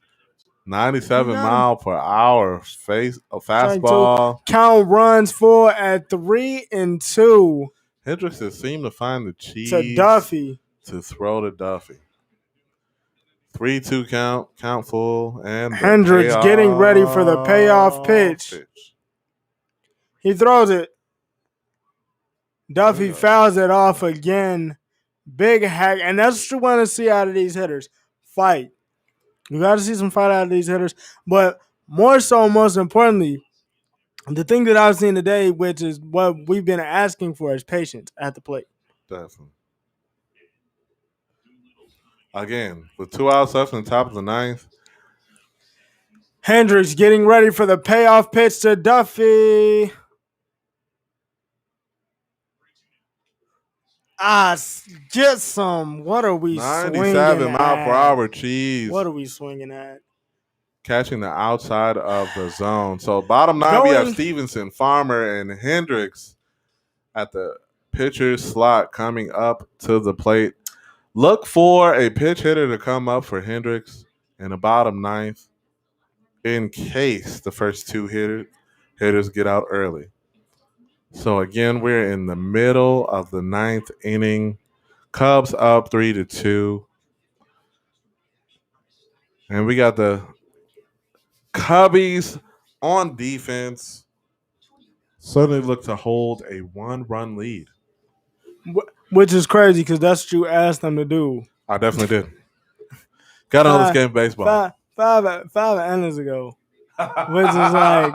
97 You got mile per hour Strike fastball. Count runs 4 at 3-2 Hendricks has seemed to find the cheese to Duffy. to throw to Duffy. 3-2 count full, and Hendricks getting ready for the payoff pitch. He throws it. Duffy fouls it off again. Big hack, and that's what you want to see out of these hitters. Fight. You got to see some fight out of these hitters, but more so, most importantly, the thing that I've seen today, which is what we've been asking for, is patience at the plate. Definitely. Again, with 2 outs left in the top of the 9th. Hendricks getting ready for the payoff pitch to Duffy. Get some. What are we 97 mile per hour cheese. What are we swinging at? Catching the outside of the zone. So bottom 9, we have Stevenson, Farmer, and Hendricks at the pitcher's slot coming up to the plate. Look for a pitch hitter to come up for Hendricks in the bottom 9th in case the first 2 hitters get out early. So again, we're in the middle of the 9th inning. Cubs up 3-2. And we got the Cubbies on defense suddenly look to hold a 1-run lead. Which is crazy because that's what you asked them to do. I definitely did. Got on this game of baseball. Five innings ago. Which is like,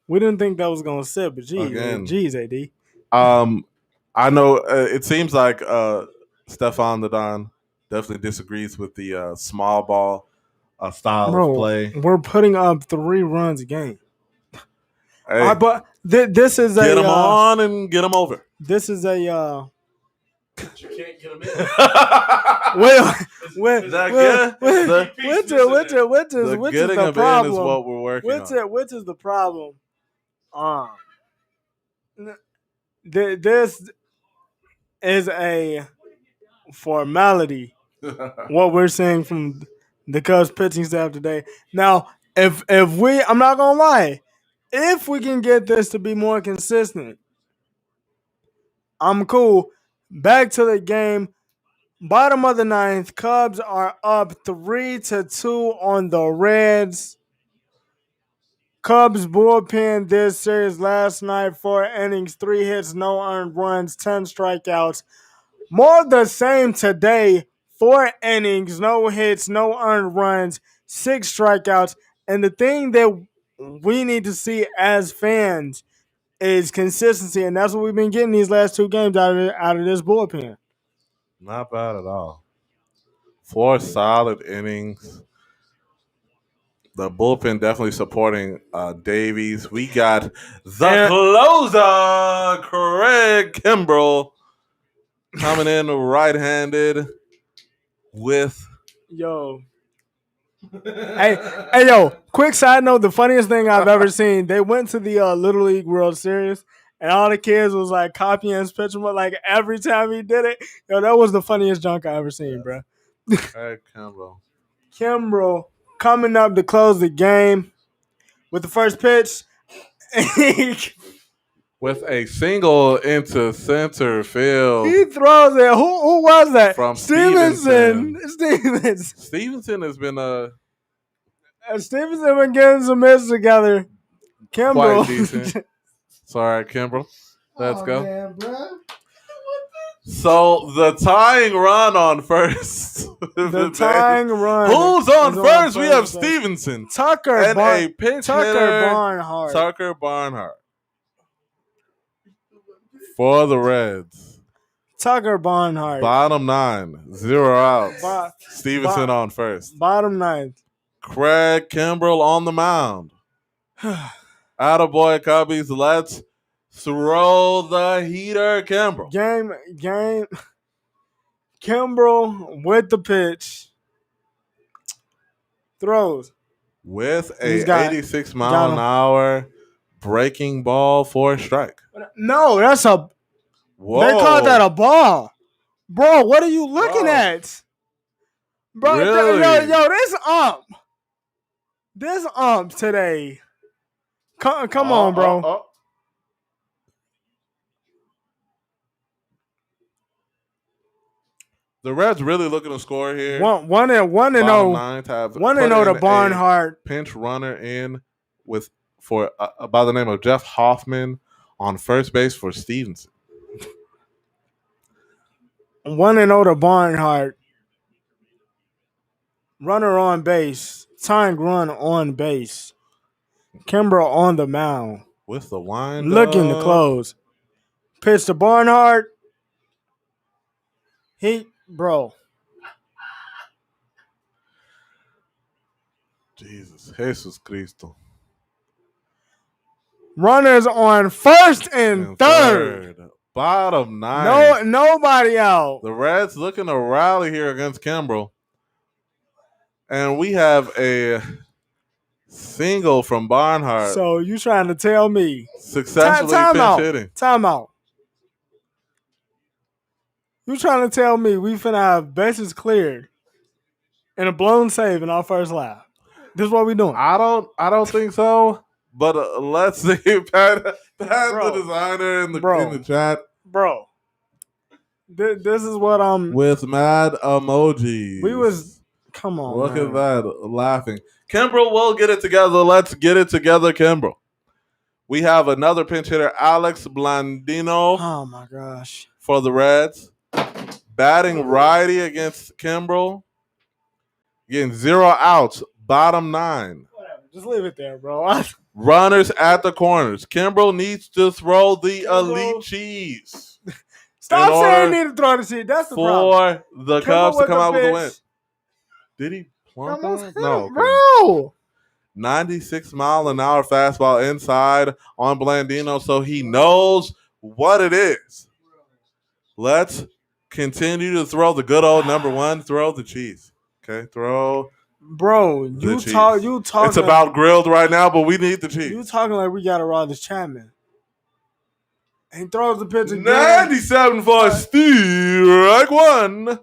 we didn't think that was going to sit, but geez, AD. I know it seems like Stefan the Don definitely disagrees with the small ball style of play. We're putting up 3 runs a game. Hey, but this is get them on and get them over. This is a. You can't get them in. Which is the problem? Is what we're working on. Which is the problem? This is a formality. What we're seeing from the Cubs pitching staff today. Now, if I'm not gonna lie, if we can get this to be more consistent, I'm cool. Back to the game. Bottom of the 9th, Cubs are up 3-2 on the Reds. Cubs bullpen this series last night, 4 innings, 3 hits, no earned runs, 10 strikeouts. More of the same today, 4 innings, no hits, no earned runs, 6 strikeouts. And the thing that we need to see as fans is consistency, and that's what we've been getting these last 2 games out of this bullpen. Not bad at all. 4 solid innings. The bullpen definitely supporting Davies. We got the closer, Craig Kimbrell, coming in right-handed with. Hey, quick side note, the funniest thing I've ever seen, they went to the Little League World Series, and all the kids was like copying his pitch, but like every time he did it, that was the funniest junk I ever seen, bro. Craig Kimbrell. Kimbrell coming up to close the game with the first pitch. With a single into center field. He throws it. Who was that? From Stevenson. Stevenson has been Stevenson been getting some hits together. Kimbrell. Quite decent. Sorry, Kimbrell. Let's go. Man, bro. So the tying run on first. The tying run. Who's on is first? We have base. Stevenson Tucker and a pinch hitter, Barnhart. Tucker Barnhart for the Reds. Tucker Barnhart. Bottom 9, 0 outs. Stevenson on first. Bottom 9. Craig Kimbrell on the mound. Attaboy Cubbies, let's throw the heater, Kimbrell. Game. Kimbrell with the pitch. Throws. With a 86 mile an hour breaking ball for a strike. No, that's a... Whoa. They called that a ball. Bro, what are you looking at? Bro, really? yo, this ump today. Come on, bro. The Reds really looking to score here. 1 and 0. 1 and 0 to Barnhart. Pinch runner in for by the name of Jeff Hoffman on first base for Stevenson. 1 and 0 to Barnhart. Runner on base. Tying run on base. Kimbrell on the mound. With the wind looking to close. Pitch to Barnhart. Bro. Jesus Cristo. Runners on first and third. Bottom 9. Nobody out. The Reds looking to rally here against Kimbrell. And we have a single from Barnhart. So you trying to tell me successfully pinch hitting. Time out. You trying to tell me we finna have bases cleared and a blown save in our first lap? This is what we doing. I don't think so. But let's see. Pat the designer in the chat. Bro. This is what I'm... With mad emojis. Come on, look at that, laughing. Kimbrell will get it together. Let's get it together, Kimbrell. We have another pinch hitter, Alex Blandino. Oh, my gosh. For the Reds. Batting righty against Kimbrell. Getting 0 outs, bottom 9. Whatever, just leave it there, bro. Runners at the corners. Kimbrell needs to throw the elite cheese. Stop saying need to throw the cheese. That's the problem. For the Cubs to come out with the win. Did he plump that? No. Okay. Bro. 96 mile an hour fastball inside on Blandino, so he knows what it is. Let's continue to throw the good old number 1. Throw the cheese. Okay, throw. Bro, you talking. It's about grilled right now, but we need the cheese. You talking like we got to Aroldis Chapman. And he throws the pitch again. 97 for strike 1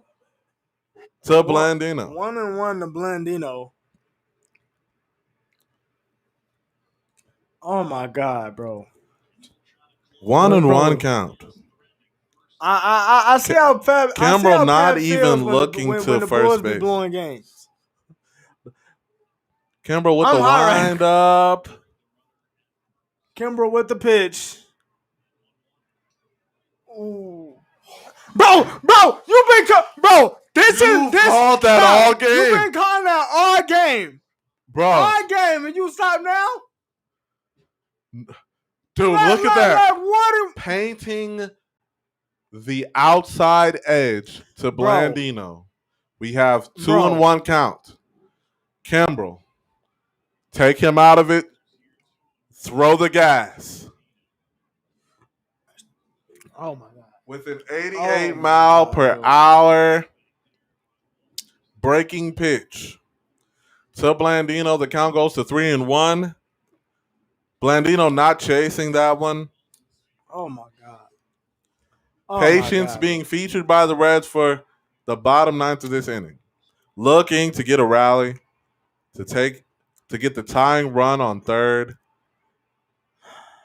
to Blandino. 1 and 1 to Blandino. Oh my God, bro. 1 and 1 count. I see how Pep. Kimbrell not even looking to first base. Blowing games. Kimbrell with the wind up. Kimbrell with the pitch. Ooh. Bro, you've been bro. This called that all game. You've been calling that all game, bro. All game, and you stop now, dude. Look at that. Painting the outside edge to Blandino. We have 2 and 1 count. Kimbrell, take him out of it. Throw the gas. Oh my God. With an 88 mile per hour breaking pitch to Blandino, the count goes to 3 and 1. Blandino not chasing that one. Oh my God. Patience being featured by the Reds for the bottom 9th of this inning. Looking to get a rally, to get the tying run on third.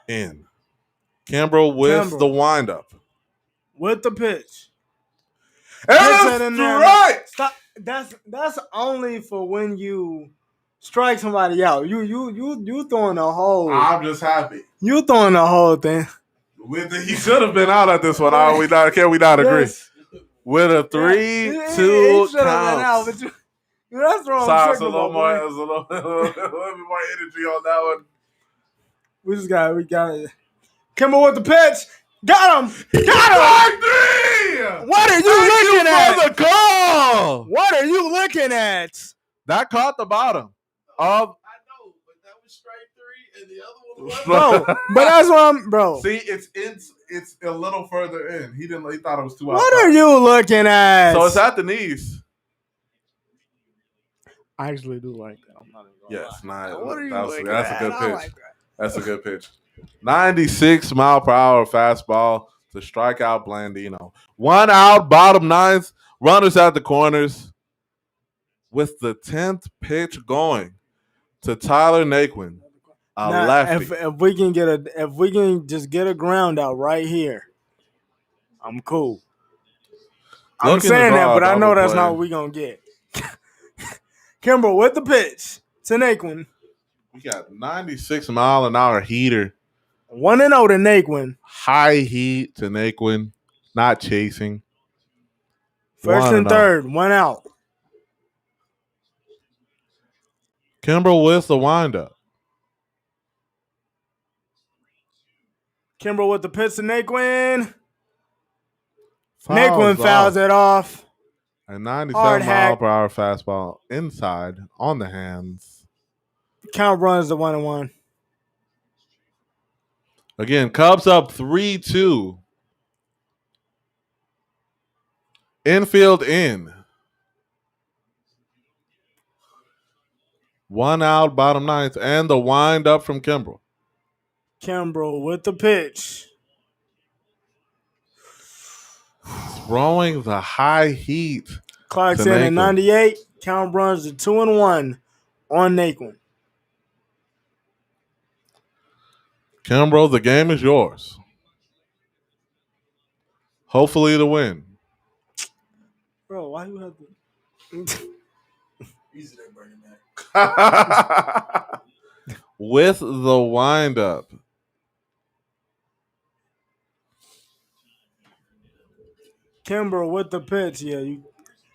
In. Kimbrell with the windup. With the pitch. And that's right. Stop. That's only for when you strike somebody out. You throwing the whole. I'm just happy. You throwing the whole thing. He should have been out at this one. Are we not? Can we not agree? Yes. With a 3-2 He should have been out, count. but that's throwing Sorry, trigger, a little boy. more. It was a little bit more energy on that one. We got it. Kimber with the pitch. Got him. Got him. What are you looking at? For the call. What are you looking at? That caught the bottom of. I know, but that was strike 3, and the other one was. Bro, but that's what I'm, bro. See, it's a little further in. He thought it was too What are you looking at? So it's at the knees. I actually do like that. I'm not even Yes, nice. What are you looking That's at? a good pitch. Like that. That's a good pitch. 96 mile per hour fastball to strike out Blandino. 1 out, bottom 9th. Runners at the corners. With the 10th pitch going to Tyler Naquin, now, lefty. if we can just get a ground out right here, I'm cool. I'm saying that, but I know that's not what we're gonna get. Kimber with the pitch to Naquin. We got 96 mile an hour heater. 1-0 to Naquin. High heat to Naquin. Not chasing. First and third, 1 out. Kimber with the windup. Kimber with the pitch to Naquin. Naquin fouls it off. A 97 mile per hour fastball inside on the hands. Count runs to 1-1. Again, Cubs up 3-2. Infield in. 1 out, bottom 9th, and the wind up from Kimbrel. Kimbrel with the pitch. Throwing the high heat. Clock's in at 98. Count runs to 2-1 on Naquin. Kimbrel, the game is yours. Hopefully to win. Bro, why you have to... Easy to bring him back. With the windup. Kimber with the pitch.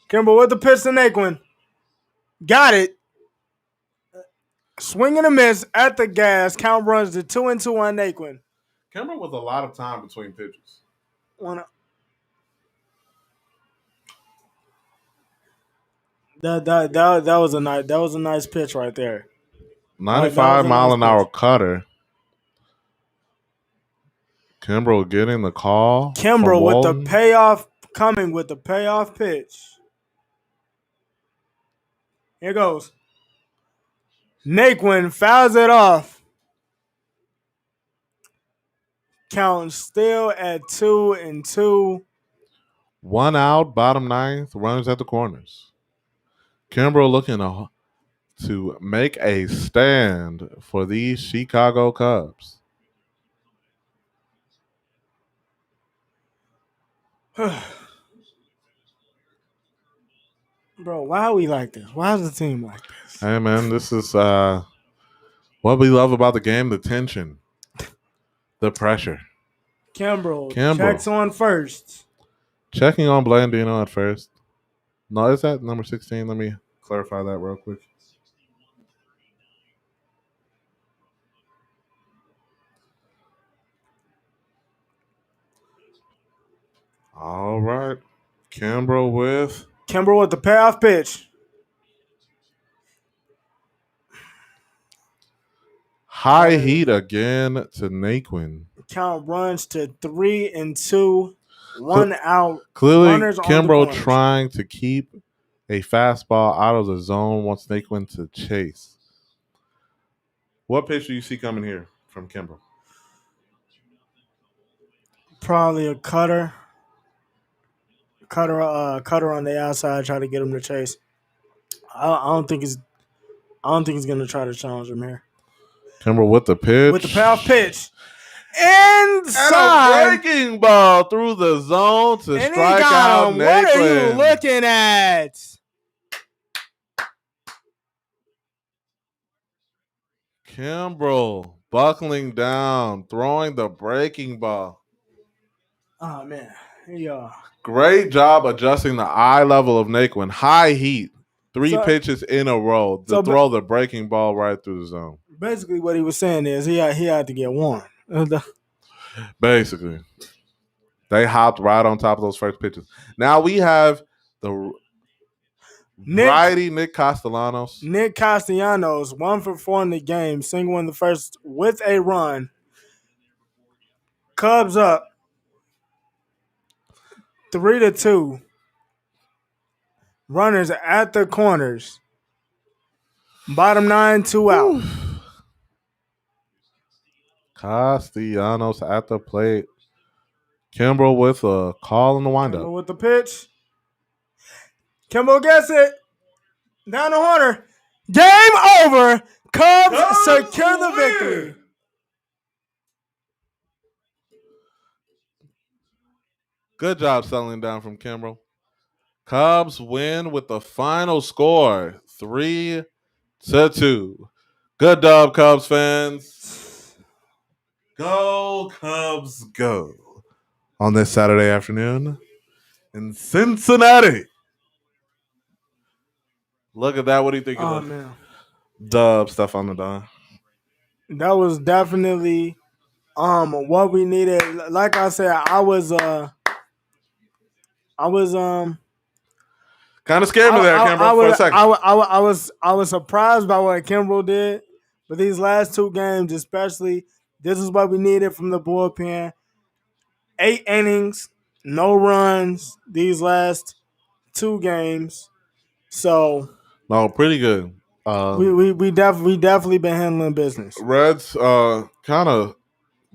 Kimber with the pitch to Naquin. Got it. Swing and a miss at the gas. Count runs to 2-2 on Naquin. Kimber with a lot of time between pitches. That was a nice pitch right there. 95 mile an hour cutter. Kimbrel getting the call. Kimbrel with the payoff, coming with the payoff pitch. Here goes. Naquin fouls it off. Count still at 2-2. 1 out, bottom 9th, runners at the corners. Kimbrel looking to make a stand for these Chicago Cubs. Bro, why are we like this? Why is the team like this? Hey, man, this is what we love about the game, the tension, the pressure. Kimbrel checks on first. Checking on Blandino at first. No, is that number 16? Let me clarify that real quick. All right. Kimbrel with the payoff pitch. high heat again to Naquin. Count runs to 3-2. 1 out. Clearly, Kimbrel trying to keep a fastball out of the zone, wants Naquin to chase. What pitch do you see coming here from Kimbrel? Probably a cutter. Cutter on the outside, try to get him to chase. I don't think he's gonna try to challenge him here. Kimbrel with the pitch. With the payoff pitch. Inside. And a breaking ball through the zone to strike out Naquin. What are you looking at? Kimbrel buckling down, throwing the breaking ball. Oh man, yeah. Great job adjusting the eye level of Naquin. High heat. Three So pitches in a row to so throw the breaking ball right through the zone. basically, what he was saying is he had to get warm. Basically, they hopped right on top of those first pitches. Now we have the righty Nick Castellanos. Nick Castellanos 1 for 4 in the game, single in the first with a run. Cubs up 3-2. Runners at the corners. Bottom 9, 2 out. Castellanos at the plate. Kimbrel with a call in the windup. With the pitch. Kimbrel gets it. Down the corner. Game over. Cubs secure the victory. Good job settling down from Kimbrel. Cubs win with the final score 3-2. Good dub, Cubs fans. Go, Cubs, go. On this Saturday afternoon in Cincinnati. Look at that. What do you think of the dub stuff on the Don? That was definitely what we needed. Like I said, I was kind of scared me there, Kimbrel, for a second. I was surprised by what Kimbrel did, but these last 2 games, especially, this is what we needed from the bullpen. 8 innings, no runs these last 2 games. So no, pretty good. We definitely been handling business. Reds kind of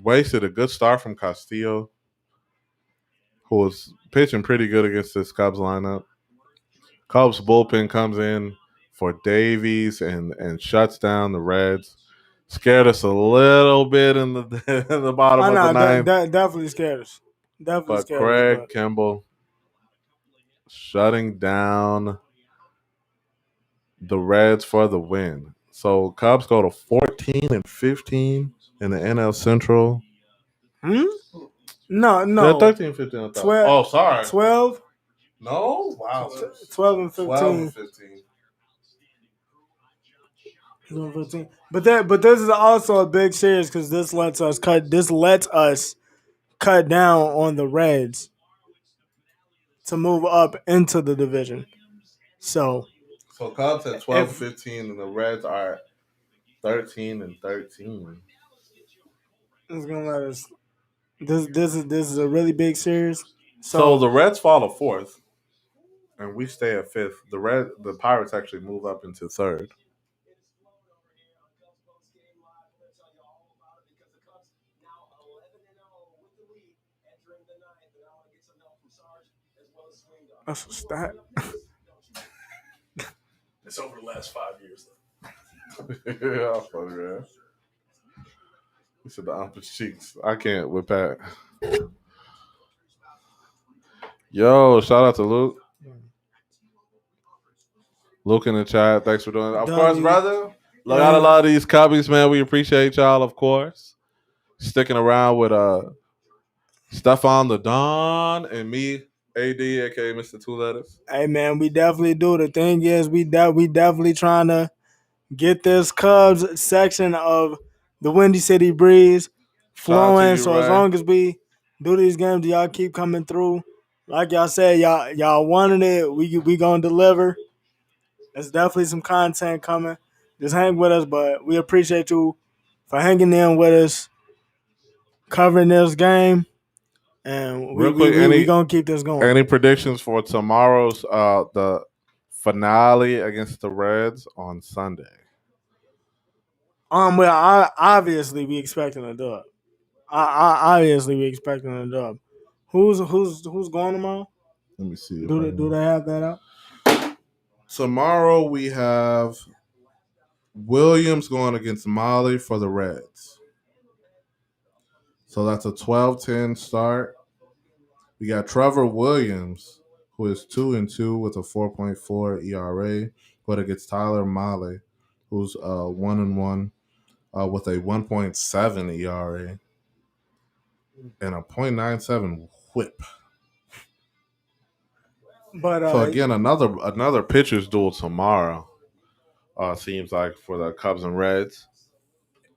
wasted a good start from Castillo, who was pitching pretty good against this Cubs lineup. Cubs bullpen comes in for Davies and shuts down the Reds. Scared us a little bit in the in the bottom of the ninth. Definitely scared us. But Craig Kimbrel shutting down the Reds for the win. So Cubs go to 14-15 in the NL Central. No. 13-15. 12. Oh, sorry. 12. No, wow. 12-15. 12-15. But this is also a big series because this lets us cut down on the Reds to move up into the division. So Cubs at 12-15 and the Reds are 13-13. It's gonna let us. This is a really big series. So the Reds fall to 4th, and we stay at 5th. The Pirates actually move up into 3rd. That's a stat. It's over the last 5 years, though. Yeah, funny, man. We said the opposite cheeks. I can't with Pat. Yo, shout out to Luke. Luke in the chat. Thanks for doing it. Of course, brother. Got a lot of these Cubbies, man. We appreciate y'all, of course. Sticking around with Stefan the Don and me, AD, aka Mr. Two Letters. Hey man, we definitely do. The thing is, we definitely trying to get this Cubs section of the Windy City Breeze flowing. So as long as we do these games, y'all keep coming through. Like y'all said, y'all wanted it. We gonna deliver. There's definitely some content coming. Just hang with us, but we appreciate you for hanging in with us, covering this game. And we gonna keep this going. Any predictions for tomorrow's the finale against the Reds on Sunday? Well, obviously we expecting a dub. Obviously we expecting a dub. Who's going tomorrow? Let me see. Do they have that out? Tomorrow we have Williams going against Molly for the Reds. So that's a 12-10 start. We got Trevor Williams, who is 2-2 with a 4.4 ERA, but against Tyler Mahle, who's 1-1 with a 1.7 ERA and a .97 WHIP. But So again, another pitcher's duel tomorrow. Seems like for the Cubs and Reds.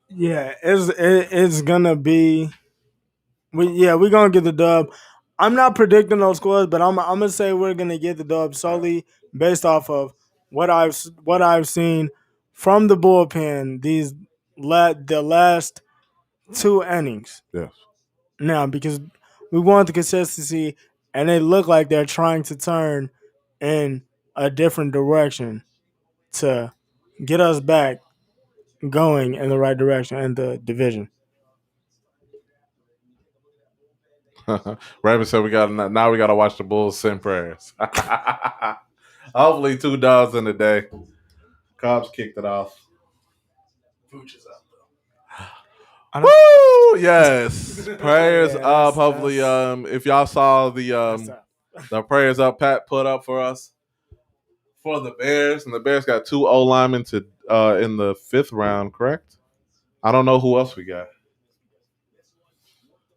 yeah, it's gonna be. We're gonna get the dub. I'm not predicting those scores, but I'm gonna say we're gonna get the dub solely based off of what I've seen from the bullpen the last two innings. Yes. Now, because we want the consistency, and they look like they're trying to turn in a different direction to get us back going in the right direction in the division. Raven said we got to watch the Bulls send prayers. Hopefully 2 dogs in a day. Cubs kicked it off. Vooch is out Woo! Yes. Prayers Yeah, up. Hopefully, if y'all saw the prayers up Pat put up for us for the Bears, and the Bears got 2 O linemen to in the 5th round, correct? I don't know who else we got,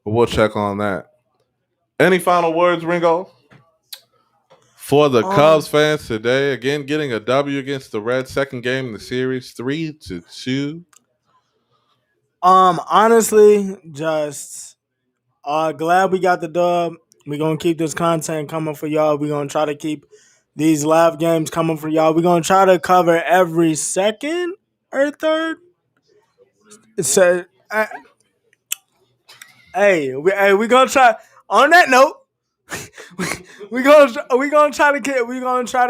but we'll check on that. Any final words, Ringo? For the Cubs fans today, again getting a W against the Reds, second game in the series, 3-2. Honestly, just glad we got the dub. We're gonna keep this content coming for y'all. We're gonna try to keep these live games coming for y'all. We're gonna try to cover every second or third. So, we gonna try. On that note, we gonna try to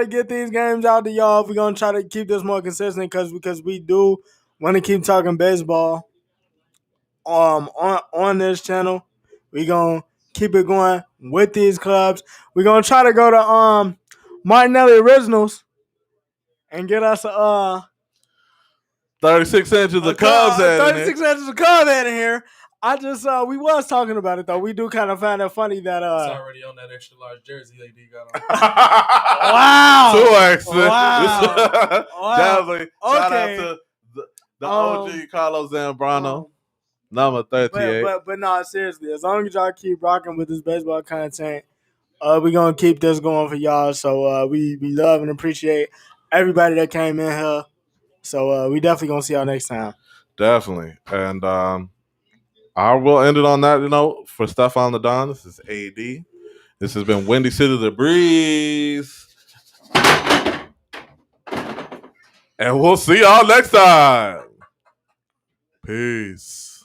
get these games out to y'all. We're gonna try to keep this more consistent because we do want to keep talking baseball. On this channel, we gonna keep it going with these clubs. We're gonna try to go to Martinelli Originals and get us 36 inches of Cubs at 36 inches of Cubs in here. I just we was talking about it though. We do kind of find it funny that It's already on that extra large jersey AD got on. Wow. 2X. Wow. Definitely. Shout Okay. out to the OG Carlos Zambrano, number 38. But no, seriously, as long as y'all keep rocking with this baseball content, we're gonna keep this going for y'all. So we love and appreciate everybody that came in here. So we definitely gonna see y'all next time. Definitely. And I will end it on that note. For Stefan the Don, this is AD. This has been Windy City the Breeze. And we'll see y'all next time. Peace.